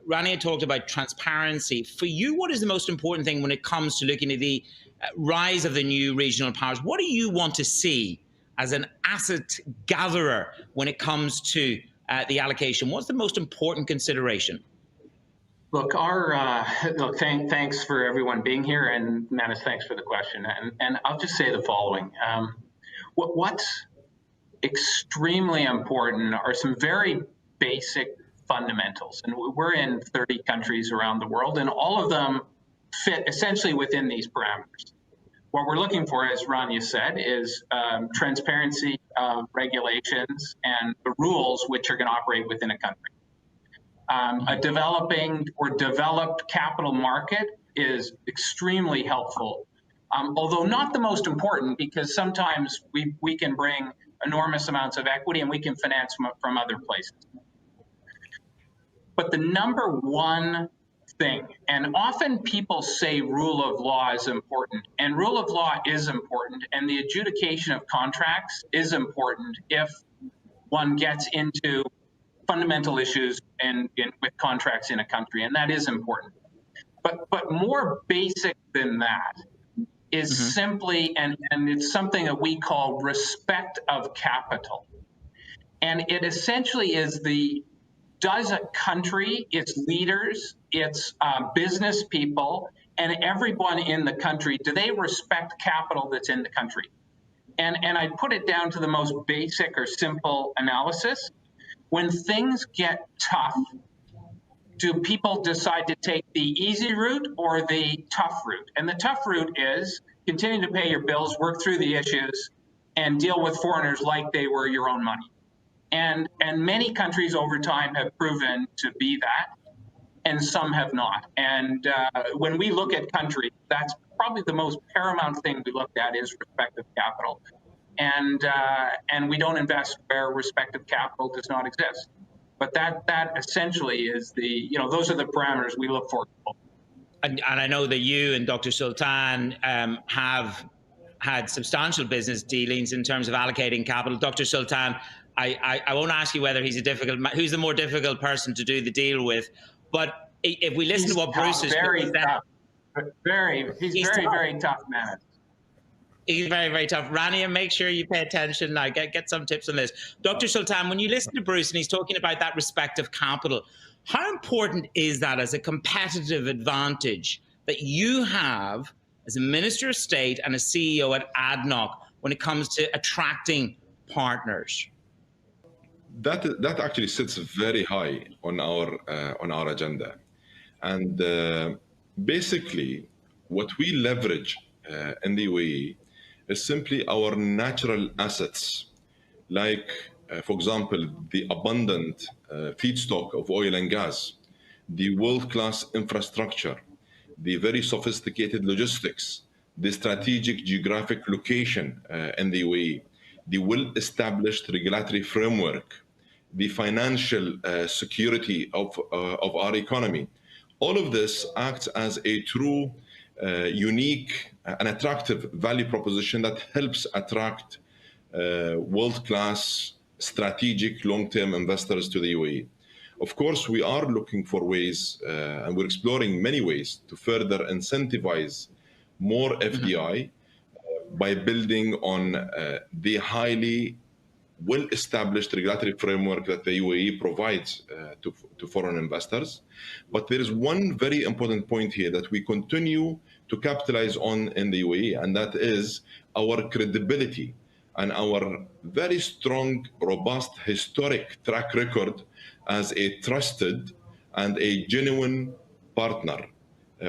Rania talked about transparency. For you, what is the most important thing when it comes to looking at the rise of the new regional powers? What do you want to see as an asset gatherer when it comes to the allocation? What's the most important consideration?
Look, thanks for everyone being here, and Manis, thanks for the question. And I'll just say the following: what's extremely important are some very basic fundamentals, and we're in 30 countries around the world, and all of them fit essentially within these parameters. What we're looking for, as Rania said, is transparency of regulations and the rules which are going to operate within a country. A developing or developed capital market is extremely helpful, although not the most important, because sometimes we can bring enormous amounts of equity and we can finance from other places. But the number one thing, and often people say rule of law is important, and rule of law is important, and the adjudication of contracts is important if one gets into fundamental issues with contracts in a country, and that is important. But more basic than that is simply, and it's something that we call respect of capital. And it essentially is does a country, its leaders, its business people, and everyone in the country, do they respect capital that's in the country? And I put it down to the most basic or simple analysis. When things get tough, do people decide to take the easy route or the tough route? And the tough route is continue to pay your bills, work through the issues, and deal with foreigners like they were your own money. And many countries over time have proven to be that, and some have not. And when we look at countries, that's probably the most paramount thing we look at is respect of capital. And we don't invest where respective capital does not exist. But that essentially is those are the parameters we look for.
And I know that you and Dr. Sultan have had substantial business dealings in terms of allocating capital. Dr. Sultan, I won't ask you whether who's the more difficult person to do the deal with, but if we listen to what Bruce is
very tough. He's very tough, man.
He's very, very tough. Rania, make sure you pay attention. Now, get some tips on this. Dr. Sultan, when you listen to Bruce and he's talking about that respect of capital, How important is that as a competitive advantage that you have as a Minister of State and a CEO at ADNOC when it comes to attracting partners?
That actually sits very high on our agenda, and basically, what we leverage in the UAE is simply our natural assets, like, for example, the abundant feedstock of oil and gas, the world-class infrastructure, the very sophisticated logistics, the strategic geographic location in the UAE, the well-established regulatory framework, the financial security of our economy. All of this acts as a true, unique and attractive value proposition that helps attract world-class, strategic, long-term investors to the UAE. Of course, we are looking for ways, and we're exploring many ways to further incentivize more FDI by building on the highly well-established regulatory framework that the UAE provides to foreign investors. But there is one very important point here that we continue to capitalize on in the UAE, and that is our credibility and our very strong, robust, historic track record as a trusted and a genuine partner.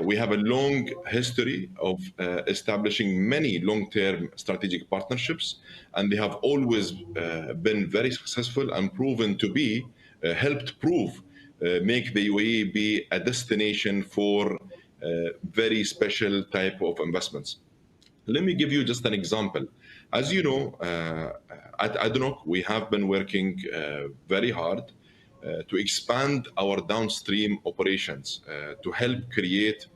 We have a long history of establishing many long-term strategic partnerships, and they have always been very successful and proven to be, helped prove, make the UAE be a destination for very special type of investments. Let me give you just an example. As you know, at ADNOC, we have been working very hard to expand our downstream operations to help create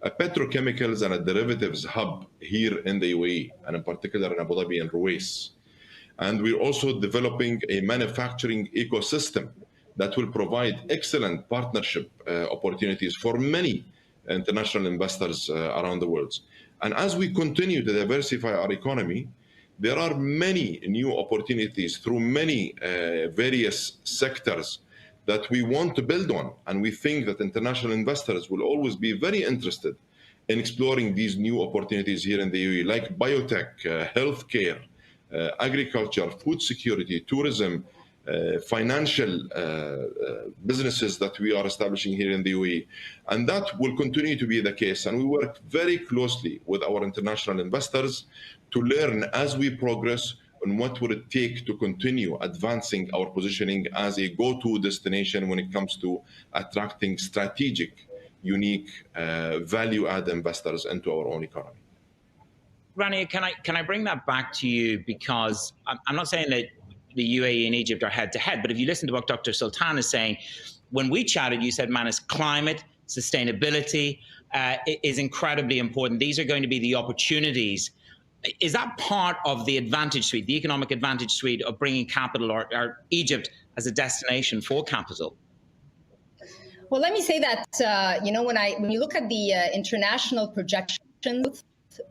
a petrochemicals and a derivatives hub here in the UAE, and in particular in Abu Dhabi and Ruwais. And we're also developing a manufacturing ecosystem that will provide excellent partnership opportunities for many international investors around the world. And as we continue to diversify our economy, there are many new opportunities through many various sectors that we want to build on. And we think that international investors will always be very interested in exploring these new opportunities here in the UAE, like biotech, healthcare, agriculture, food security, tourism, financial businesses that we are establishing here in the UAE. And that will continue to be the case. And we work very closely with our international investors to learn as we progress on what would it take to continue advancing our positioning as a go-to destination when it comes to attracting strategic, unique, value-add investors into our own economy.
Rania, can I bring that back to you? Because I'm not saying that the UAE and Egypt are head-to-head, but if you listen to what Dr. Sultan is saying, when we chatted, you said, Manus, climate, sustainability is incredibly important. These are going to be the opportunities. Is that part of the advantage suite, the economic advantage suite of bringing capital or Egypt as a destination for capital?
Well, let me say that, when you look at the international projections,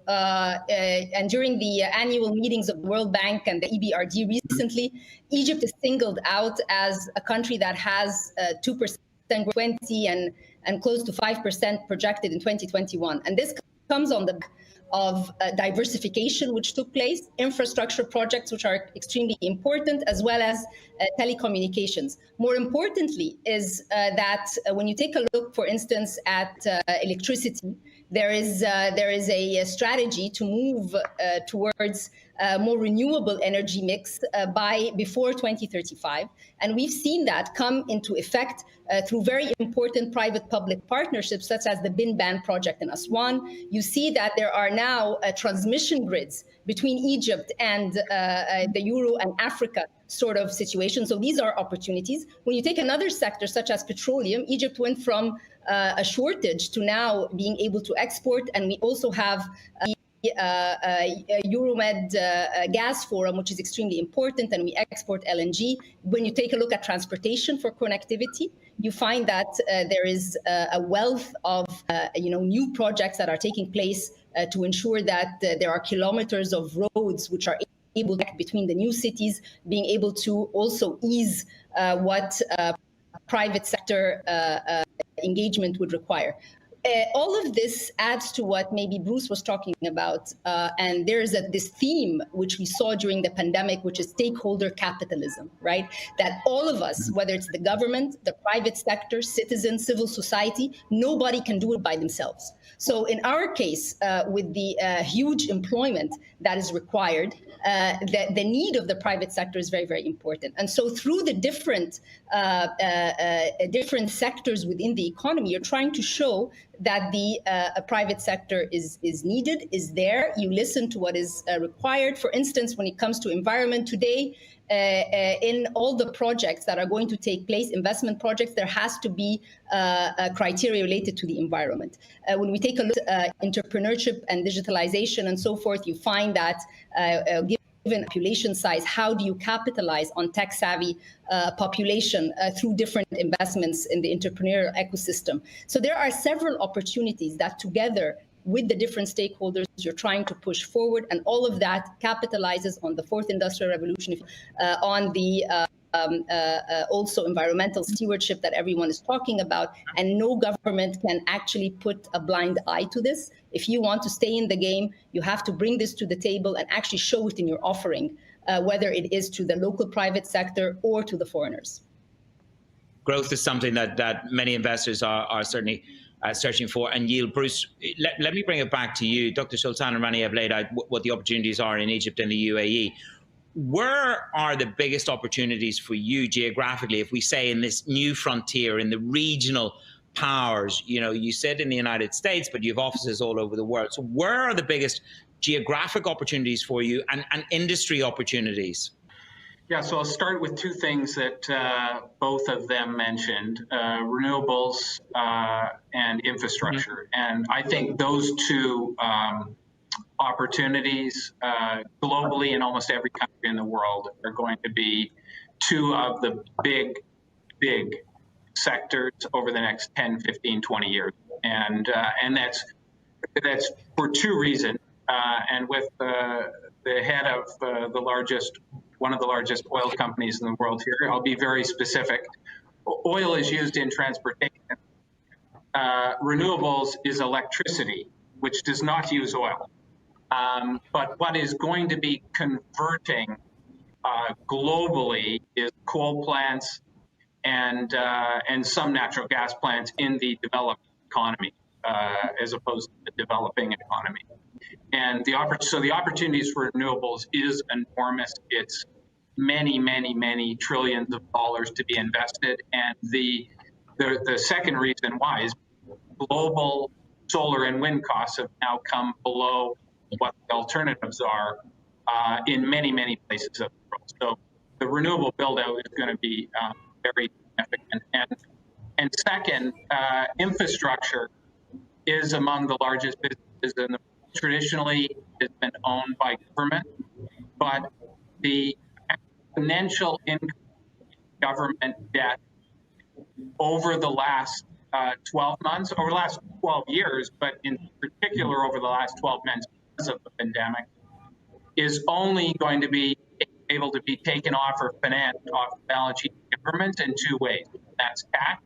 and during the annual meetings of the World Bank and the EBRD recently, Egypt is singled out as a country that has 2% 20 and close to 5% projected in 2021. And this comes on the back of diversification, which took place, infrastructure projects, which are extremely important, as well as telecommunications. More importantly is that when you take a look, for instance, at electricity, there is a strategy to move towards more renewable energy mix before 2035. And we've seen that come into effect through very important private-public partnerships, such as the Bin Ban project in Aswan. You see that there are now transmission grids between Egypt and the Euro and Africa sort of situation. So these are opportunities. When you take another sector, such as petroleum, Egypt went from a shortage to now being able to export. And we also have Euromed gas forum, which is extremely important, and we export LNG. When you take a look at transportation for connectivity, you find that there is a wealth of new projects that are taking place to ensure that there are kilometers of roads which are able to connect between the new cities, being able to also ease what private sector engagement would require. All of this adds to what maybe Bruce was talking about. And there's this theme which we saw during the pandemic, which is stakeholder capitalism, right? That all of us, whether it's the government, the private sector, citizens, civil society, nobody can do it by themselves. So in our case, with the huge employment that is required, the need of the private sector is very, very important. And so through the different sectors within the economy, you're trying to show that the private sector is needed, is there. You listen to what is required. For instance, when it comes to environment today, in all the projects that are going to take place, investment projects, there has to be a criteria related to the environment. When we take a look at entrepreneurship and digitalization and so forth, you find that given population size, how do you capitalize on tech-savvy population through different investments in the entrepreneurial ecosystem? So there are several opportunities that together with the different stakeholders you're trying to push forward, and all of that capitalizes on the fourth industrial revolution, on the also environmental stewardship that everyone is talking about, and no government can actually put a blind eye to this. If you want to stay in the game, you have to bring this to the table and actually show it in your offering, whether it is to the local private sector or to the foreigners.
Growth is something that many investors are certainly searching for, and yield. Bruce, let me bring it back to you. Dr. Sultan and Rania have laid out what the opportunities are in Egypt and the UAE. Where are the biggest opportunities for you geographically, if we say in this new frontier, in the regional powers? You know, you said in the United States, but you have offices all over the world. So where are the biggest geographic opportunities for you and industry opportunities?
Yeah, so I'll start with two things that both of them mentioned, renewables and infrastructure. And I think those two opportunities globally in almost every country in the world are going to be two of the big sectors over the next 10, 15, 20 years. And that's for two reasons. And with the head of one of the largest oil companies in the world here, I'll be very specific. Oil is used in transportation. Renewables is electricity, which does not use oil. But what is going to be converting globally is coal plants and some natural gas plants in the developed economy, as opposed to the developing economy. And so the opportunities for renewables is enormous. It's many, many, many trillions of dollars to be invested. And the second reason why is global solar and wind costs have now come below what the alternatives are in many, many places of the world. So the renewable build out is going to be very significant. And second, infrastructure is among the largest businesses in the world. Traditionally, it's been owned by government, but the exponential increase in government debt over the last 12 months, over the last 12 years, but in particular over the last 12 months because of the pandemic, is only going to be able to be taken off or financed off the balance sheet of government in two ways. That's tax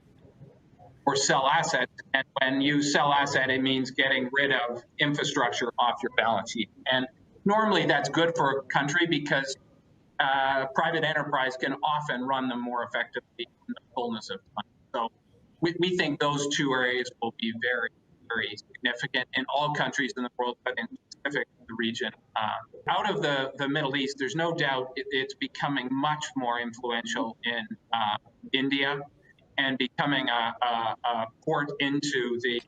or sell assets. And when you sell asset, it means getting rid of infrastructure off your balance sheet. And normally that's good for a country because private enterprise can often run them more effectively in the fullness of time. So we think those two areas will be very, very significant in all countries in the world, but in specific the region. Out of the Middle East, there's no doubt it's becoming much more influential in India, and becoming a port into the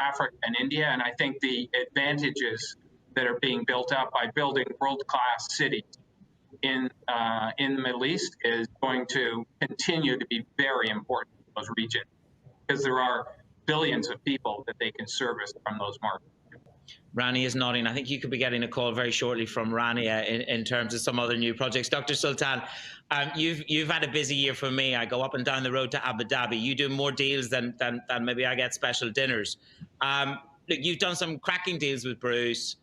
Africa and India. And I think the advantages that are being built up by building world-class cities in the Middle East is going to continue to be very important in those regions, because there are billions of people that they can service from those markets.
Rania is nodding. I think you could be getting a call very shortly from Rania in terms of some other new projects. Dr. Sultan, you've had a busy year for me. I go up and down the road to Abu Dhabi. You do more deals than maybe I get special dinners. Look, you've done some cracking deals with Bruce.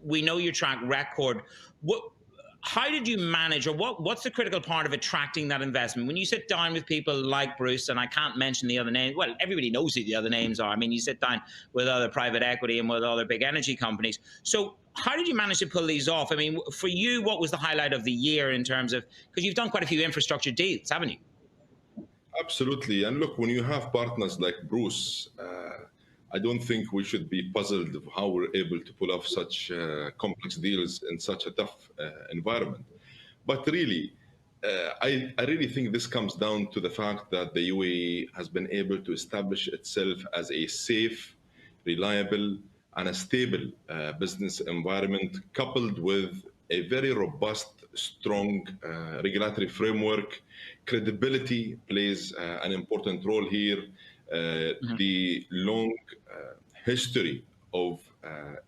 We know your track record. how did you manage, or what's the critical part of attracting that investment? When you sit down with people like Bruce, and I can't mention the other names, well, everybody knows who the other names are. I mean, you sit down with other private equity and with other big energy companies. So how did you manage to pull these off? I mean, for you, what was the highlight of the year in terms of, because you've done quite a few infrastructure deals, haven't you?
Absolutely. And look, when you have partners like Bruce, I don't think we should be puzzled of how we're able to pull off such complex deals in such a tough environment. But really, I really think this comes down to the fact that the UAE has been able to establish itself as a safe, reliable, and a stable business environment, coupled with a very robust, strong regulatory framework. Credibility plays an important role here. The long history of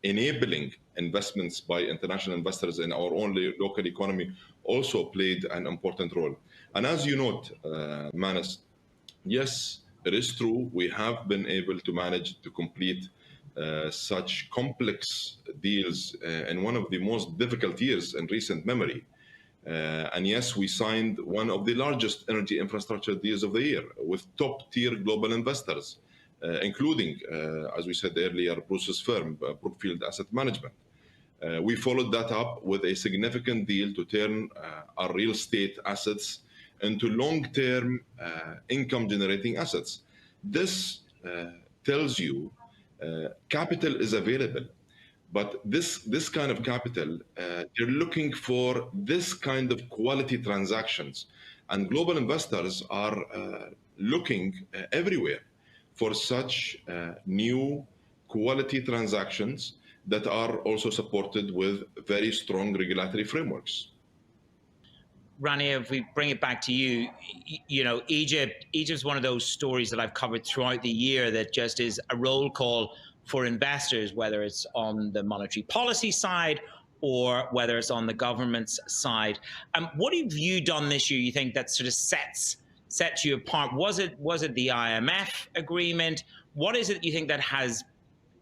enabling investments by international investors in our own local economy also played an important role. And as you note, Manas, yes, it is true, we have been able to manage to complete such complex deals in one of the most difficult years in recent memory. And yes, we signed one of the largest energy infrastructure deals of the year with top-tier global investors, including, as we said earlier, Bruce's firm, Brookfield Asset Management. We followed that up with a significant deal to turn our real estate assets into long-term income-generating assets. This tells you capital is available. But this kind of capital, they're looking for this kind of quality transactions. And global investors are looking everywhere for such new quality transactions that are also supported with very strong regulatory frameworks.
Rania, if we bring it back to you, you know, Egypt's one of those stories that I've covered throughout the year that just is a roll call for investors, whether it's on the monetary policy side or whether it's on the government's side. What have you done this year, you think, that sort of sets you apart? Was it the IMF agreement? What is it you think that has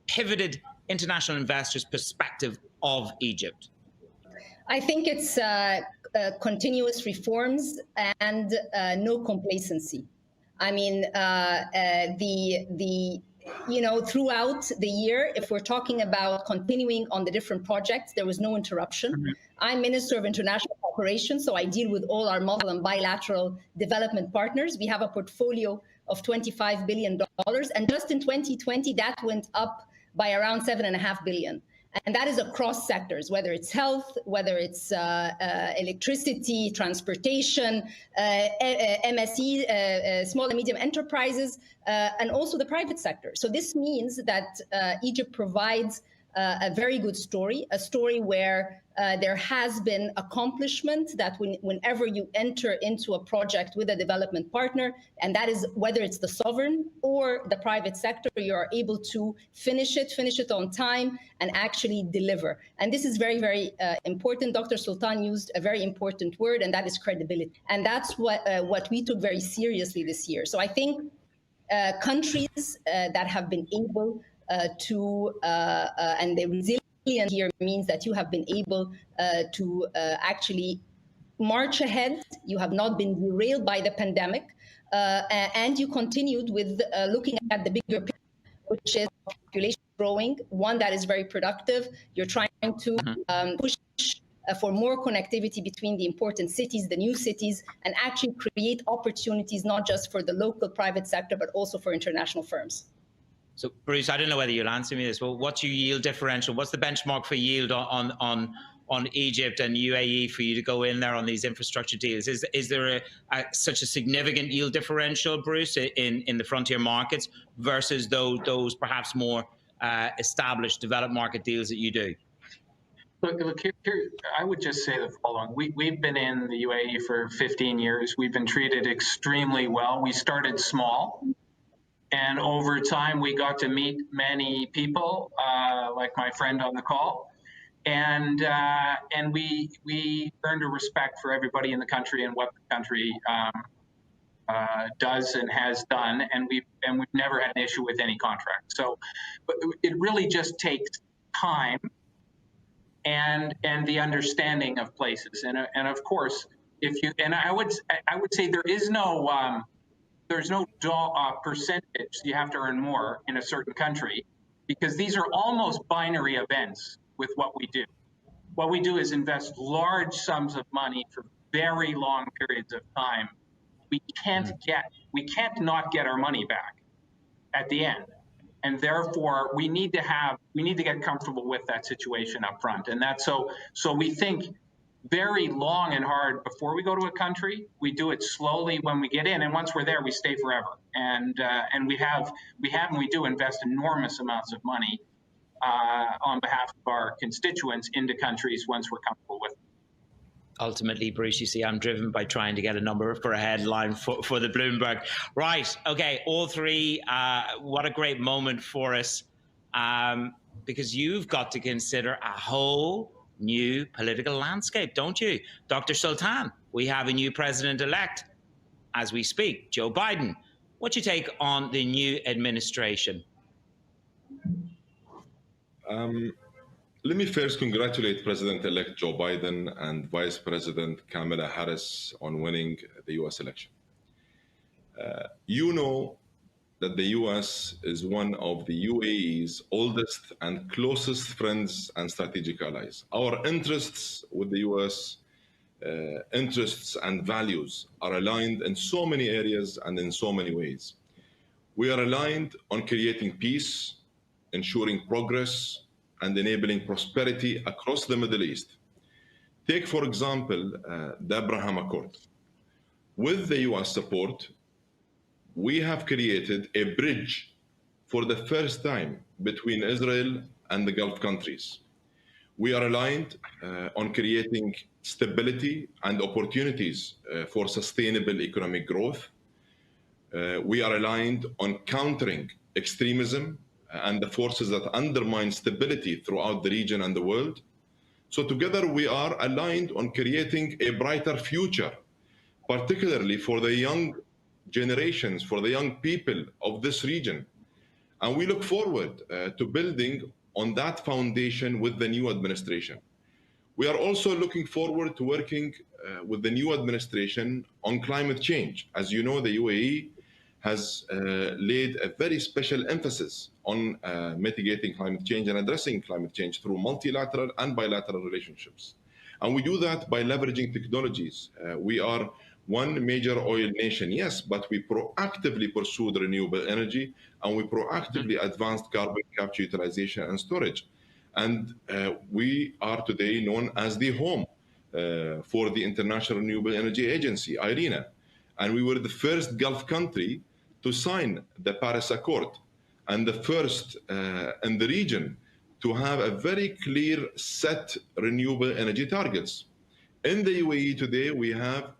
pivoted international investors' perspective of Egypt?
I think it's continuous reforms and no complacency. I mean, throughout the year, if we're talking about continuing on the different projects, there was no interruption. Mm-hmm. I'm Minister of International Cooperation, so I deal with all our multilateral and bilateral development partners. We have a portfolio of $25 billion, and just in 2020, that went up by around $7.5 billion. And that is across sectors, whether it's health, whether it's electricity, transportation, MSE, small and medium enterprises, and also the private sector. So this means that Egypt provides a very good story, a story where there has been accomplishment that whenever you enter into a project with a development partner, and that is whether it's the sovereign or the private sector, you are able to finish it on time and actually deliver. And this is very, very important. Dr. Sultan used a very important word, and that is credibility. And that's what we took very seriously this year. So I think countries that have been able and the resilience here means that you have been able to actually march ahead. You have not been derailed by the pandemic, and you continued with looking at the bigger picture, which is population growing, one that is very productive. You're trying to push for more connectivity between the important cities, the new cities, and actually create opportunities not just for the local private sector, but also for international firms.
So, Bruce, I don't know whether you'll answer me this, but what's your yield differential? What's the benchmark for yield on Egypt and UAE for you to go in there on these infrastructure deals? Is there such a significant yield differential, Bruce, in the frontier markets versus those perhaps more established developed market deals that you do?
Look here, I would just say the following. We've been in the UAE for 15 years. We've been treated extremely well. We started small. And over time, we got to meet many people, like my friend on the call, and we earned a respect for everybody in the country and what the country does and has done, and we've never had an issue with any contract. So, but it really just takes time and the understanding of places. And of course, if you, and I would say there is no there's no percentage you have to earn more in a certain country, because these are almost binary events with what we do. What we do is invest large sums of money for very long periods of time. We can't not get our money back at the end. And therefore we need to get comfortable with that situation up front. And that's so we think very long and hard before we go to a country. We do it slowly when we get in, and once we're there, we stay forever. And we do invest enormous amounts of money on behalf of our constituents into countries once we're comfortable with them.
Ultimately, Bruce, you see, I'm driven by trying to get a number for a headline for the Bloomberg. Right, okay, all three, what a great moment for us, because you've got to consider a whole new political landscape, don't you? Dr. Sultan, we have a new president-elect as we speak, Joe Biden. What's your take on the new administration?
Let me first congratulate President-elect Joe Biden and Vice President Kamala Harris on winning the U.S. election. You know that the U.S. is one of the UAE's oldest and closest friends and strategic allies. Our interests with the U.S., interests and values are aligned in so many areas and in so many ways. We are aligned on creating peace, ensuring progress, and enabling prosperity across the Middle East. Take, for example, the Abraham Accord. With the US support, we have created a bridge for the first time between Israel and the Gulf countries. We are aligned on creating stability and opportunities for sustainable economic growth. We are aligned on countering extremism and the forces that undermine stability throughout the region and the world. So together we are aligned on creating a brighter future, particularly for the young generations, for the young people of this region. And we look forward to building on that foundation with the new administration. We are also looking forward to working with the new administration on climate change. As you know, the UAE has laid a very special emphasis on mitigating climate change and addressing climate change through multilateral and bilateral relationships. And we do that by leveraging technologies. We are one major oil nation, yes, but we proactively pursued renewable energy, and we proactively advanced carbon capture, utilization, and storage. And we are today known as the home for the International Renewable Energy Agency, IRENA. And we were the first Gulf country to sign the Paris Accord, and the first in the region to have a very clear set renewable energy targets. In the UAE today, we have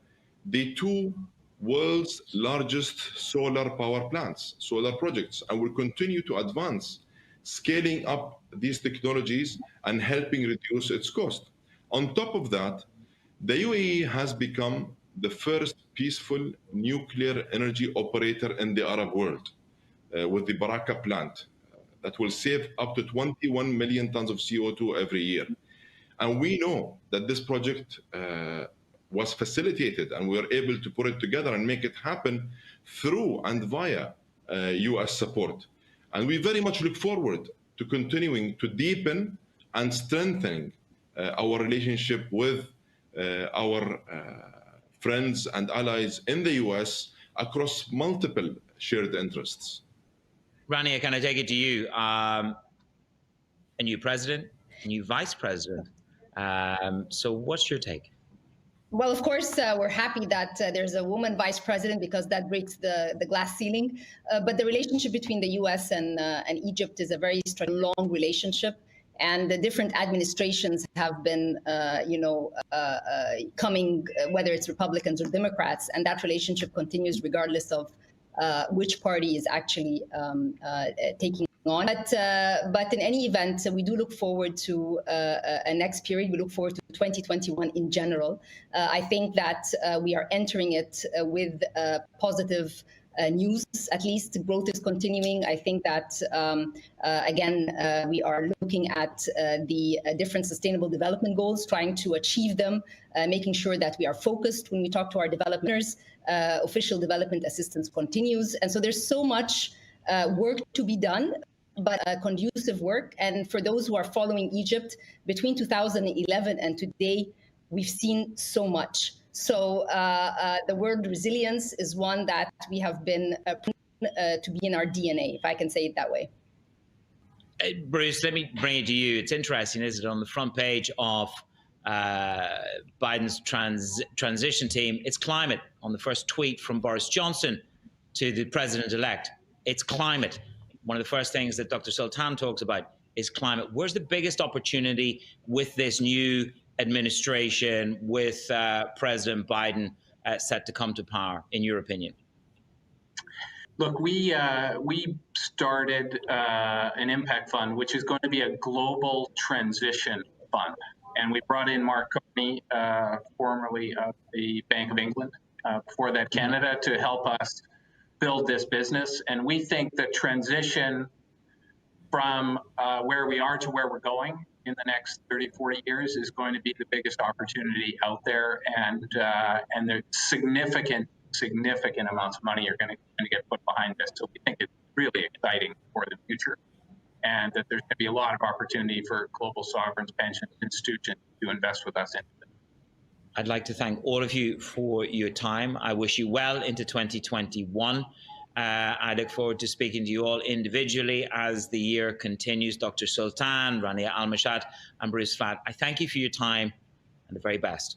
the two world's largest solar power plants, solar projects, and we'll continue to advance, scaling up these technologies and helping reduce its cost. On top of that, the UAE has become the first peaceful nuclear energy operator in the Arab world with the Baraka plant that will save up to 21 million tons of CO2 every year. And we know that this project was facilitated, and we were able to put it together and make it happen through and via US support. And we very much look forward to continuing to deepen and strengthening our relationship with our friends and allies in the US across multiple shared interests.
Rania, can I take it to you? A new president, a new vice president. So what's your take?
Well, of course, we're happy that there's a woman vice president, because that breaks the glass ceiling. But the relationship between the US and Egypt is a very long relationship. And the different administrations have been, coming, whether it's Republicans or Democrats, and that relationship continues regardless of which party is actually taking on. But in any event, we do look forward to a next period. We look forward to 2021 in general. I think that we are entering it with positive news. At least growth is continuing. I think that, again, we are looking at the different sustainable development goals, trying to achieve them, making sure that we are focused when we talk to our developers. Official development assistance continues. And so there's so much work to be done, but conducive work. And for those who are following Egypt, between 2011 and today, we've seen so much. So the word resilience is one that we have been to be in our DNA, if I can say it that way.
Bruce, let me bring it to you. It's interesting, isn't it? On the front page of Biden's transition team, it's climate. On the first tweet from Boris Johnson to the president-elect, it's climate. One of the first things that Dr. Sultan talks about is climate. Where's the biggest opportunity with this new administration, with President Biden set to come to power, in your opinion?
Look, we started an impact fund, which is going to be a global transition fund. And we brought in Mark Cohn, formerly of the Bank of England, before that Canada, to help us build this business. And we think the transition from where we are to where we're going in the next 30, 40 years is going to be the biggest opportunity out there. And there's significant amounts of money are going to get put behind this. So we think it's really exciting for the future, and that there's going to be a lot of opportunity for global sovereigns, pension institutions to invest with us in it.
I'd like to thank all of you for your time. I wish you well into 2021. I look forward to speaking to you all individually as the year continues. Dr. Sultan, Rania, Al-Mashat, and Bruce Flatt, I thank you for your time and the very best.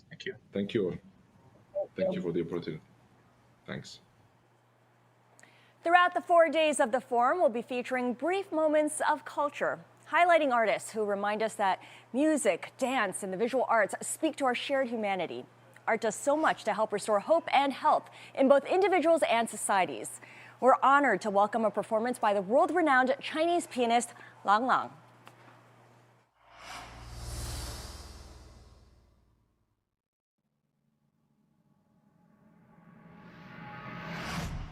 Thank you.
Thank you all. Thank you for the opportunity. Thanks.
Throughout the 4 days of the forum, we'll be featuring brief moments of culture, highlighting artists who remind us that music, dance, and the visual arts speak to our shared humanity. Art does so much to help restore hope and health in both individuals and societies. We're honored to welcome a performance by the world-renowned Chinese pianist Loong.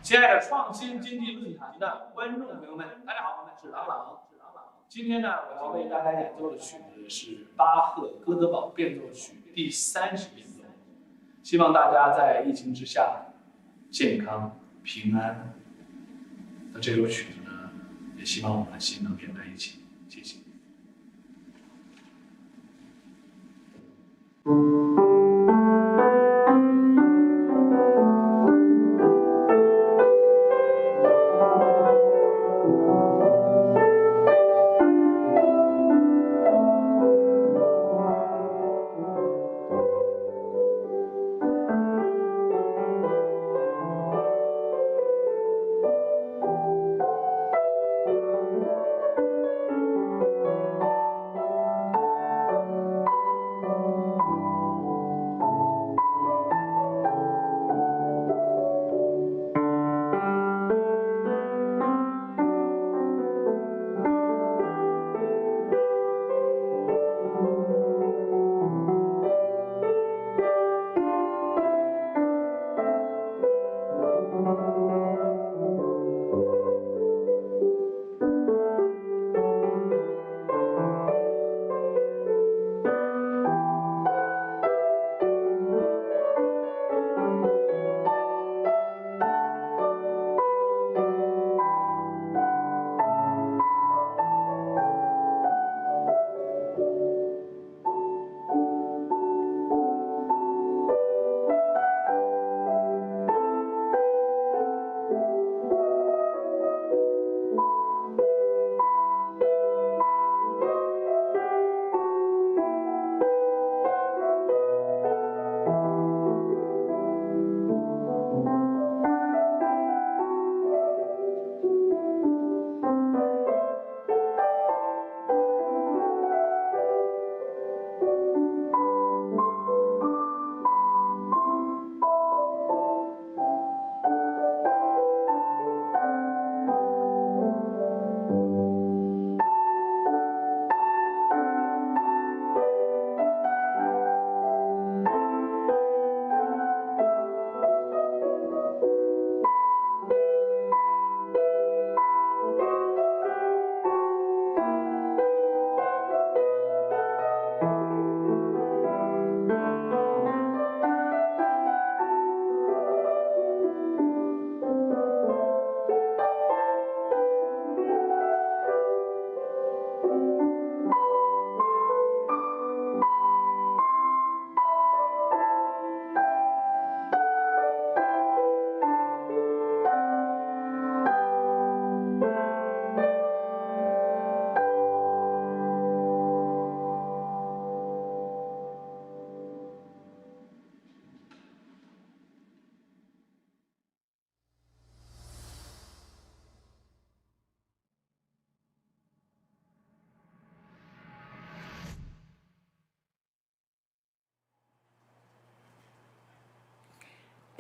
亲爱的创新经济论坛的观众朋友们，大家好，我是郎朗。今天呢，我要为大家演奏的曲子是巴赫《哥德堡变奏曲》第30变奏。希望大家在疫情之下健康平安。那这首曲子呢，也希望我们心能连在一起。谢谢。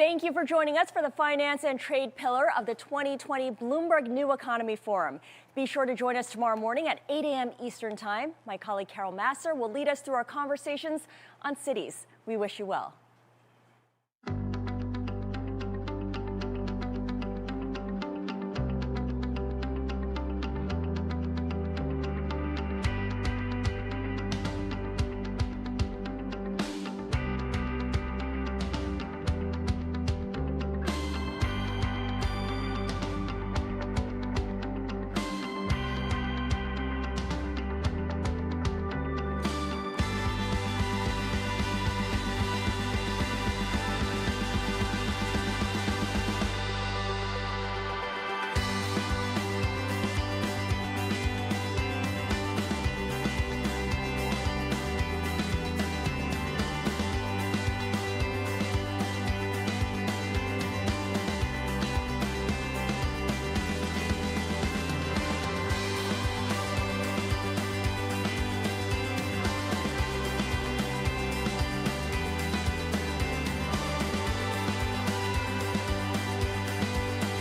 Thank you for joining us for the finance and trade pillar of the 2020 Bloomberg New Economy Forum. Be sure to join us tomorrow morning at 8 a.m. Eastern Time. My colleague Carol Masser will lead us through our conversations on cities. We wish you well.